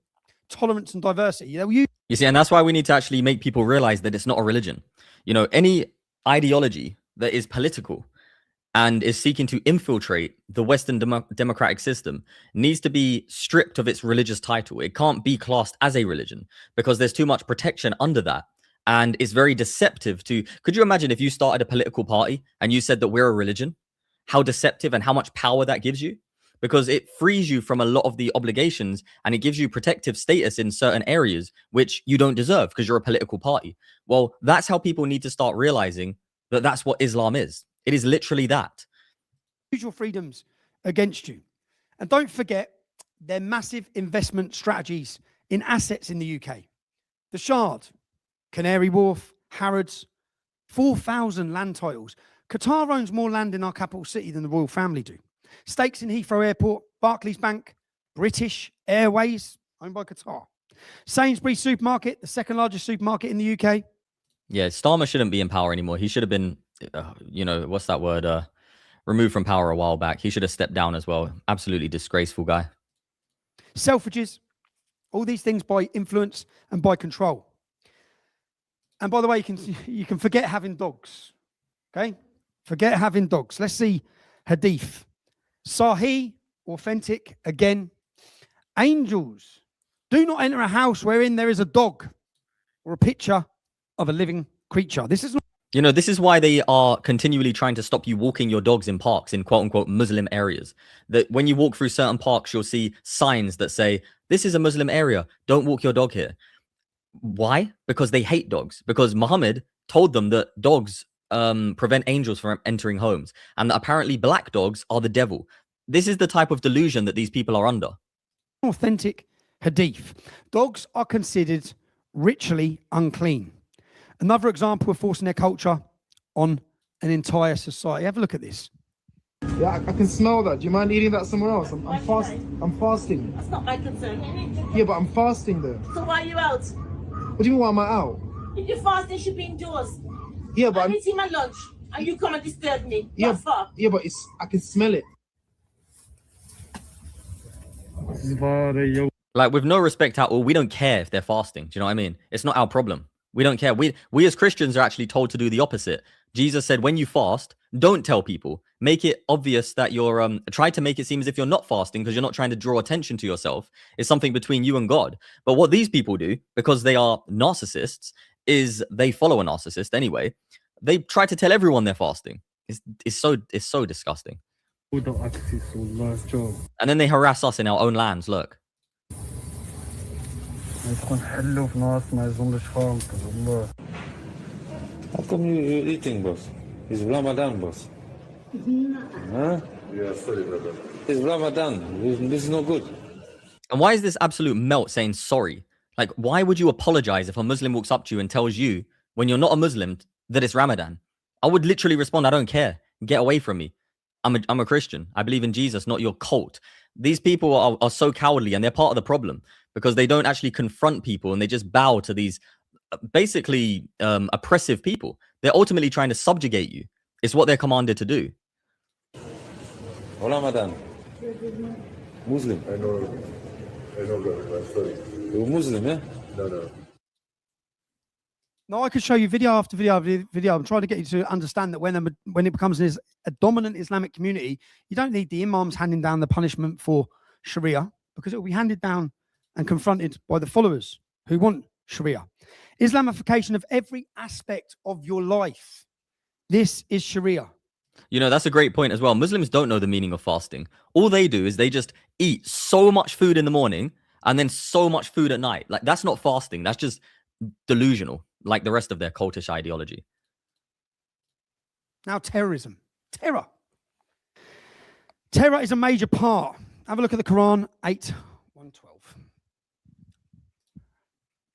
tolerance and diversity. You see, and that's why we need to actually make people realize that it's not a religion. You know, any ideology that is political and is seeking to infiltrate the Western democratic system needs to be stripped of its religious title. It can't be classed as a religion because there's too much protection under that. And it's very deceptive to, could you imagine if you started a political party and you said that we're a religion, how deceptive and how much power that gives you? because it frees you from a lot of the obligations and it gives you protective status in certain areas which you don't deserve because you're a political party. Well, that's how people need to start realizing that that's what Islam is. It is literally that. Use your freedoms against you. And don't forget their massive investment strategies in assets in the UK. The Shard, Canary Wharf, Harrods, 4,000 land titles. Qatar owns more land in our capital city than the royal family do. Stakes in Heathrow Airport, Barclays Bank, British Airways, owned by Qatar. Sainsbury's supermarket, the second largest supermarket in the UK. Yeah, Starmer shouldn't be in power anymore. He should have been, what's that word? Removed from power a while back. He should have stepped down as well. Absolutely disgraceful guy. Selfridges, all these things by influence and by control. And by the way, you can forget having dogs. Okay? Forget having dogs. Let's see Hadith. Sahih, authentic, again. Angels do not enter a house wherein there is a dog or a picture of a living creature. This is not. This is why they are continually trying to stop you walking your dogs in parks in quote unquote Muslim areas. That when you walk through certain parks, you'll see signs that say, this is a Muslim area. Don't walk your dog here. Why? Because they hate dogs. Because Muhammad told them that dogs prevent angels from entering homes, and that apparently black dogs are the devil. This is the type of delusion that these people are under. Authentic hadith. Dogs are considered ritually unclean. Another example of forcing their culture on an entire society. Have a look at this. Yeah, I can smell that. Do you mind eating that somewhere else? I'm fasting. That's not my concern. Yeah, but I'm fasting though. So why are you out? What do you mean why am I out? If you're fasting, you should be indoors. Yeah, but I'm eating my lunch and you come and disturb me. Yeah, That's far. yeah, but I can smell it. Like, with no respect at all, we don't care if they're fasting. Do you know what I mean? It's not our problem. We don't care. We as Christians are actually told to do the opposite. Jesus said, when you fast, don't tell people. Make it obvious that you're try to make it seem as if you're not fasting because you're not trying to draw attention to yourself. It's something between you and God. But what these people do, because they are narcissists, is they follow a narcissist anyway. They try to tell everyone they're fasting. It's so disgusting. And then they harass us in our own lands. Look. How come you're eating, boss? It's Ramadan, boss. Huh? Yeah, sorry, brother. It's Ramadan. This is no good. And why is this absolute melt saying sorry? Like, why would you apologize if a Muslim walks up to you and tells you, when you're not a Muslim, that it's Ramadan? I would literally respond, I don't care. Get away from me. I'm a Christian. I believe in Jesus, not your cult. These people are so cowardly, and they're part of the problem because they don't actually confront people and they just bow to these basically oppressive people. They're ultimately trying to subjugate you. It's what they're commanded to do. Ramadan. Muslim. I know, brother. Sorry. You're Muslim, yeah? No. No, I could show you video after video after video. I'm trying to get you to understand that when it becomes a dominant Islamic community, you don't need the imams handing down the punishment for Sharia, because it will be handed down and confronted by the followers who want Sharia. Islamification of every aspect of your life. This is Sharia. That's a great point as well. Muslims don't know the meaning of fasting. All they do is they just eat so much food in the morning and then so much food at night. Like, that's not fasting. That's just delusional, like the rest of their cultish ideology. Now, terrorism. Terror. Terror is a major part. Have a look at the Quran, 8:112.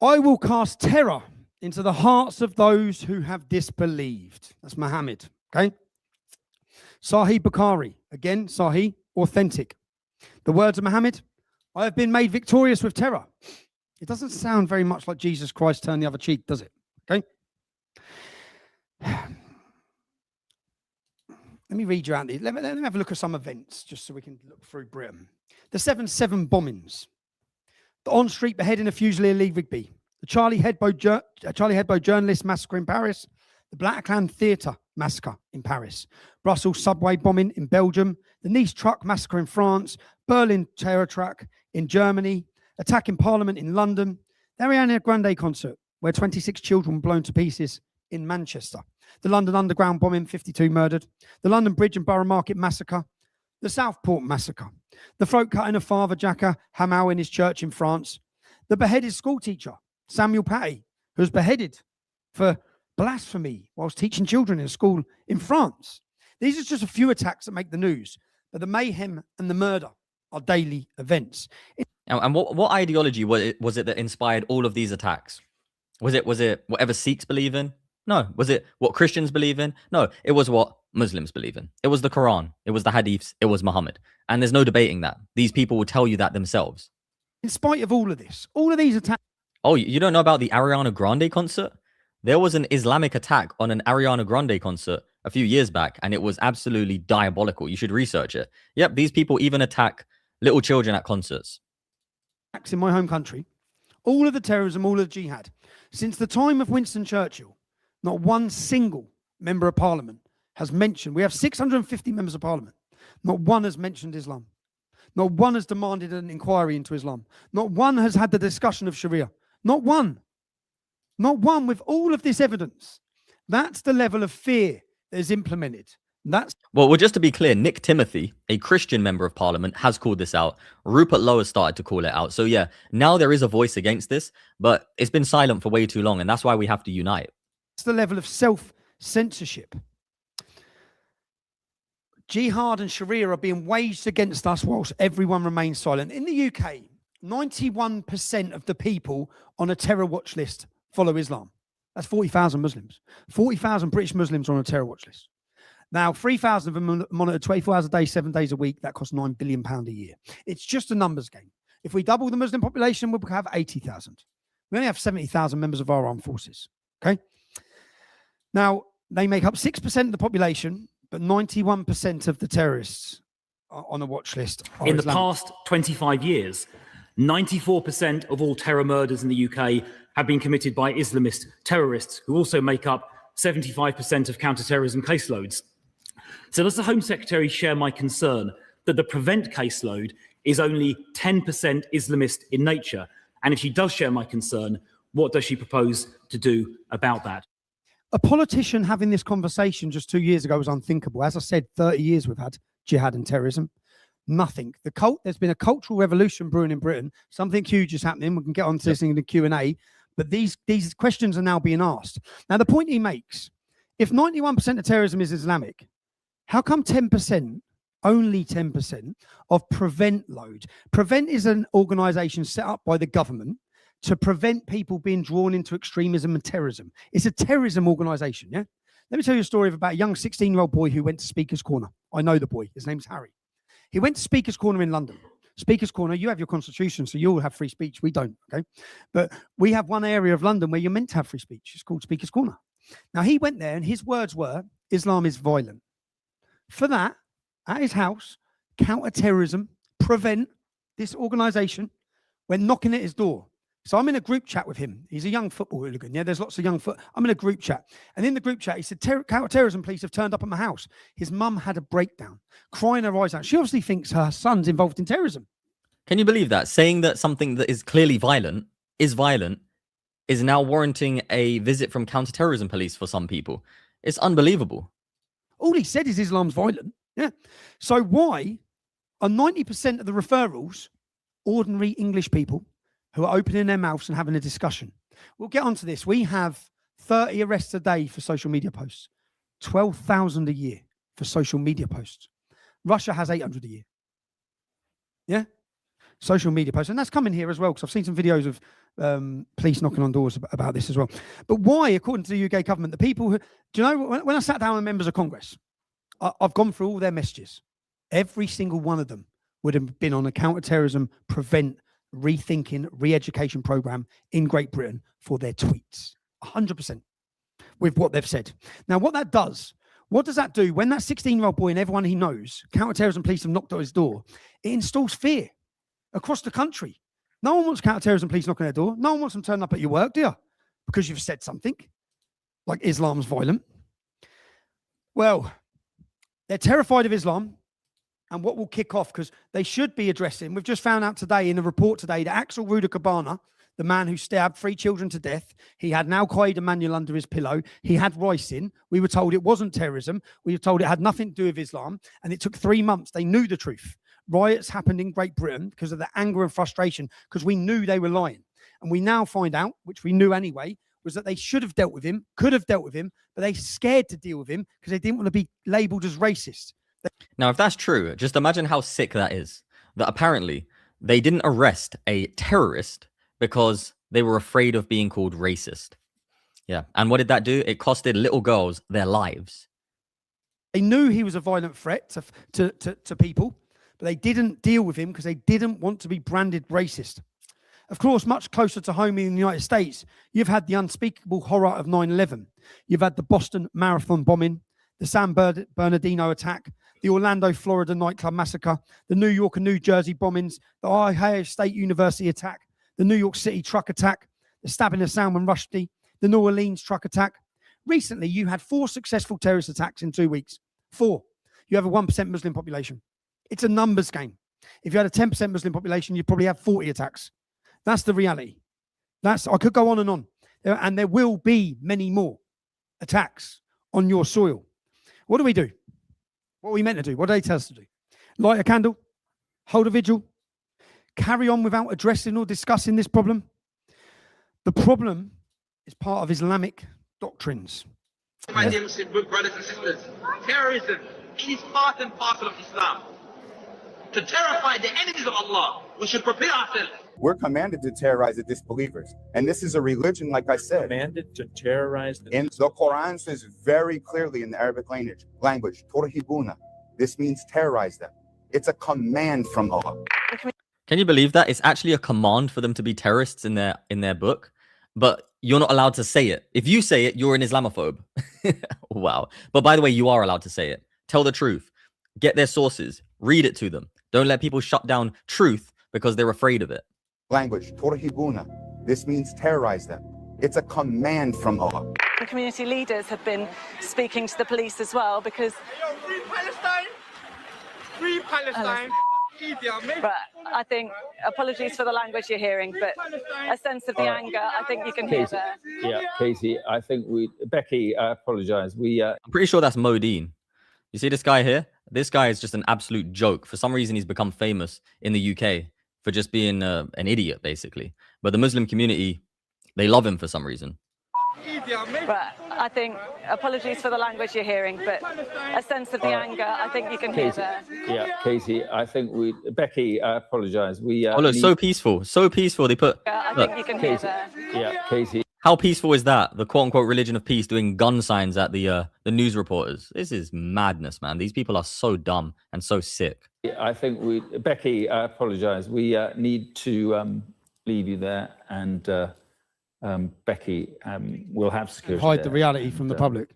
I will cast terror into the hearts of those who have disbelieved. That's Muhammad, okay? Sahih Bukhari, again, Sahih, authentic. The words of Muhammad, I have been made victorious with terror. It doesn't sound very much like Jesus Christ turned the other cheek, does it? Okay? Let me read you out these. Let me have a look at some events, just so we can look through Britain. The 7/7 bombings. The on-street beheading of Fusilier Lee Rigby. The Charlie Hebdo journalist massacre in Paris. The Bataclan Theatre massacre in Paris. Brussels subway bombing in Belgium. The Nice truck massacre in France. Berlin terror track in Germany. Attack in Parliament in London. The Ariana Grande concert, where 26 children were blown to pieces in Manchester. The London Underground bombing, 52 murdered. The London Bridge and Borough Market massacre. The Southport massacre. the throat cutting of Father Jacques Hamal in his church in France, the beheaded school teacher, Samuel Paty, who was beheaded for blasphemy whilst teaching children in a school in France. These are just a few attacks that make the news, but the mayhem and the murder are daily events. And what ideology was it that inspired all of these attacks? Was it whatever Sikhs believe in? No. Was it what Christians believe in? No. It was what Muslims believe in. It was the Quran. It was the Hadiths. It was Muhammad. And there's no debating that. These people will tell you that themselves. In spite of all of this, all of these attacks. Oh, you don't know about the Ariana Grande concert? There was an Islamic attack on an Ariana Grande concert a few years back, and it was absolutely diabolical. You should research it. Yep, these people even attack little children at concerts. In my home country, all of the terrorism, all of the jihad, since the time of Winston Churchill, not one single member of parliament has mentioned, we have 650 members of parliament, not one has mentioned Islam. Not one has demanded an inquiry into Islam. Not one has had the discussion of Sharia. Not one. Not one with all of this evidence. That's the level of fear that is implemented. Well, just to be clear, Nick Timothy, a Christian member of parliament, has called this out. Rupert Lowe has started to call it out. So yeah, now there is a voice against this, but it's been silent for way too long, and that's why we have to unite. It's the level of self-censorship. Jihad and Sharia are being waged against us whilst everyone remains silent. In the UK, 91% of the people on a terror watch list follow Islam. That's 40,000 Muslims. 40,000 British Muslims are on a terror watch list. Now, 3,000 of them monitored 24 hours a day, 7 days a week. That costs £9 billion a year. It's just a numbers game. If we double the Muslim population, we'll have 80,000. We only have 70,000 members of our armed forces. Okay. Now, they make up 6% of the population, but 91% of the terrorists are on a watch list. In the past 25 years, 94% of all terror murders in the UK have been committed by Islamist terrorists, who also make up 75% of counter-terrorism caseloads. So does the Home Secretary share my concern that the PREVENT caseload is only 10% Islamist in nature? And if she does share my concern, what does she propose to do about that? A politician having this conversation just 2 years ago was unthinkable. As I said, 30 years we've had jihad and terrorism. Nothing. There's been a cultural revolution brewing in Britain. Something huge is happening. We can get on to this in the Q&A. But these questions are now being asked. Now, the point he makes, if 91% of terrorism is Islamic, how come 10%, only 10% of PREVENT load? PREVENT is an organization set up by the government to prevent people being drawn into extremism and terrorism. It's a terrorism organization, yeah? Let me tell you a story of about a young 16-year-old boy who went to Speaker's Corner. I know the boy. His name's Harry. He went to Speaker's Corner in London. Speaker's Corner, you have your constitution, so you all have free speech. We don't, okay? But we have one area of London where you're meant to have free speech. It's called Speaker's Corner. Now, he went there and his words were, Islam is violent. For that, at his house, counter-terrorism, PREVENT, this organization, went knocking at his door. So I'm in a group chat with him. He's a young football hooligan. Yeah, there's lots of young I'm in a group chat. And in the group chat, he said, counter-terrorism police have turned up at my house. His mum had a breakdown, crying her eyes out. She obviously thinks her son's involved in terrorism. Can you believe that? Saying that something that is clearly violent, is now warranting a visit from counter-terrorism police for some people. It's unbelievable. All he said is Islam's violent. Yeah. So why are 90% of the referrals ordinary English people who are opening their mouths and having a discussion? We'll get onto this. We have 30 arrests a day for social media posts, 12,000 a year for social media posts. Russia has 800 a year. Yeah? Social media posts. And that's coming here as well, because I've seen some videos of police knocking on doors about this as well. But why, according to the UK government, the people who, do you know, when I sat down with members of Congress, I've gone through all their messages. Every single one of them would have been on a counter-terrorism, PREVENT, rethinking, re-education program in Great Britain for their tweets. 100% with what they've said. Now, what does that do when that 16-year-old boy and everyone he knows, counter-terrorism police have knocked at his door? It installs fear across the country. No one wants counter-terrorism police knocking at their door. No one wants them turning up at your work, do you? Because you've said something like Islam's violent. Well, they're terrified of Islam. And what will kick off, because they should be addressing, we've just found out today in a report today that Axel Rudakabana, the man who stabbed 3 children to death, he had an Al-Qaeda manual under his pillow. He had ricin. We were told it wasn't terrorism. We were told it had nothing to do with Islam. And it took 3 months. They knew the truth. riots happened in Great Britain because of the anger and frustration, because we knew they were lying. And we now find out, which we knew anyway, was that they should have dealt with him, could have dealt with him, but they scared to deal with him because they didn't want to be labeled as racist. Now, if that's true, just imagine how sick that is. That apparently they didn't arrest a terrorist because they were afraid of being called racist. Yeah. And what did that do? It costed little girls their lives. They knew he was a violent threat to people, but they didn't deal with him because they didn't want to be branded racist. Of course, much closer to home in the United States, you've had the unspeakable horror of 9/11. You've had the Boston Marathon bombing, the San Bernardino attack, the Orlando, Florida nightclub massacre, the New York and New Jersey bombings, the Ohio State University attack, the New York City truck attack, the stabbing of Salman Rushdie, the New Orleans truck attack. Recently, you had 4 successful terrorist attacks in 2 weeks. 4. You have a 1% Muslim population. It's a numbers game. If you had a 10% Muslim population, you'd probably have 40 attacks. That's the reality. I could go on, and there will be many more attacks on your soil. What do we do? What are we meant to do? What do they tell us to do? Light a candle, hold a vigil, carry on without addressing or discussing this problem? The problem is part of Islamic doctrines. My dear Muslim brothers and sisters, terrorism is part and parcel of Islam. To terrify the enemies of Allah, we should prepare ourselves. We're commanded to terrorize the disbelievers. And this is a religion, like I said. Commanded to terrorize the... And the Quran says very clearly in the Arabic language, Turhibuna. This means terrorize them. It's a command from Allah. Can you believe that? It's actually a command for them to be terrorists in their book, but you're not allowed to say it. If you say it, you're an Islamophobe. Wow. But by the way, you are allowed to say it. Tell the truth. Get their sources. Read it to them. Don't let people shut down truth because they're afraid of it. Language, Turhibuna. This means terrorize them. It's a command from Allah. Community leaders have been speaking to the police as well because... Free Palestine! Free Palestine! But I think, apologies for the language you're hearing, but a sense of the anger, I think you can hear there. Yeah, Casey, I think Becky, I apologize. I'm pretty sure that's Modine. You see this guy here? This guy is just an absolute joke. For some reason, he's become famous in the UK for just being an idiot, basically. But the Muslim community, they love him for some reason. But I think, apologies for the language you're hearing, but a sense of the anger, I think you can hear there. Yeah, Casey, I think Becky, I apologize. Oh, look, so peaceful. So peaceful. They put... I think you can hear there. Yeah, Casey. How peaceful is that? The quote-unquote religion of peace doing gun signs at the news reporters. This is madness, man. These people are so dumb and so sick. I think Becky, I apologize. We need to leave you there, and Becky, we'll have security. Hide the reality from the public.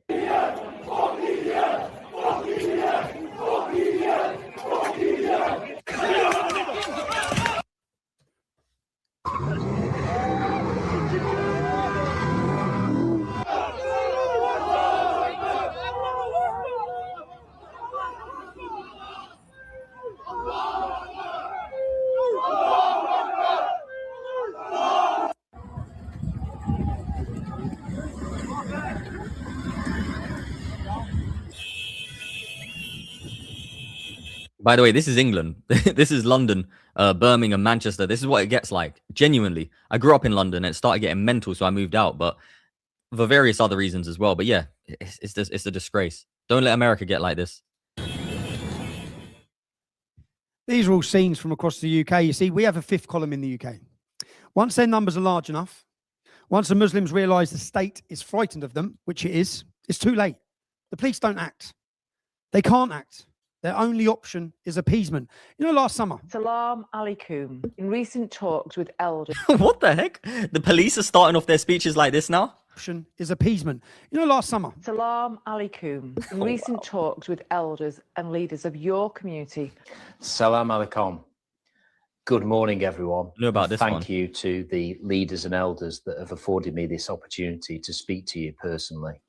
By the way, this is England. This is London, Birmingham, Manchester. This is what it gets like. Genuinely. I grew up in London and it started getting mental, so I moved out, but for various other reasons as well. But yeah, it's a disgrace. Don't let America get like this. These are all scenes from across the UK. You see, we have a 5th column in the UK. Once their numbers are large enough, once the Muslims realise the state is frightened of them, which it is, it's too late. The police don't act. They can't act. Their only option is appeasement. You know, last summer. Salam alaikum. In recent talks with elders. What the heck? The police are starting off their speeches like this now? Option is appeasement. You know, last summer. Salam alaikum. In recent talks with elders and leaders of your community. Salam alaikum. Good morning, everyone. Know about this Thank you to the leaders and elders that have afforded me this opportunity to speak to you personally.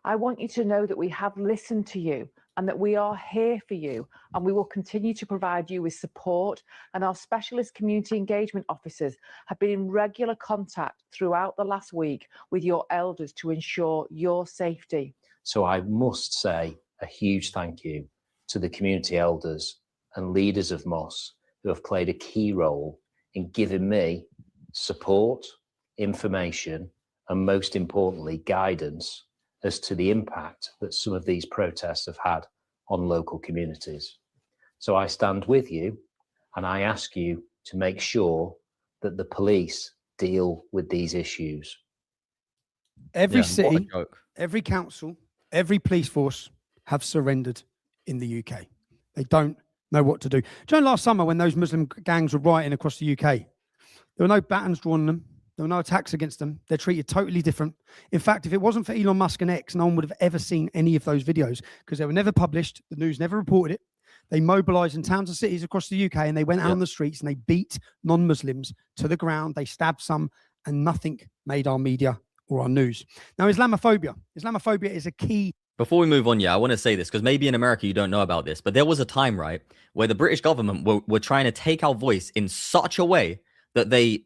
I want you to know that we have listened to you and that we are here for you, and we will continue to provide you with support, and our specialist community engagement officers have been in regular contact throughout the last week with your elders to ensure your safety. So I must say a huge thank you to the community elders and leaders of mosques who have played a key role in giving me support, information, and most importantly, guidance as to the impact that some of these protests have had on local communities. So I stand with you and I ask you to make sure that the police deal with these issues. Every city, every council, every police force have surrendered in the UK. They don't know what to do. Do you know last summer when those Muslim gangs were rioting across the UK, there were no batons drawn on them. There were no attacks against them. They're treated totally different. In fact, if it wasn't for Elon Musk and X, no one would have ever seen any of those videos because they were never published. The news never reported it. They mobilized in towns and cities across the UK and they went out on the streets and they beat non-Muslims to the ground. They stabbed some and nothing made our media or our news. Now, Islamophobia. Islamophobia is a key. Before we move on, I want to say this because maybe in America you don't know about this, but there was a time, right, where the British government were trying to take our voice in such a way that they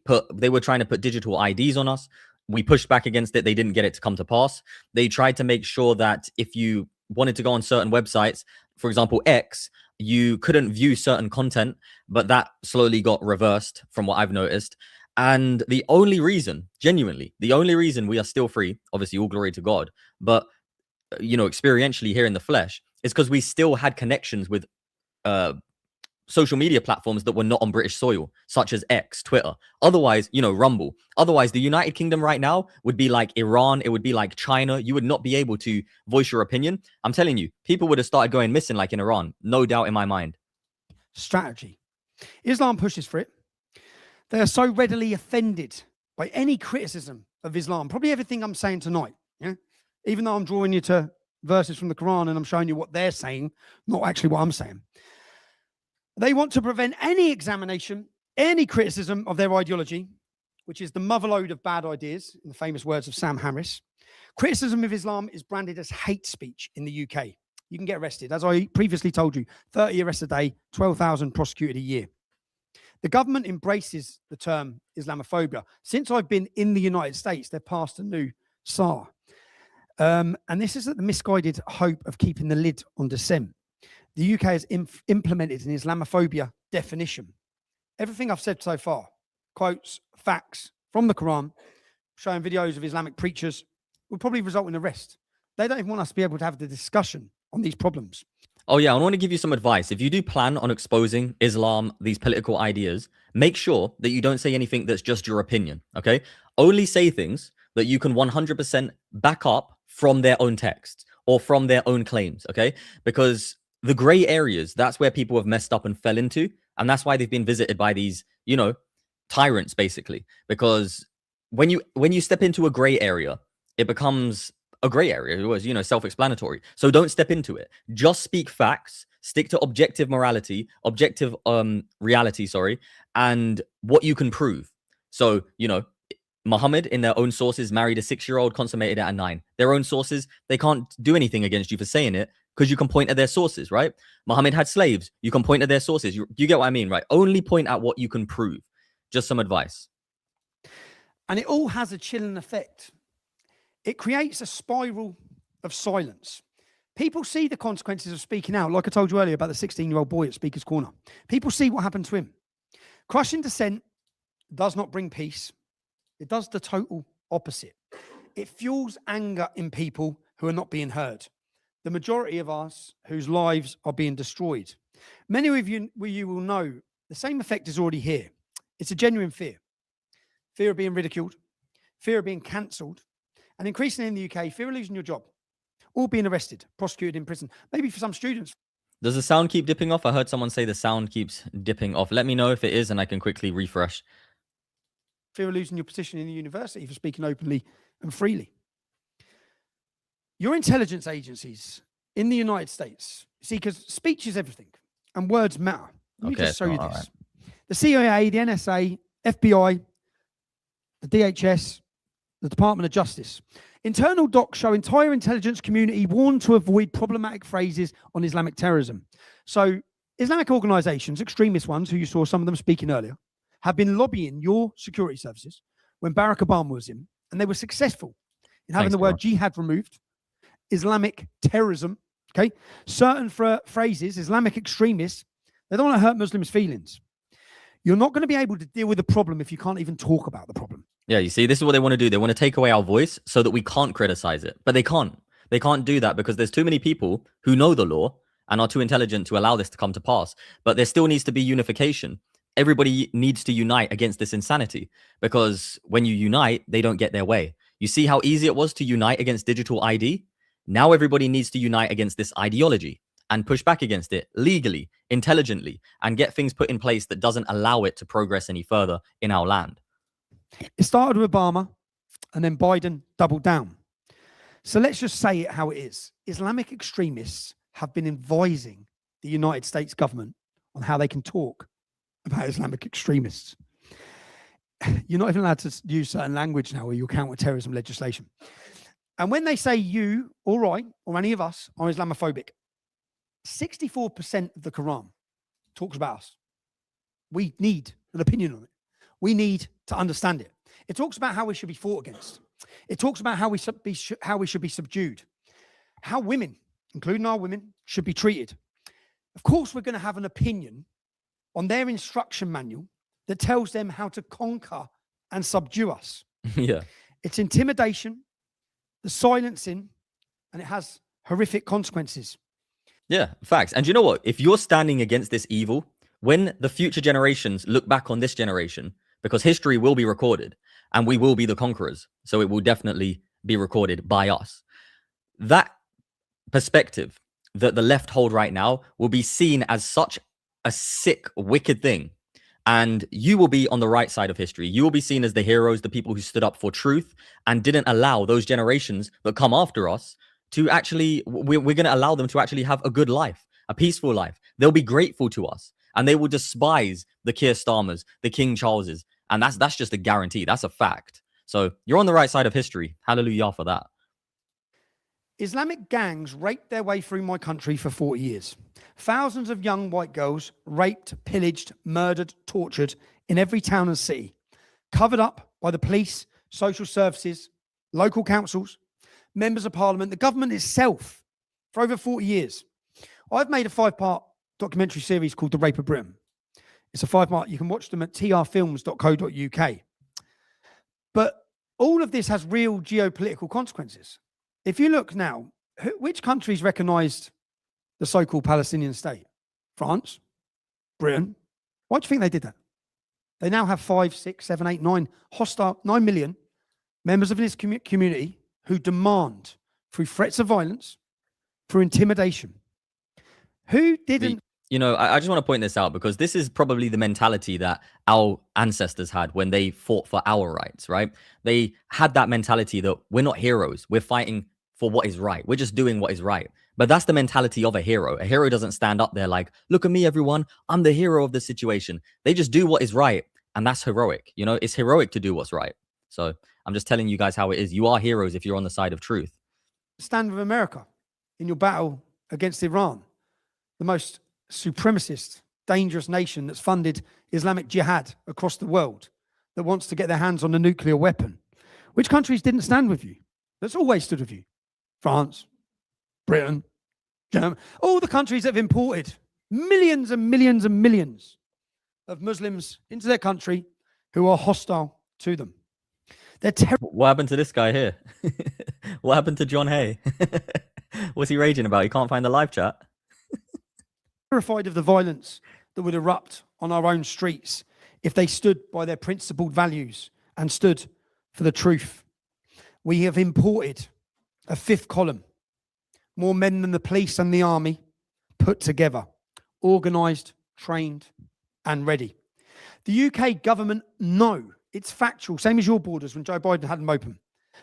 were trying to put digital IDs on us. We pushed back against it. They didn't get it to come to pass. They tried to make sure that if you wanted to go on certain websites, for example, X, you couldn't view certain content, but that slowly got reversed from what I've noticed. And the only reason, genuinely, the only reason we are still free, obviously all glory to God, but, experientially here in the flesh, is because we still had connections with social media platforms that were not on British soil, such as X, Twitter. Otherwise, Rumble. Otherwise, the United Kingdom right now would be like Iran. It would be like China. You would not be able to voice your opinion. I'm telling you, people would have started going missing like in Iran. No doubt in my mind. Strategy. Islam pushes for it. They are so readily offended by any criticism of Islam. Probably everything I'm saying tonight. Yeah? Even though I'm drawing you to verses from the Quran and I'm showing you what they're saying, not actually what I'm saying. They want to prevent any examination, any criticism of their ideology, which is the motherlode of bad ideas, in the famous words of Sam Harris. Criticism of Islam is branded as hate speech in the UK. You can get arrested. As I previously told you, 30 arrests a day, 12,000 prosecuted a year. The government embraces the term Islamophobia. Since I've been in the United States, they've passed a new SAR. And this is at the misguided hope of keeping the lid on dissent. The UK has implemented an Islamophobia definition. Everything I've said so far, quotes, facts from the Quran, showing videos of Islamic preachers, will probably result in arrest. They don't even want us to be able to have the discussion on these problems. Oh yeah, I want to give you some advice. If you do plan on exposing Islam, these political ideas, make sure that you don't say anything that's just your opinion, okay? Only say things that you can 100% back up from their own texts or from their own claims, okay? Because the gray areas, that's where people have messed up and fell into. And that's why they've been visited by these, tyrants, basically. Because when you step into a gray area, it becomes a gray area. It was, self-explanatory. So don't step into it. Just speak facts, stick to objective reality, and what you can prove. So, Muhammad, in their own sources, married a 6-year-old, consummated it at 9. Their own sources, they can't do anything against you for saying it because you can point at their sources, right? Muhammad had slaves. You can point at their sources. You get what I mean, right? Only point at what you can prove. Just some advice. And it all has a chilling effect. It creates a spiral of silence. People see the consequences of speaking out, like I told you earlier about the 16-year-old boy at Speaker's Corner. People see what happened to him. Crushing dissent does not bring peace. It does the total opposite. It fuels anger in people who are not being heard. The majority of us whose lives are being destroyed. Many of you will know the same effect is already here. It's a genuine fear. Fear of being ridiculed, fear of being cancelled, and increasingly in the UK, fear of losing your job, or being arrested, prosecuted in prison. Maybe for some students. Does the sound keep dipping off? I heard someone say the sound keeps dipping off. Let me know if it is, and I can quickly refresh. Fear of losing your position in the university for speaking openly and freely. Your intelligence agencies in the United States, see, because speech is everything and words matter. Let me just show you this. Right. The CIA, the NSA, FBI, the DHS, the Department of Justice. Internal docs show entire intelligence community warned to avoid problematic phrases on Islamic terrorism. So Islamic organizations, extremist ones, who you saw some of them speaking earlier, have been lobbying your security services when Barack Obama was in, and they were successful in having the word jihad removed, Islamic terrorism, okay? Certain phrases, Islamic extremists, They don't want to hurt Muslims' feelings. You're not going to be able to deal with the problem if you can't even talk about the problem. Yeah, you see, this is what they want to do. They want to take away our voice so that we can't criticize it. But they can't. They can't do that because there's too many people who know the law and are too intelligent to allow this to come to pass. But there still needs to be unification. Everybody needs to unite against this insanity, because when you unite, they don't get their way. You see how easy it was to unite against digital ID? Now everybody needs to unite against this ideology and push back against it legally, intelligently, and get things put in place that doesn't allow it to progress any further in our land. It started with Obama, and then Biden doubled down. So let's just say it how it is. Islamic extremists have been advising the United States government on how they can talk about Islamic extremists. You're not even allowed to use certain language now, or you'll counter-terrorism legislation. And when they say you, or I, or any of us are Islamophobic, 64% of the Quran talks about us. We need an opinion on it. We need to understand it. It talks about how we should be fought against. It talks about how we should be subdued, how women, including our women, should be treated. Of course, we're going to have an opinion on their instruction manual that tells them how to conquer and subdue us. Yeah. It's intimidation, the silencing, and it has horrific consequences. Yeah, facts. And you know what? If you're standing against this evil, when the future generations look back on this generation, because history will be recorded and we will be the conquerors, so it will definitely be recorded by us. That perspective that the left hold right now will be seen as such a sick, wicked thing. And you will be on the right side of history. You will be seen as the heroes, the people who stood up for truth and didn't allow those generations that come after us to actually, we're going to allow them to actually have a good life, a peaceful life. They'll be grateful to us and they will despise the Keir Starmers, the King Charleses. And that's just a guarantee. That's a fact. So you're on the right side of history. Hallelujah for that. Islamic gangs raped their way through my country for 40 years. Thousands of young white girls raped, pillaged, murdered, tortured in every town and city, covered up by the police, social services, local councils, members of parliament, the government itself for over 40 years. I've made a 5-part documentary series called The Rape of Britain. It's a 5-part. You can watch them at trfilms.co.uk. But all of this has real geopolitical consequences. If you look now, which countries recognized the so-called Palestinian state? France, Britain. Why do you think they did that? They now have 5, 6, 7, 8, 9 9 million members of this community who demand, through threats of violence, through intimidation. Who didn't? You know, I just want to point this out because this is probably the mentality that our ancestors had when they fought for our rights, right? They had that mentality that we're not heroes. We're fighting for what is right. We're just doing what is right. But that's the mentality of a hero. A hero doesn't stand up there like, look at me, everyone. I'm the hero of the situation. They just do what is right. And that's heroic. You know, it's heroic to do what's right. So I'm just telling you guys how it is. You are heroes if you're on the side of truth. Stand with America in your battle against Iran, the most supremacist, dangerous nation that's funded Islamic jihad across the world, that wants to get their hands on a nuclear weapon. Which countries didn't stand with you? That's always stood with you. France, Britain, Germany, all the countries that have imported millions and millions and millions of Muslims into their country who are hostile to them. They're terrible. What happened to this guy here? What happened to John Hay? What's he raging about? He can't find the live chat. Terrified of the violence that would erupt on our own streets if they stood by their principled values and stood for the truth. We have imported a 5th column, more men than the police and the army put together, organised, trained and ready. The UK government know, it's factual, same as your borders when Joe Biden had them open.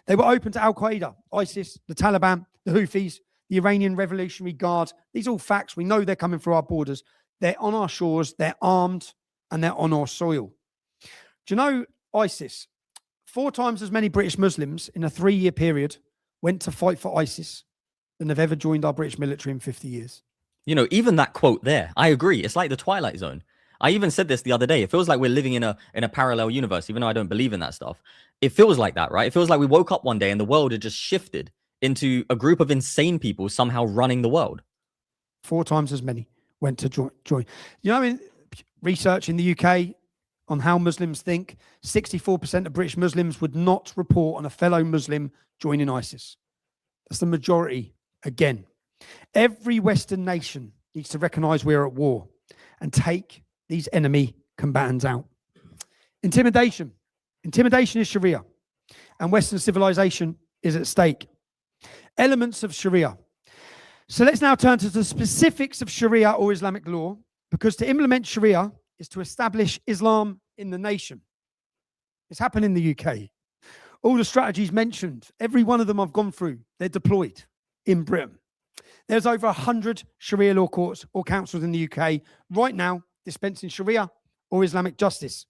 They were open to Al-Qaeda, ISIS, the Taliban, the Houthis, the Iranian Revolutionary Guard. These are all facts. We know they're coming through our borders. They're on our shores, they're armed, and they're on our soil. Do you know ISIS? 4 times as many British Muslims in a 3-year period went to fight for ISIS than have ever joined our British military in 50 years. You know, even that quote there, I agree. It's like the Twilight Zone. I even said this the other day. It feels like we're living in a parallel universe, even though I don't believe in that stuff. It feels like that, right? It feels like we woke up one day and the world had just shifted into a group of insane people somehow running the world. 4 times as many went to join. You know, in research in the UK on how Muslims think, 64% of British Muslims would not report on a fellow Muslim joining ISIS. That's the majority again. Every Western nation needs to recognize we're at war and take these enemy combatants out. Intimidation. Intimidation is Sharia, and Western civilization is at stake. Elements of Sharia. So let's now turn to the specifics of Sharia or Islamic law, because to implement Sharia is to establish Islam in the nation. It's happened in the UK. All the strategies mentioned, every one of them I've gone through, they're deployed in Britain. There's over 100 Sharia law courts or councils in the UK right now dispensing Sharia or Islamic justice.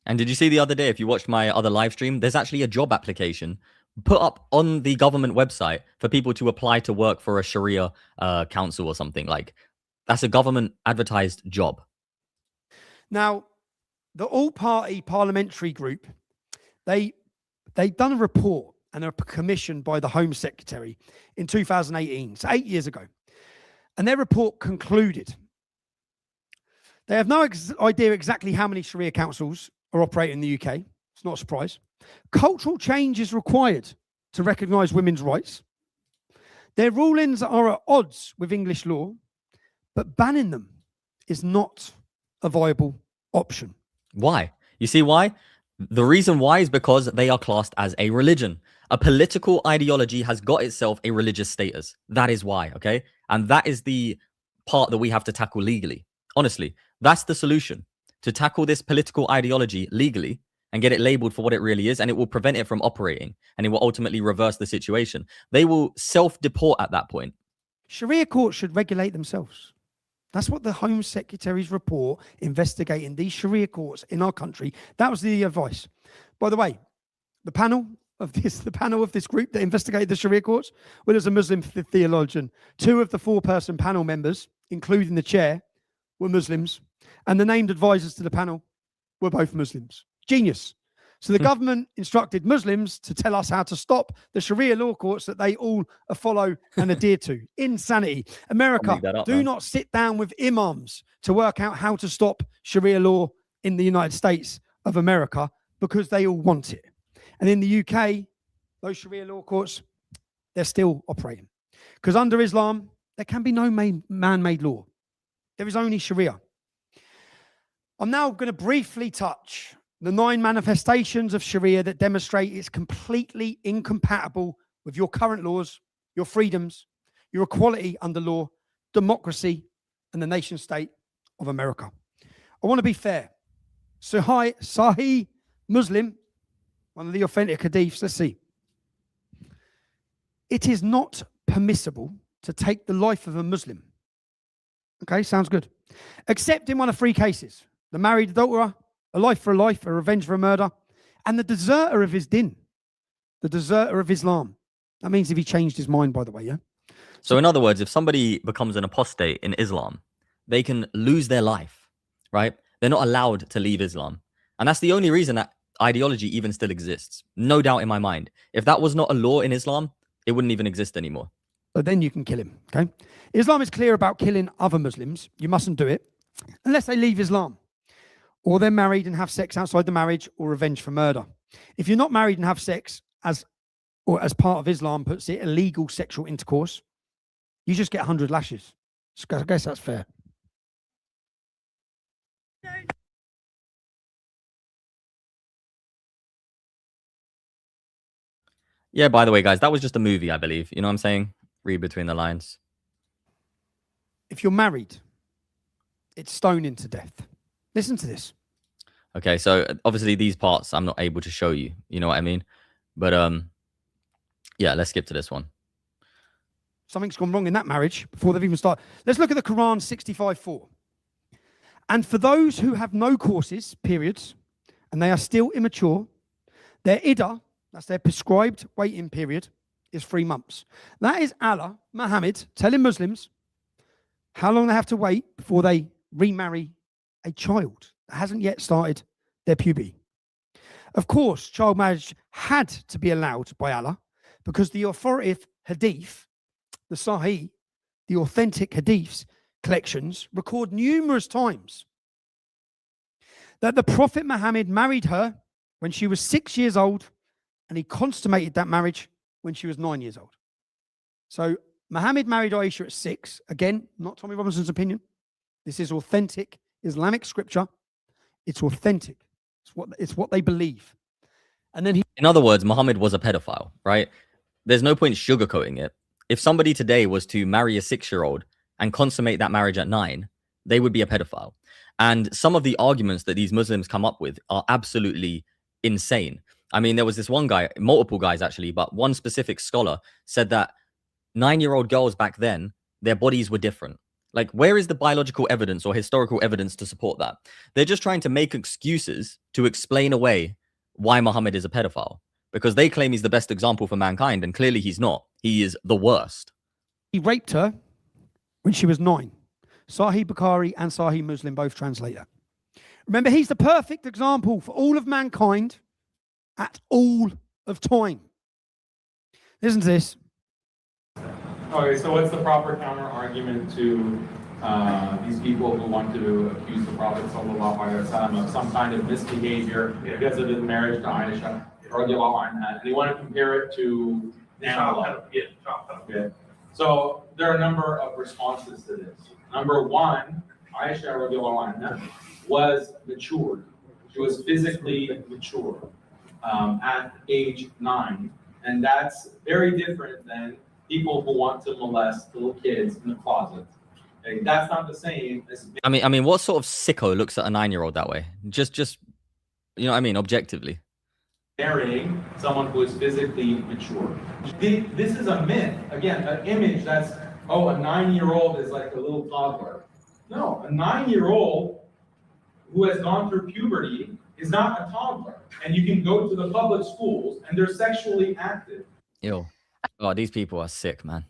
And did you see the other day, if you watched my other live stream, there's actually a job application put up on the government website for people to apply to work for a Sharia council or something. Like, that's a government advertised job. Now, the all-party parliamentary group, they've done a report and a commission by the Home Secretary in 2018, so 8 years ago. And their report concluded they have no idea exactly how many Sharia councils are operating in the UK. It's not a surprise. Cultural change is required to recognise women's rights. Their rulings are at odds with English law, but banning them is not a viable option. Why? You see why? The reason why is because they are classed as a religion. A political ideology has got itself a religious status. That is why, okay? And that is the part that we have to tackle legally. Honestly, that's the solution. To tackle this political ideology legally and get it labeled for what it really is, and it will prevent it from operating, and it will ultimately reverse the situation. They will self-deport at that point. Sharia courts should regulate themselves. That's what the Home Secretary's report investigating these Sharia courts in our country, that was the advice. By the way, the panel of this group that investigated the Sharia courts, well, there's a Muslim theologian. 2 of the 4-person panel members, including the chair, were Muslims, and the named advisors to the panel were both Muslims. Genius. So the government instructed Muslims to tell us how to stop the Sharia law courts that they all follow and adhere to. Insanity. America, not sit down with imams to work out how to stop Sharia law in the United States of America, because they all want it. And in the UK, those Sharia law courts, they're still operating. Because under Islam, there can be no man-made law. There is only Sharia. I'm now going to briefly touch the 9 manifestations of Sharia that demonstrate it's completely incompatible with your current laws, your freedoms, your equality under law, democracy, and the nation state of America. I want to be fair. Sahih Muslim, one of the authentic hadiths, let's see. It is not permissible to take the life of a Muslim. Okay, sounds good. Except in one of 3 cases. The married adulterer, a life for a life, a revenge for a murder, and the deserter of his din, the deserter of Islam. That means if he changed his mind, by the way, yeah? So in other words, if somebody becomes an apostate in Islam, they can lose their life, right? They're not allowed to leave Islam. And that's the only reason that ideology even still exists. No doubt in my mind. If that was not a law in Islam, it wouldn't even exist anymore. But then you can kill him, okay? Islam is clear about killing other Muslims. You mustn't do it unless they leave Islam, or they're married and have sex outside the marriage, or revenge for murder. If you're not married and have sex, as part of Islam puts it, illegal sexual intercourse, you just get 100 lashes. I guess that's fair. Yeah, by the way, guys, that was just a movie, I believe. You know what I'm saying? Read between the lines. If you're married, it's stoning to death. Listen to this. Okay, so obviously these parts I'm not able to show you. You know what I mean? But yeah, let's skip to this one. Something's gone wrong in that marriage before they've even started. Let's look at the Quran 65:4. And for those who have no courses, periods, and they are still immature, their iddah, that's their prescribed waiting period, is 3 months. That is Allah, Muhammad, telling Muslims how long they have to wait before they remarry a child that hasn't yet started their puberty. Of course, child marriage had to be allowed by Allah because the authoritative hadith, the Sahih, the authentic hadiths, collections record numerous times that the Prophet Muhammad married her when she was 6 years old, and he consummated that marriage when she was 9 years old. So Muhammad married Aisha at 6. Again, not Tommy Robinson's opinion. This is authentic Islamic scripture. It's authentic. It's what they believe. And then in other words, Muhammad was a pedophile, right? There's no point sugarcoating it. If somebody today was to marry a 6-year-old and consummate that marriage at 9, they would be a pedophile. And some of the arguments that these Muslims come up with are absolutely insane. I mean, there was this one guy, multiple guys actually, but one specific scholar said that 9-year-old girls back then, their bodies were different. Like, where is the biological evidence or historical evidence to support that? They're just trying to make excuses to explain away why Muhammad is a pedophile, because they claim he's the best example for mankind, and clearly he's not. He is the worst. He raped her when she was 9. Sahih Bukhari and Sahih Muslim both translate that. Remember, he's the perfect example for all of mankind at all of time. Listen to this. Okay, so what's the proper counter argument to these people who want to accuse the Prophet ﷺ of some kind of misbehavior because of his marriage to Aisha, and they want to compare it to animal? Okay. So there are a number of responses to this. Number one, Aisha anha was matured. She was physically mature at age 9, and that's very different than people who want to molest little kids in the closet. Okay, that's not the same as. I mean, what sort of sicko looks at a 9-year-old that way? Just, you know what I mean, objectively. Marrying someone who is physically mature. This is a myth. Again, an image that's, oh, a 9-year-old is like a little toddler. No, a 9-year-old who has gone through puberty is not a toddler. And you can go to the public schools and they're sexually active. Ew. Oh, these people are sick, man.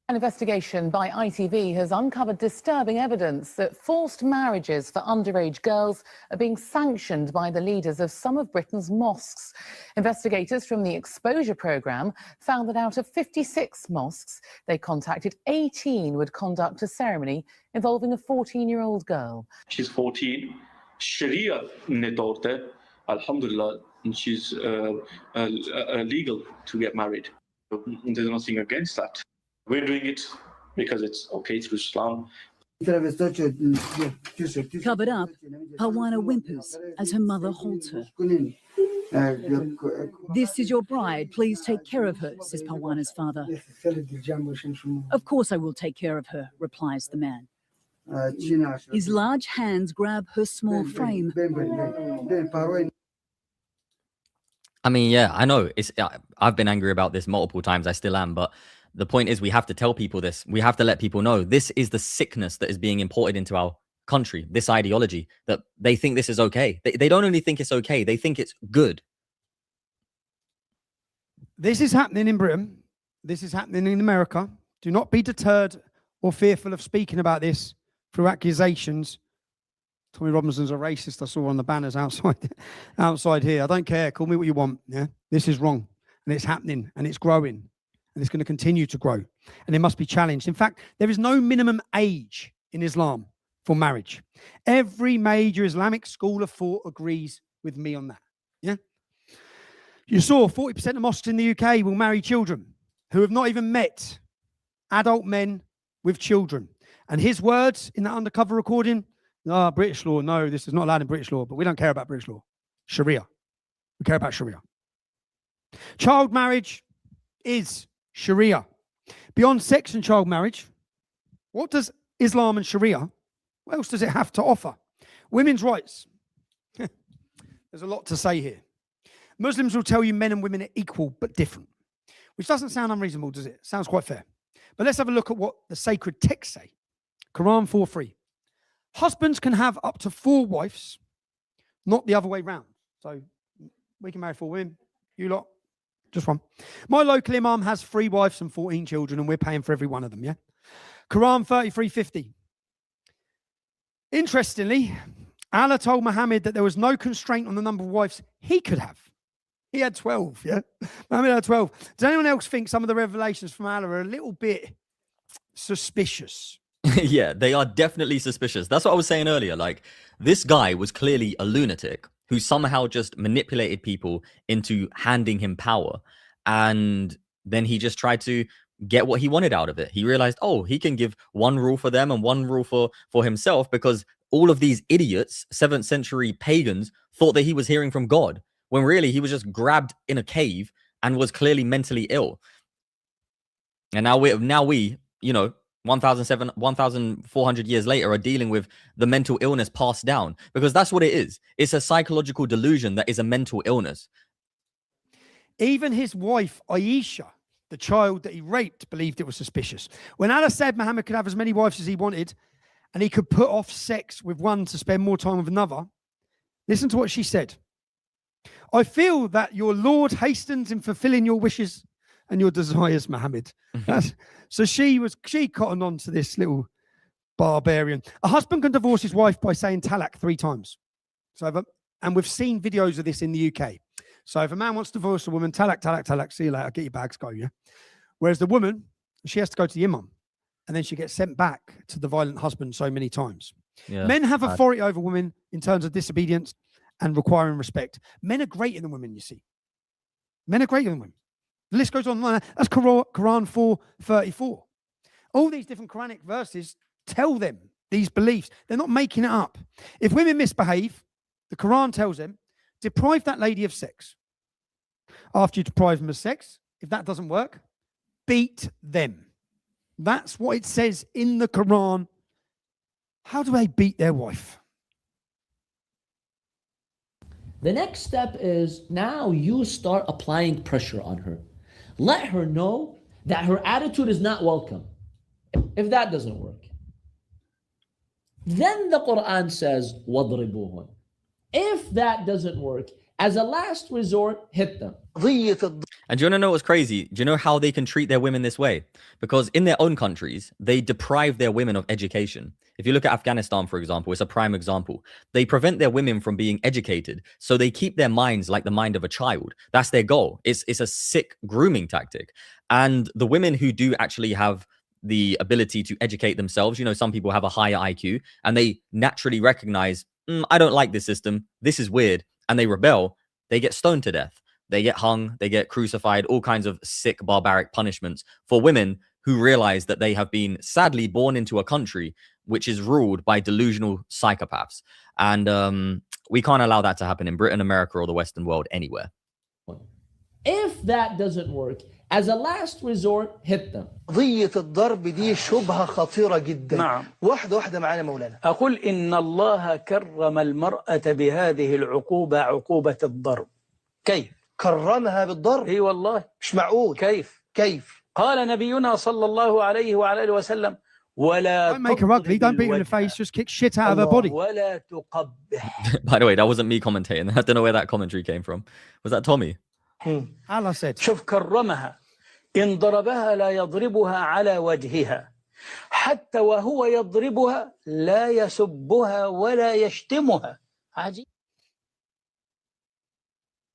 An investigation by ITV has uncovered disturbing evidence that forced marriages for underage girls are being sanctioned by the leaders of some of Britain's mosques. Investigators from the Exposure programme found that out of 56 mosques they contacted, 18 would conduct a ceremony involving a 14-year-old girl. She's 14. Sharia ne taur te, alhamdulillah, she's legal to get married. There's nothing against that. We're doing it because it's okay through Islam. Covered up, Parwana whimpers as her mother holds her. This is your bride. Please take care of her, says Parwana's father. Of course I will take care of her, replies the man. His large hands grab her small frame. I mean, yeah, I know. I've been angry about this multiple times. I still am. But the point is, we have to tell people this. We have to let people know this is the sickness that is being imported into our country, this ideology, that they think this is okay. They don't only think it's okay, they think it's good. This is happening in Britain. This is happening in America. Do not be deterred or fearful of speaking about this through accusations. Tommy Robinson's a racist. I saw on the banners outside here. I don't care. Call me what you want. Yeah, this is wrong, and it's happening, and it's growing, and it's going to continue to grow, and it must be challenged. In fact, there is no minimum age in Islam for marriage. Every major Islamic school of thought agrees with me on that. Yeah, you saw 40% of mosques in the UK will marry children who have not even met adult men with children. And his words in that undercover recording. No, British law. No, this is not allowed in British law, but we don't care about British law. Sharia. We care about Sharia. Child marriage is Sharia. Beyond sex and child marriage, what does Islam and Sharia, what else does it have to offer? Women's rights. There's a lot to say here. Muslims will tell you men and women are equal but different, which doesn't sound unreasonable, does it? Sounds quite fair. But let's have a look at what the sacred texts say. Quran 4:3. Husbands can have up to 4 wives, not the other way round. So we can marry 4 women, you lot, just 1. My local imam has 3 wives and 14 children, and we're paying for every one of them, yeah? Quran 33:50. Interestingly, Allah told Muhammad that there was no constraint on the number of wives he could have. He had 12, yeah? Muhammad had 12. Does anyone else think some of the revelations from Allah are a little bit suspicious? Yeah, they are definitely suspicious. That's what I was saying earlier. Like, this guy was clearly a lunatic who somehow just manipulated people into handing him power. And then he just tried to get what he wanted out of it. He realized, oh, he can give one rule for them and one rule for himself, because all of these idiots, 7th century pagans, thought that he was hearing from God, when really he was just grabbed in a cave and was clearly mentally ill. And now we, you know, 1,400 years later, are dealing with the mental illness passed down, because that's what it is. It's a psychological delusion that is a mental illness. Even his wife, Aisha, the child that he raped, believed it was suspicious. When Allah said Muhammad could have as many wives as he wanted, and he could put off sex with one to spend more time with another, listen to what she said. I feel that your Lord hastens in fulfilling your wishes and your desires, Muhammad. So she cottoned on to this little barbarian. A husband can divorce his wife by saying talak 3 times. And we've seen videos of this in the UK. So if a man wants to divorce a woman, talak, talak, talak, see you later, get your bags, go, yeah? Whereas the woman, she has to go to the imam, and then she gets sent back to the violent husband so many times. Yeah, men have authority over women in terms of disobedience and requiring respect. Men are greater than women, you see. Men are greater than women. The list goes on. That's Quran 4:34. All these different Quranic verses tell them these beliefs. They're not making it up. If women misbehave, the Quran tells them, deprive that lady of sex. After you deprive them of sex, if that doesn't work, beat them. That's what it says in the Quran. How do they beat their wife? The next step is now you start applying pressure on her. Let her know that her attitude is not welcome. If that doesn't work, then the Quran says, وَضْرِبُوهُنْ. If that doesn't work, as a last resort, hit them. And do you want to know what's crazy? Do you know how they can treat their women this way? Because in their own countries, they deprive their women of education. If you look at Afghanistan, for example, it's a prime example. They prevent their women from being educated, so they keep their minds like the mind of a child. That's their goal. It's a sick grooming tactic. And the women who do actually have the ability to educate themselves, you know, some people have a higher IQ, and they naturally recognize, I don't like this system, this is weird, and they rebel, they get stoned to death. They get hung, they get crucified, all kinds of sick, barbaric punishments for women who realize that they have been sadly born into a country which is ruled by delusional psychopaths. And we can't allow that to happen in Britain, America, or the Western world anywhere. If that doesn't work, as a last resort, hit them. قضية الضرب دي شبهة خطيرة جدا. نعم. واحدة معانا مولانا. أقول إن الله كرم المرأة بهذه العقوبة، عقوبة الضرب. كيف؟ كرمها بالضرب؟ اي والله. مش معقول. كيف؟ قال نبينا صلى الله عليه وعلى آله وسلم ولا. Don't make her ugly. Don't beat her in the face. Just kick shit out of her body. ولا تقبح. By the way, that wasn't me commentating. I don't know where that commentary came from. Was that Tommy? Allah said. شوف كرمها. إن ضربها لا يضربها على وجهها حتى وهو يضربها لا يسبها ولا يشتمها. عجيب.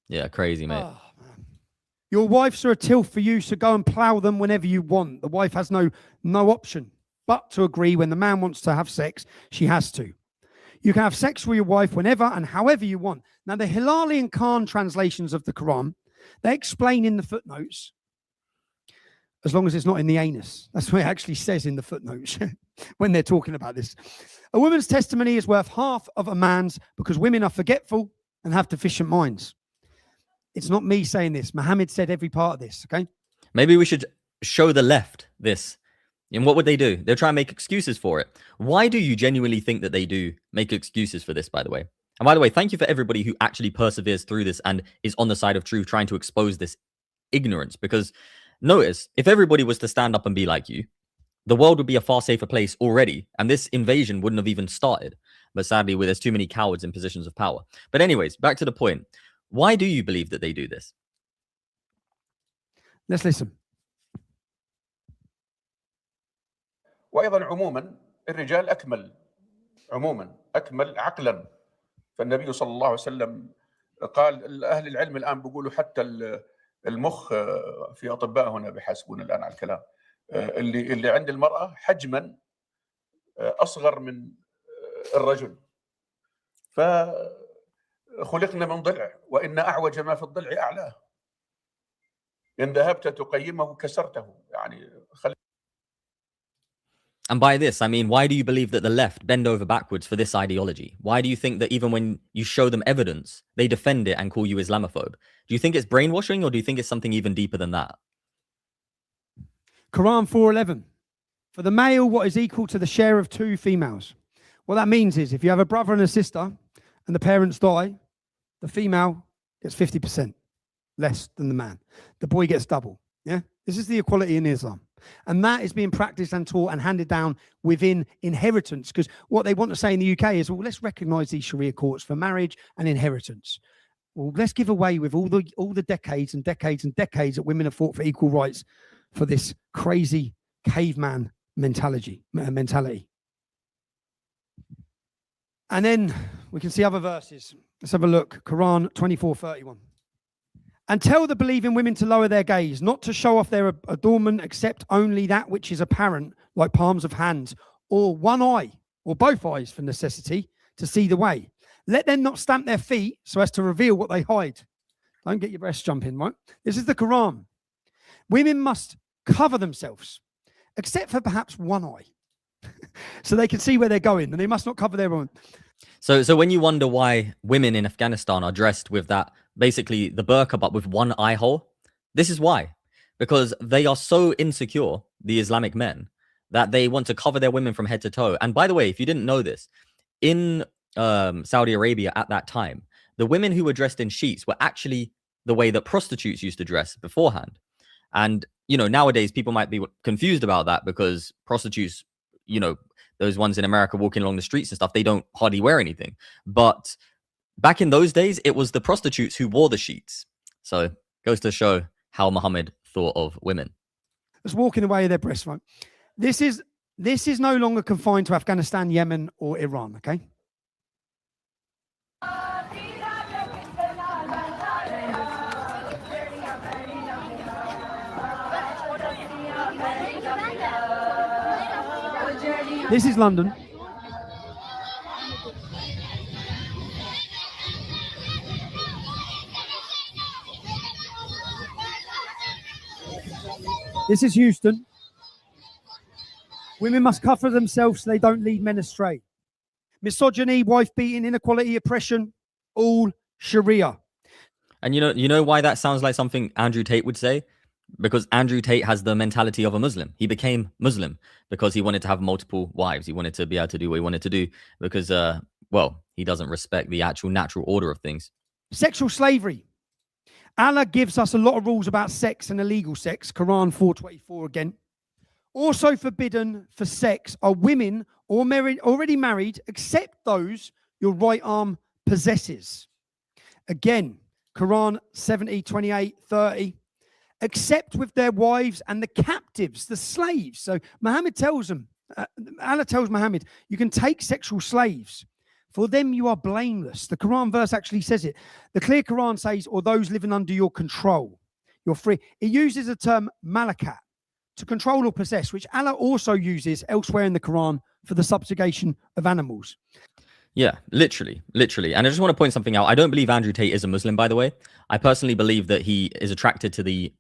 Yeah, crazy, mate. Oh, your wives are a tilth for you, so go and plow them whenever you want. The wife has no option but to agree. When the man wants to have sex, she has to. You can have sex with your wife whenever and however you want. Now, the Hilali and Khan translations of the Quran, they explain in the footnotes, as long as it's not in the anus. That's what it actually says in the footnotes when they're talking about this. A woman's testimony is worth half of a man's because women are forgetful and have deficient minds. It's not me saying this. Muhammad said every part of this, okay? Maybe we should show the left this. And what would they do? They'll try and make excuses for it. Why do you genuinely think that they do make excuses for this, by the way? And by the way, thank you for everybody who actually perseveres through this and is on the side of truth, trying to expose this ignorance. Because notice, if everybody was to stand up and be like you, the world would be a far safer place already. And this invasion wouldn't have even started. But sadly, there's too many cowards in positions of power. But anyways, back to the point. Why do you believe that they do this? Let's listen. وأيضا عموما الرجال عموما أكمل عقلا. فالنبي صلى الله عليه وسلم قال أهل العلم الآن بيقولوا حتى المخ في أطباء هنا بيحاسبون الآن على الكلام اللي عند المرأة حجما أصغر من الرجل، فخلقنا من ضلع وإن أعوج ما في الضلع أعلاه، إن ذهبت تقيمه كسرته. يعني And by this, I mean, why do you believe that the left bend over backwards for this ideology? Why do you think that even when you show them evidence, they defend it and call you Islamophobe? Do you think it's brainwashing, or do you think it's something even deeper than that? Quran 4:11. For the male, what is equal to the share of 2 females. What that means is if you have a brother and a sister and the parents die, the female gets 50% less than the man. The boy gets double. Yeah, this is the equality in Islam. And that is being practiced and taught and handed down within inheritance. Because what they want to say in the UK is, well, let's recognize these Sharia courts for marriage and inheritance. Well, let's give away with all the decades and decades and decades that women have fought for equal rights for this crazy caveman mentality. And then we can see other verses. Let's have a look. Quran 24:31. And tell the believing women to lower their gaze, not to show off their adornment, except only that which is apparent, like palms of hands, or one eye, or both eyes for necessity, to see the way. Let them not stamp their feet so as to reveal what they hide. Don't get your breasts jumping, right? This is the Quran. Women must cover themselves, except for perhaps one eye, so they can see where they're going, and they must not cover their own. So when you wonder why women in Afghanistan are dressed with that, basically the burqa, but with one eye hole, this is why. Because they are so insecure, the Islamic men, that they want to cover their women from head to toe. And by the way, if you didn't know this, in Saudi Arabia at that time, the women who were dressed in sheets were actually the way that prostitutes used to dress beforehand. And, you know, nowadays people might be confused about that because prostitutes, you know, those ones in America walking along the streets and stuff, they don't hardly wear anything. But back in those days, it was the prostitutes who wore the sheets. So goes to show how Muhammad thought of women. It's walking away with their breasts, right? This is no longer confined to Afghanistan, Yemen, or Iran, okay? This is London. This is Houston. Women must cover themselves so they don't lead men astray. Misogyny, wife beating, inequality, oppression, all Sharia. And you know why that sounds like something Andrew Tate would say? Because Andrew Tate has the mentality of a Muslim. He became Muslim because he wanted to have multiple wives. He wanted to be able to do what he wanted to do because, well, he doesn't respect the actual natural order of things. Sexual slavery. Allah gives us a lot of rules about sex and illegal sex. Quran 4:24 again. Also forbidden for sex are women or already married, except those your right arm possesses. Again, Quran 70:28-30. Except with their wives and the captives, the slaves. So Muhammad tells them, Allah tells Muhammad, you can take sexual slaves. For them you are blameless. The Quran verse actually says it. The clear Quran says, or those living under your control. You're free. It uses the term malakat, to control or possess, which Allah also uses elsewhere in the Quran for the subjugation of animals. Yeah, literally. And I just want to point something out. I don't believe Andrew Tate is a Muslim, by the way. I personally believe that he is attracted to the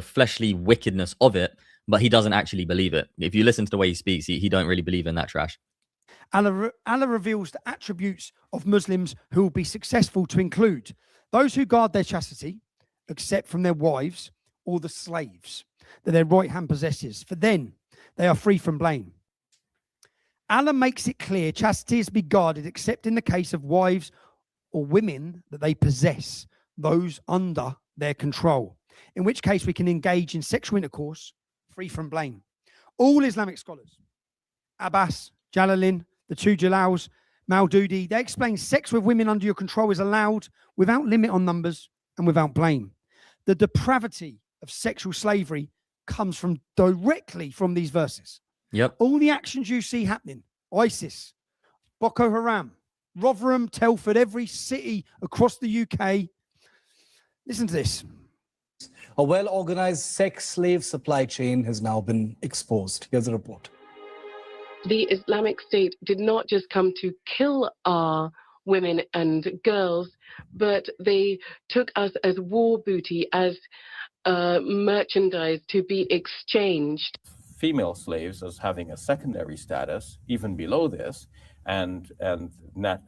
fleshly wickedness of it, but he doesn't actually believe it. If you listen to the way he speaks, he don't really believe in that trash. Allah reveals the attributes of Muslims who will be successful to include those who guard their chastity, except from their wives or the slaves that their right hand possesses. For then they are free from blame. Allah makes it clear chastity is to be guarded except in the case of wives or women that they possess, those under their control, in which case we can engage in sexual intercourse free from blame. All Islamic scholars, Abbas, Jalalain, the two Jalals, Maududi, they explain sex with women under your control is allowed without limit on numbers and without blame. The depravity of sexual slavery comes directly from these verses. Yep. All the actions you see happening, ISIS, Boko Haram, Rotherham, Telford, every city across the UK. Listen to this. A well-organized sex slave supply chain has now been exposed. Here's a report. the Islamic State did not just come to kill our women and girls, but they took us as war booty, as merchandise to be exchanged. Female slaves as having a secondary status, even below this, and that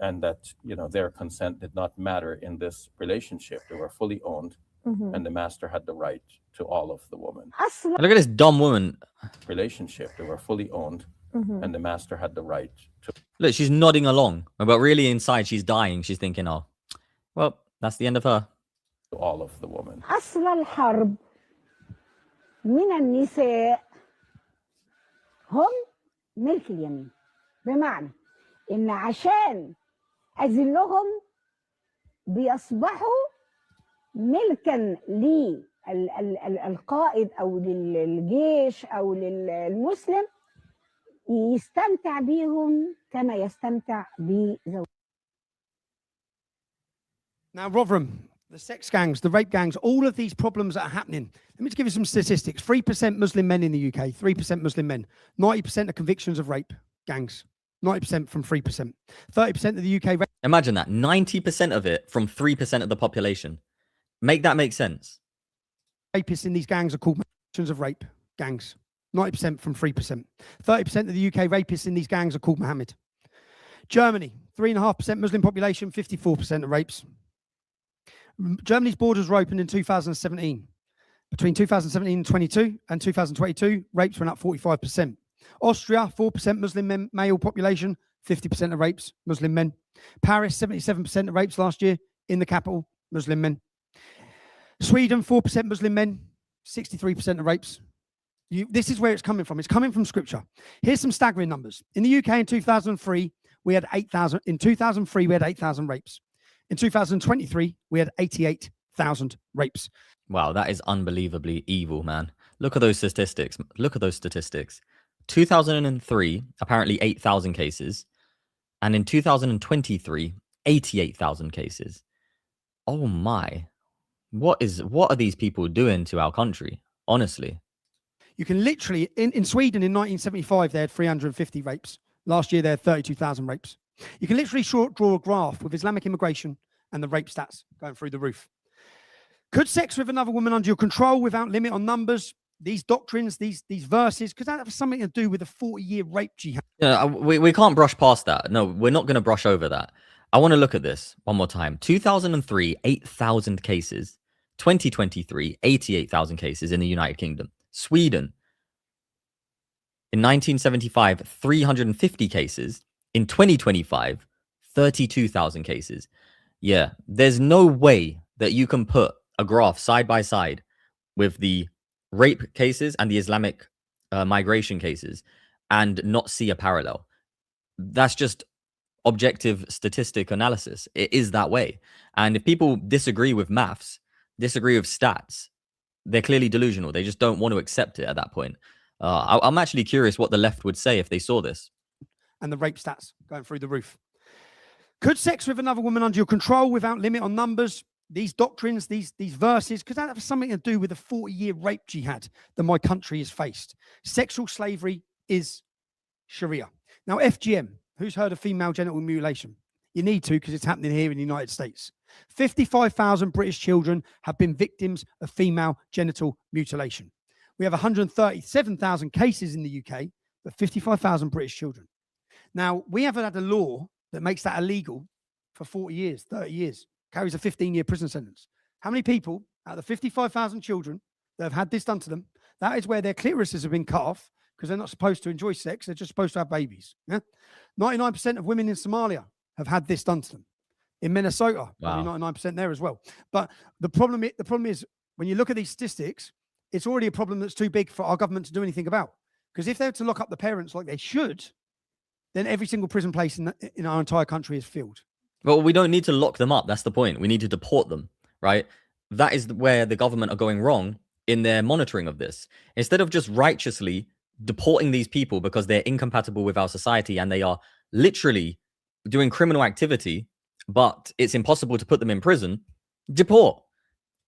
their consent did not matter in this relationship. They were fully owned, and the master had the right to all of the woman. Look at this dumb woman. Relationship. They were fully owned, and the master had the right to. Look, she's nodding along, but really inside she's dying. She's thinking, "Oh, well, that's the end of her." To all of the woman. أصل الحرب من النساء هم ملك اليمين، بمعنى إن عشان أذلهم بيصبحوا ملكا للقائد أو للجيش أو للمسلم يستمتع بيهم كما يستمتع بزوجته. Now, Rotherham, the sex gangs, the rape gangs, all of these problems that are happening. Let me just give you some statistics. 3% Muslim men in the UK, 3% Muslim men. 90% of convictions of rape gangs. 90% from 3%. 30% of the UK... Imagine that. 90% of it from 3% of the population. Make that make sense. Rapists in these gangs are called convictions of rape gangs. 90% from 3%. 30% of the UK rapists in these gangs are called Mohammed. Germany, 3.5% Muslim population, 54% of rapes. Germany's borders were opened in 2017. Between 2017 and 2022, rapes went up 45%. Austria, 4% Muslim male population, 50% of rapes, Muslim men. Paris, 77% of rapes last year in the capital, Muslim men. Sweden, 4% Muslim men, 63% of rapes. This is where it's coming from. It's coming from scripture. Here's some staggering numbers. In the UK in 2003, we had 8,000. In 2003, we had 8,000 rapes. In 2023, we had 88,000 rapes. Wow, that is unbelievably evil, man. Look at those statistics. Look at those statistics. 2003, apparently 8,000 cases. And in 2023, 88,000 cases. Oh my. What are these people doing to our country? Honestly. You can literally, in Sweden in 1975, they had 350 rapes. Last year, they had 32,000 rapes. You can literally draw a graph with Islamic immigration and the rape stats going through the roof. Could sex with another woman under your control without limit on numbers, these doctrines, these verses, could that have something to do with a 40-year rape jihad? Yeah, we can't brush past that. No, we're not going to brush over that. I want to look at this one more time. 2003, 8,000 cases. 2023, 88,000 cases in the United Kingdom. Sweden, in 1975, 350 cases. In 2025, 32,000 cases. Yeah, there's no way that you can put a graph side by side with the rape cases and the Islamic migration cases and not see a parallel. That's just objective statistic analysis. It is that way. And if people disagree with maths, disagree with stats, they're clearly delusional. They just don't want to accept it at that point. I'm actually curious what the left would say if they saw this. And the rape stats going through the roof. Could sex with another woman under your control without limit on numbers, these doctrines, these verses, could that have something to do with the 40-year rape jihad that my country has faced? Sexual slavery is Sharia. Now, FGM, who's heard of female genital mutilation? You need to, because it's happening here in the United States. 55,000 British children have been victims of female genital mutilation. We have 137,000 cases in the UK, but 55,000 British children. Now, we haven't had a law that makes that illegal for 40 years, 30 years, carries a 15-year prison sentence. How many people out of the 55,000 children that have had this done to them, that is where their clitorises have been cut off because they're not supposed to enjoy sex, they're just supposed to have babies. Yeah? 99% of women in Somalia have had this done to them. In Minnesota, wow. 99% there as well. But the problem is, when you look at these statistics, it's already a problem that's too big for our government to do anything about. Because if they were to lock up the parents like they should, then every single prison place in our entire country is filled. Well, we don't need to lock them up. That's the point. We need to deport them, right? That is where the government are going wrong in their monitoring of this. Instead of just righteously deporting these people because they're incompatible with our society and they are literally doing criminal activity, but it's impossible to put them in prison, deport.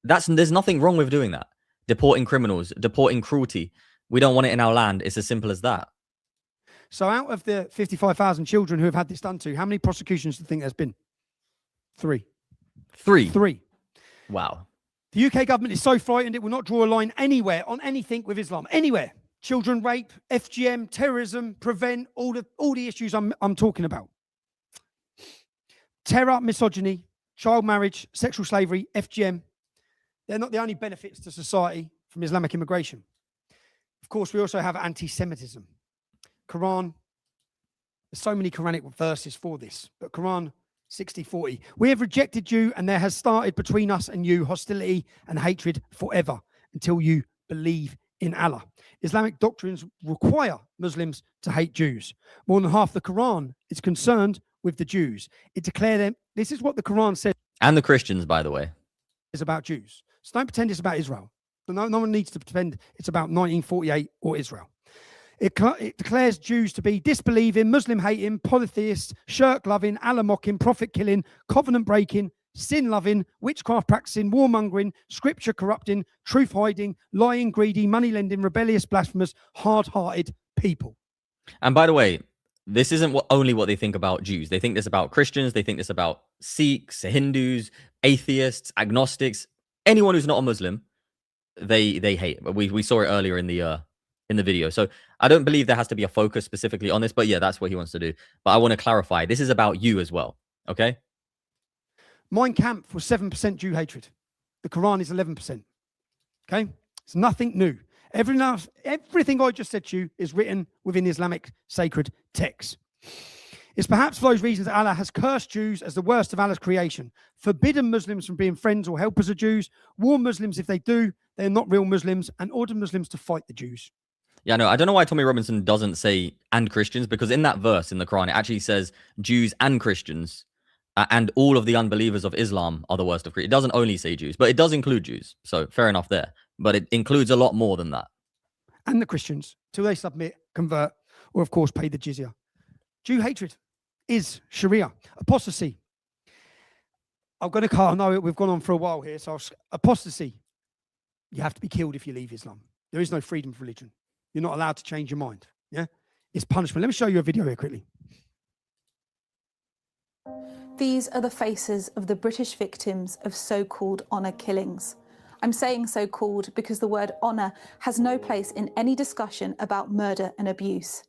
There's nothing wrong with doing that. Deporting criminals, deporting cruelty. We don't want it in our land. It's as simple as that. So out of the 55,000 children who have had this done to, how many prosecutions do you think there's been? 3. 3. Wow. The UK government is so frightened it will not draw a line anywhere on anything with Islam. Anywhere. Children rape, FGM, terrorism, prevent, all the issues I'm talking about. Terror, misogyny, child marriage, sexual slavery, FGM. They're not the only benefits to society from Islamic immigration. Of course, we also have anti-Semitism. Quran, there's so many Quranic verses for this, but Quran 60:40. We have rejected you, and there has started between us and you hostility and hatred forever until you believe in Allah. Islamic doctrines require Muslims to hate Jews. More than half the Quran is concerned with the Jews. It declares them, this is what the Quran says. And the Christians, by the way. Is about Jews. So don't pretend it's about Israel. No one needs to pretend it's about 1948 or Israel. It declares Jews to be disbelieving, Muslim-hating, polytheists, shirk-loving, Allah-mocking, prophet-killing, covenant-breaking, sin-loving, witchcraft-practicing, warmongering, scripture-corrupting, truth-hiding, lying, greedy, money-lending, rebellious, blasphemous, hard-hearted people. And by the way, this isn't only what they think about Jews. They think this about Christians. They think this about Sikhs, Hindus, atheists, agnostics, anyone who's not a Muslim. They hate. We saw it earlier in the video. So I don't believe there has to be a focus specifically on this, but yeah, that's what he wants to do. But I want to clarify, this is about you as well. Okay. Mein Kampf was 7% Jew hatred. The Quran is 11%. Okay. It's nothing new. Everything I just said to you is written within Islamic sacred texts. It's perhaps for those reasons that Allah has cursed Jews as the worst of Allah's creation, forbidden Muslims from being friends or helpers of Jews, warned Muslims if they do, they're not real Muslims, and ordered Muslims to fight the Jews. Yeah, no, I don't know why Tommy Robinson doesn't say and Christians, because in that verse in the Quran, it actually says Jews and Christians and all of the unbelievers of Islam are the worst of creation. It doesn't only say Jews, but it does include Jews. So fair enough there. But it includes a lot more than that. And the Christians, till they submit, convert, or of course pay the jizya. Jew hatred is Sharia. Apostasy. I'm going to cut. I know we've gone on for a while here. So apostasy. You have to be killed if you leave Islam. There is no freedom of religion. You're not allowed to change your mind. Yeah, it's punishment. Let me show you a video here quickly. These are the faces of the British victims of so-called honour killings. I'm saying so-called because the word honour has no place in any discussion about murder and abuse.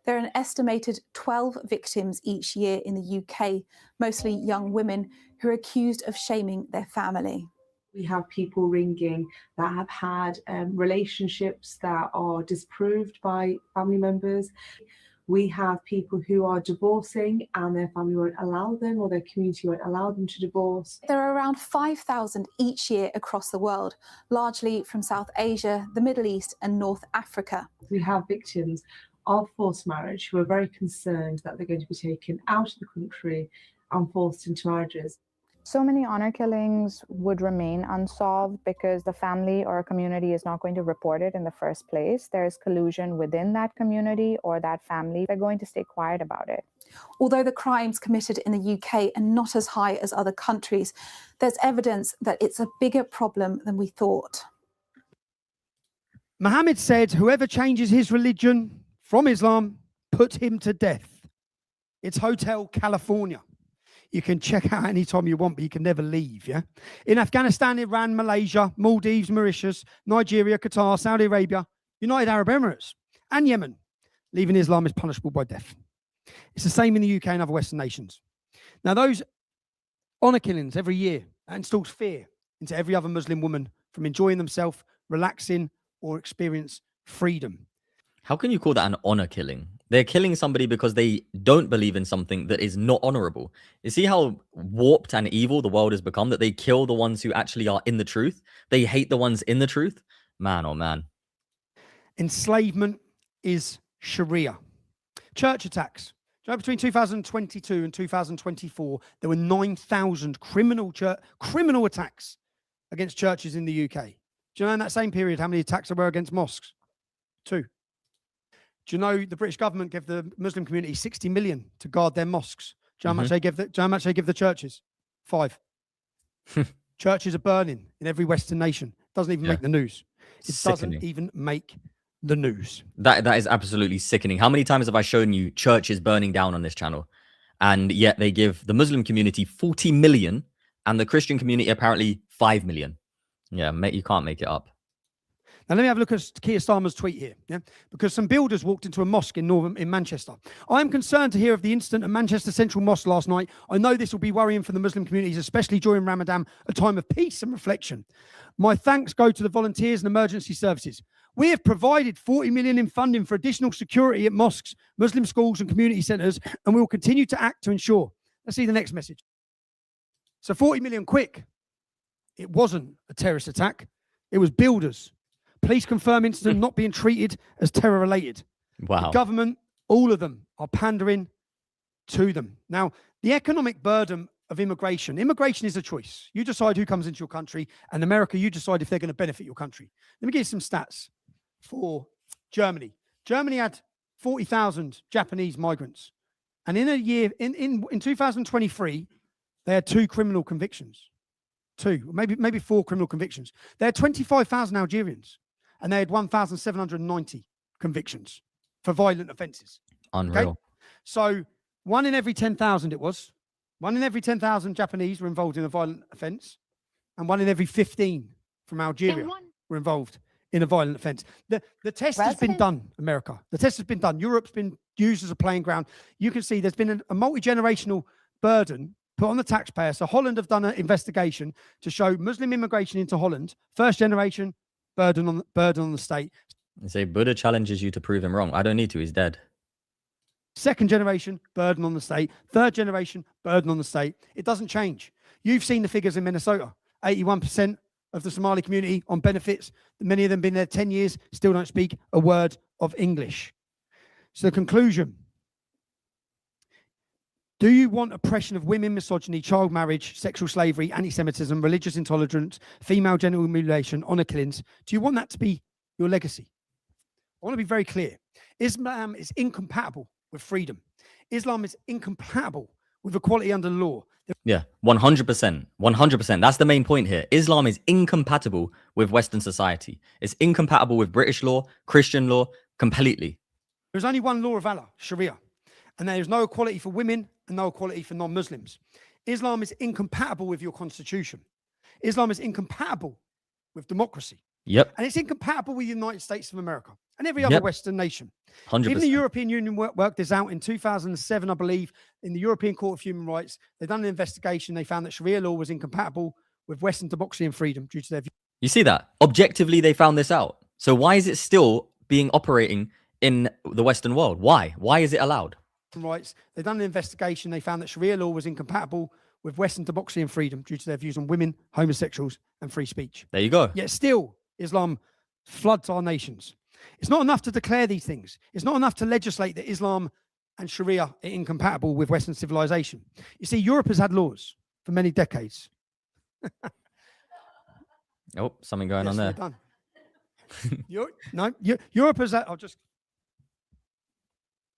There are an estimated 12 victims each year in the UK, mostly young women who are accused of shaming their family. We have people ringing that have had relationships that are disproved by family members. We have people who are divorcing and their family won't allow them, or their community won't allow them to divorce. There are around 5,000 each year across the world, largely from South Asia, the Middle East and North Africa. We have victims of forced marriage who are very concerned that they're going to be taken out of the country and forced into marriages. So many honor killings would remain unsolved because the family or community is not going to report it in the first place. There is collusion within that community or that family. They're going to stay quiet about it. Although the crimes committed in the UK are not as high as other countries, there's evidence that it's a bigger problem than we thought. Muhammad said, whoever changes his religion from Islam, put him to death. It's Hotel California. You can check out anytime you want, but you can never leave, yeah? In Afghanistan, Iran, Malaysia, Maldives, Mauritius, Nigeria, Qatar, Saudi Arabia, United Arab Emirates, and Yemen, leaving Islam is punishable by death. It's the same in the UK and other Western nations. Now, those honour killings every year, that installs fear into every other Muslim woman from enjoying themselves, relaxing, or experience freedom. How can you call that an honour killing? They're killing somebody because they don't believe in something that is not honourable. You see how warped and evil the world has become, that they kill the ones who actually are in the truth? They hate the ones in the truth? Man, oh man. Enslavement is Sharia. Church attacks. Do you know, between 2022 and 2024, there were 9,000 criminal attacks against churches in the UK. Do you know in that same period how many attacks there were against mosques? 2. Do you know the British government gave the Muslim community 60 million to guard their mosques? Do you know how much they give? Do you know how much they give the churches? 5. Churches are burning in every Western nation. Doesn't even make the news. It doesn't even make the news. That is absolutely sickening. How many times have I shown you churches burning down on this channel? And yet they give the Muslim community 40 million and the Christian community apparently 5 million. Yeah, mate, you can't make it up. Now, let me have a look at Keir Starmer's tweet here, yeah? Because some builders walked into a mosque in Manchester. I am concerned to hear of the incident at Manchester Central Mosque last night. I know this will be worrying for the Muslim communities, especially during Ramadan, a time of peace and reflection. My thanks go to the volunteers and emergency services. We have provided 40 million in funding for additional security at mosques, Muslim schools and community centres, and we will continue to act to ensure. Let's see the next message. So 40 million quick. It wasn't a terrorist attack. It was builders. Police confirm incident not being treated as terror-related. Wow. The government, all of them, are pandering to them. Now, the economic burden of immigration is a choice. You decide who comes into your country, and America, you decide if they're going to benefit your country. Let me give you some stats for Germany. Germany had 40,000 Japanese migrants. And in a year, in 2023, they had 2 criminal convictions. 2, maybe 4 criminal convictions. They had 25,000 Algerians. And they had 1,790 convictions for violent offences. Unreal. Okay? So 1 in every 10,000 it was. 1 in every 10,000 Japanese were involved in a violent offence. And 1 in every 15 from Algeria were involved in a violent offence. The test has been done, America. The test has been done. Europe's been used as a playing ground. You can see there's been a multi-generational burden put on the taxpayer. So Holland have done an investigation to show Muslim immigration into Holland, first generation, burden on the state. They say Buddha challenges you to prove him wrong. I don't need to. He's dead. Second generation, burden on the state. Third generation, burden on the state. It doesn't change. You've seen the figures in Minnesota. 81% of the Somali community on benefits. Many of them been there 10 years, still don't speak a word of English. So the conclusion. Do you want oppression of women, misogyny, child marriage, sexual slavery, anti-Semitism, religious intolerance, female genital mutilation, honor killings? Do you want that to be your legacy? I want to be very clear. Islam is incompatible with freedom. Islam is incompatible with equality under the law. Yeah, 100%. 100%. That's the main point here. Islam is incompatible with Western society. It's incompatible with British law, Christian law, completely. There's only one law of Allah, Sharia. And there is no equality for women and no equality for non-Muslims. Islam is incompatible with your constitution. Islam is incompatible with democracy. Yep. And it's incompatible with the United States of America and every other Western nation. 100%. Even the European Union worked this out in 2007, I believe, in the European Court of Human Rights. They've done an investigation. They found that Sharia law was incompatible with Western democracy and freedom due to their view. You see that? Objectively, they found this out. So why is it still being operating in the Western world? Why? Why is it allowed? Rights. They've done an investigation. They found that Sharia law was incompatible with Western democracy and freedom due to their views on women, homosexuals, and free speech. There you go. Yet still, Islam floods our nations. It's not enough to declare these things. It's not enough to legislate that Islam and Sharia are incompatible with Western civilization. You see, Europe has had laws for many decades. Oh, something going on there. Done. Europe has had.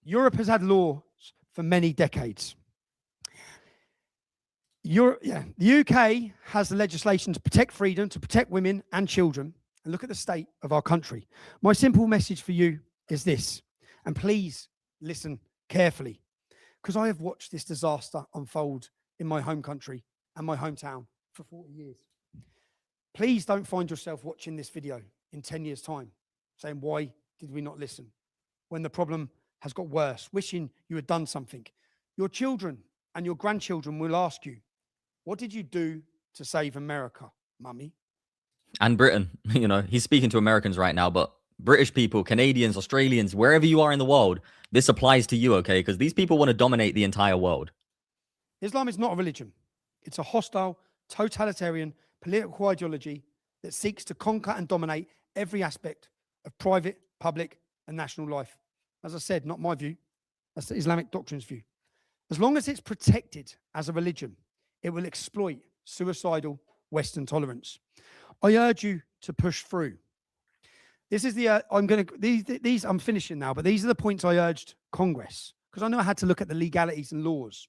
Europe has had laws for many decades. The UK has the legislation to protect freedom, to protect women and children. And look at the state of our country. My simple message for you is this, and please listen carefully, because I have watched this disaster unfold in my home country and my hometown for 40 years. Please don't find yourself watching this video in 10 years' time saying, why did we not listen? When the problem has got worse, wishing you had done something. Your children and your grandchildren will ask you, what did you do to save America, mummy? And Britain, you know, he's speaking to Americans right now, but British people, Canadians, Australians, wherever you are in the world, this applies to you, okay? Because these people want to dominate the entire world. Islam is not a religion. It's a hostile, totalitarian, political ideology that seeks to conquer and dominate every aspect of private, public, and national life. As I said, not my view. That's the Islamic doctrine's view. As long as it's protected as a religion, it will exploit suicidal Western tolerance. I urge you to push through. This is the, I'm finishing now, but these are the points I urged Congress, because I know I had to look at the legalities and laws.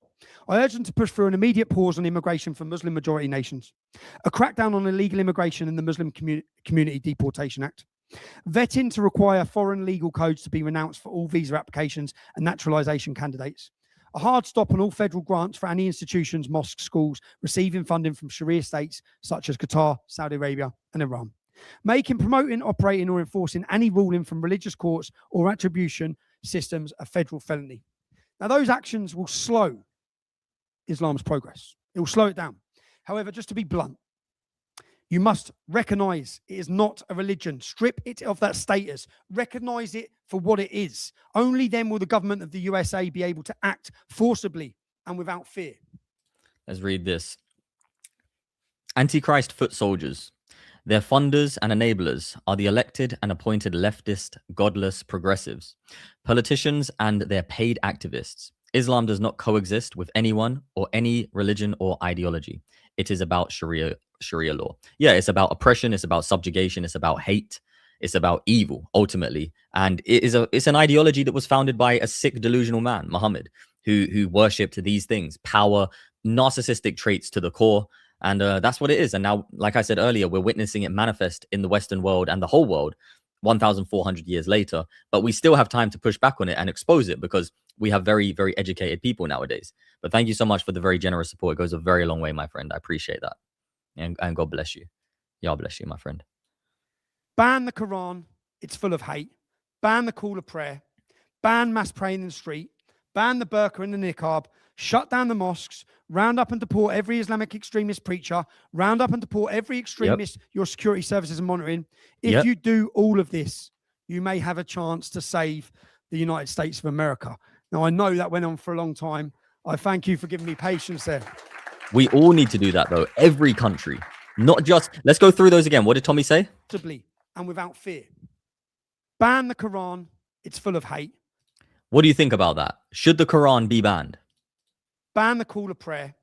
I urge them to push through an immediate pause on immigration from Muslim majority nations, a crackdown on illegal immigration in the Muslim Community Deportation Act, Vetting to require foreign legal codes to be renounced for all visa applications and naturalization candidates. A hard stop on all federal grants for any institutions, mosques, schools receiving funding from Sharia states such as Qatar, Saudi Arabia, and Iran. Making, promoting, operating, or enforcing any ruling from religious courts or attribution systems a federal felony. Now, those actions will slow Islam's progress. It will slow it down. However, just to be blunt, you must recognize it is not a religion. Strip it of that status. Recognize it for what it is. Only then will the government of the USA be able to act forcibly and without fear. Let's read this. Antichrist foot soldiers. Their funders and enablers are the elected and appointed leftist, godless progressives, politicians and their paid activists. Islam does not coexist with anyone or any religion or ideology. It is about Sharia law. Yeah, it's about oppression, it's about subjugation, it's about hate, it's about evil, ultimately. And it's an ideology that was founded by a sick, delusional man, Muhammad, who worshipped these things, power, narcissistic traits to the core. And that's what it is. And now, like I said earlier, we're witnessing it manifest in the Western world and the whole world 1,400 years later. But we still have time to push back on it and expose it because we have very, very educated people nowadays. But thank you so much for the very generous support. It goes a very long way, my friend. I appreciate that. And God bless you. God bless you, my friend. Ban the Quran. It's full of hate. Ban the call of prayer. Ban mass praying in the street. Ban the burqa and the niqab. Shut down the mosques. Round up and deport every Islamic extremist preacher. Round up and deport every extremist your security services are monitoring. If you do all of this, you may have a chance to save the United States of America. Now, I know that went on for a long time. I thank you for giving me patience there. We all need to do that, though. Every country, not just. Let's go through those again. What did Tommy say? And without fear. Ban the Quran. It's full of hate. What do you think about that? Should the Quran be banned? Ban the call of prayer.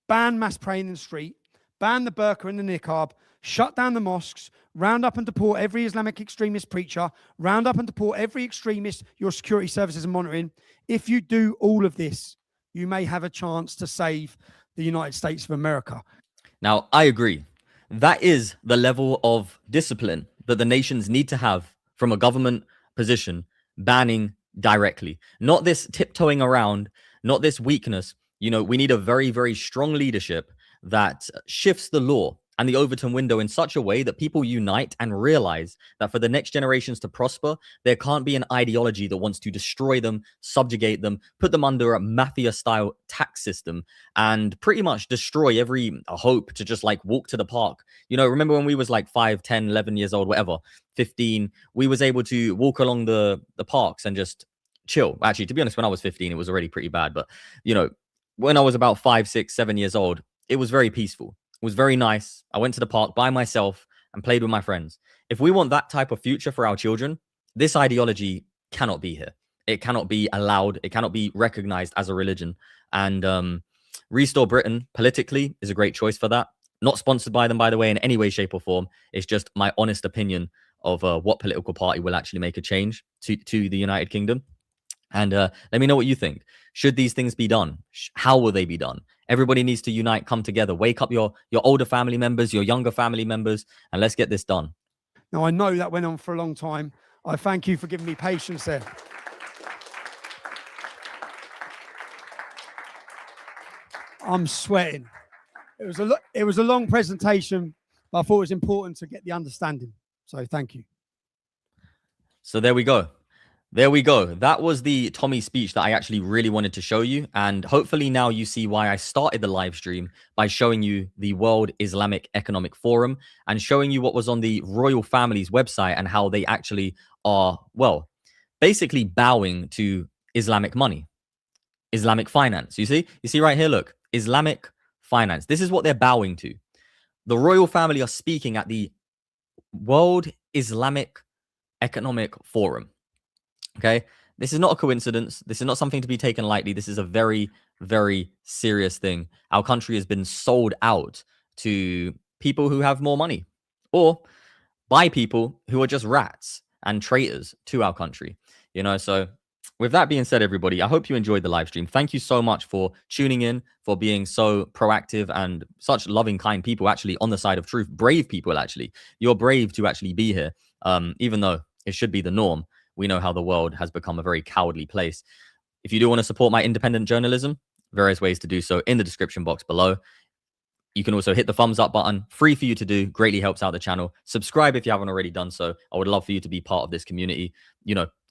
Ban mass praying in the street. Ban the burqa and the niqab. Shut down the mosques. Round up and deport every Islamic extremist preacher. Round up and deport every extremist your security services are monitoring. If you do all of this, you may have a chance to save the United States of America. Now, I agree. That is the level of discipline that the nations need to have from a government position, banning directly. Not this tiptoeing around, not this weakness. You know, we need a very, very strong leadership that shifts the law and the Overton window in such a way that people unite and realize that for the next generations to prosper, there can't be an ideology that wants to destroy them, subjugate them, put them under a mafia-style tax system, and pretty much destroy every hope to just like walk to the park. You know, remember when we was like 5, 10, 11 years old, whatever, 15, we was able to walk along the parks and just chill. Actually, to be honest, when I was 15, it was already pretty bad. But, you know, when I was about 5, 6, 7 years old, it was very peaceful. It was very nice. I went to the park by myself and played with my friends. If we want that type of future for our children, this ideology cannot be here. It cannot be allowed. It cannot be recognized as a religion. And Restore Britain politically is a great choice for that. Not sponsored by them, by the way, in any way, shape or form. It's just my honest opinion of what political party will actually make a change to the United Kingdom. And let me know what you think. Should these things be done? How will they be done? Everybody needs to unite, come together, wake up your older family members, your younger family members, and let's get this done. Now, I know that went on for a long time. I thank you for giving me patience there. I'm sweating. It was a long presentation, but I thought it was important to get the understanding. So thank you. So there we go. There we go. That was the Tommy speech that I actually really wanted to show you. And hopefully now you see why I started the live stream by showing you the World Islamic Economic Forum and showing you what was on the royal family's website and how they actually are, well, basically bowing to Islamic money, Islamic finance. You see right here, look, Islamic finance. This is what they're bowing to. The royal family are speaking at the World Islamic Economic Forum. Okay, this is not a coincidence. This is not something to be taken lightly. This is a very, very serious thing. Our country has been sold out to people who have more money or by people who are just rats and traitors to our country. You know, so with that being said, everybody, I hope you enjoyed the live stream. Thank you so much for tuning in, for being so proactive and such loving, kind people actually on the side of truth. Brave people, actually. You're brave to actually be here. Even though it should be the norm, we know how the world has become a very cowardly place. If you do want to support my independent journalism, various ways to do so in the description box below. You can also hit the thumbs up button, free for you to do, greatly helps out the channel. Subscribe if you haven't already done so. I would love for you to be part of this community,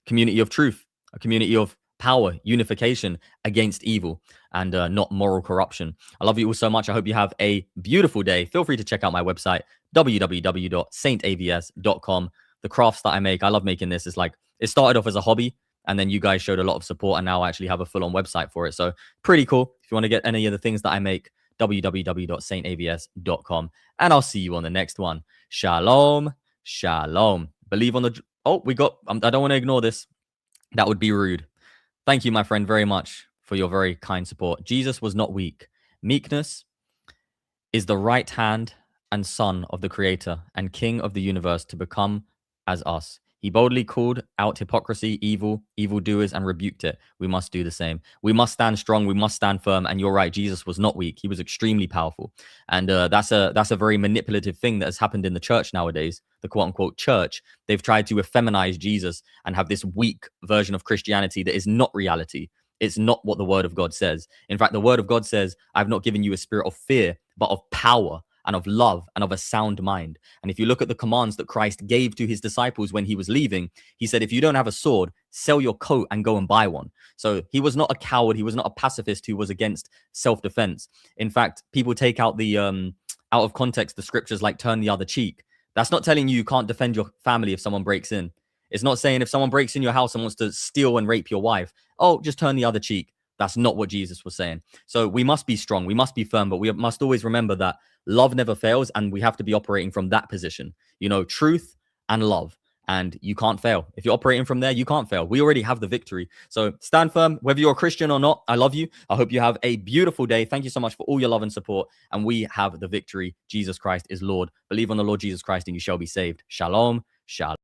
community of truth, a community of power, unification against evil, and not moral corruption. I love you all so much. I hope you have a beautiful day. Feel free to check out my website, www.saintavs.com. The crafts that I make, I love making this. It's like, it started off as a hobby, and then you guys showed a lot of support, and now I actually have a full-on website for it. So pretty cool. If you want to get any of the things that I make, www.saintavs.com. And I'll see you on the next one. Shalom. Shalom. Believe on the... Oh, we got... I don't want to ignore this. That would be rude. Thank you, my friend, very much for your very kind support. Jesus was not weak. Meekness is the right hand and son of the Creator and King of the universe to become as us. He boldly called out hypocrisy, evildoers, and rebuked it. We must do the same. We must stand strong. We must stand firm. And you're right, Jesus was not weak. He was extremely powerful. And that's a very manipulative thing that has happened in the church nowadays, the quote-unquote church. They've tried to effeminize Jesus and have this weak version of Christianity that is not reality. It's not what the word of God says. In fact, the word of God says, I've not given you a spirit of fear, but of power and of love and of a sound mind. And if you look at the commands that Christ gave to his disciples when he was leaving, he said, if you don't have a sword, sell your coat and go and buy one. So he was not a coward. He was not a pacifist who was against self-defense. In fact, people take out the out of context the scriptures like turn the other cheek. That's not telling you can't defend your family if someone breaks in. It's not saying if someone breaks in your house and wants to steal and rape your wife, oh, just turn the other cheek. That's not what Jesus was saying. So we must be strong. We must be firm, but we must always remember that love never fails, and we have to be operating from that position. Truth and love, and you can't fail. If you're operating from there, you can't fail. We already have the victory. So stand firm, whether you're a Christian or not. I love you. I hope you have a beautiful day. Thank you so much for all your love and support, and we have the victory. Jesus Christ is Lord. Believe on the Lord Jesus Christ, and you shall be saved. Shalom. Shalom.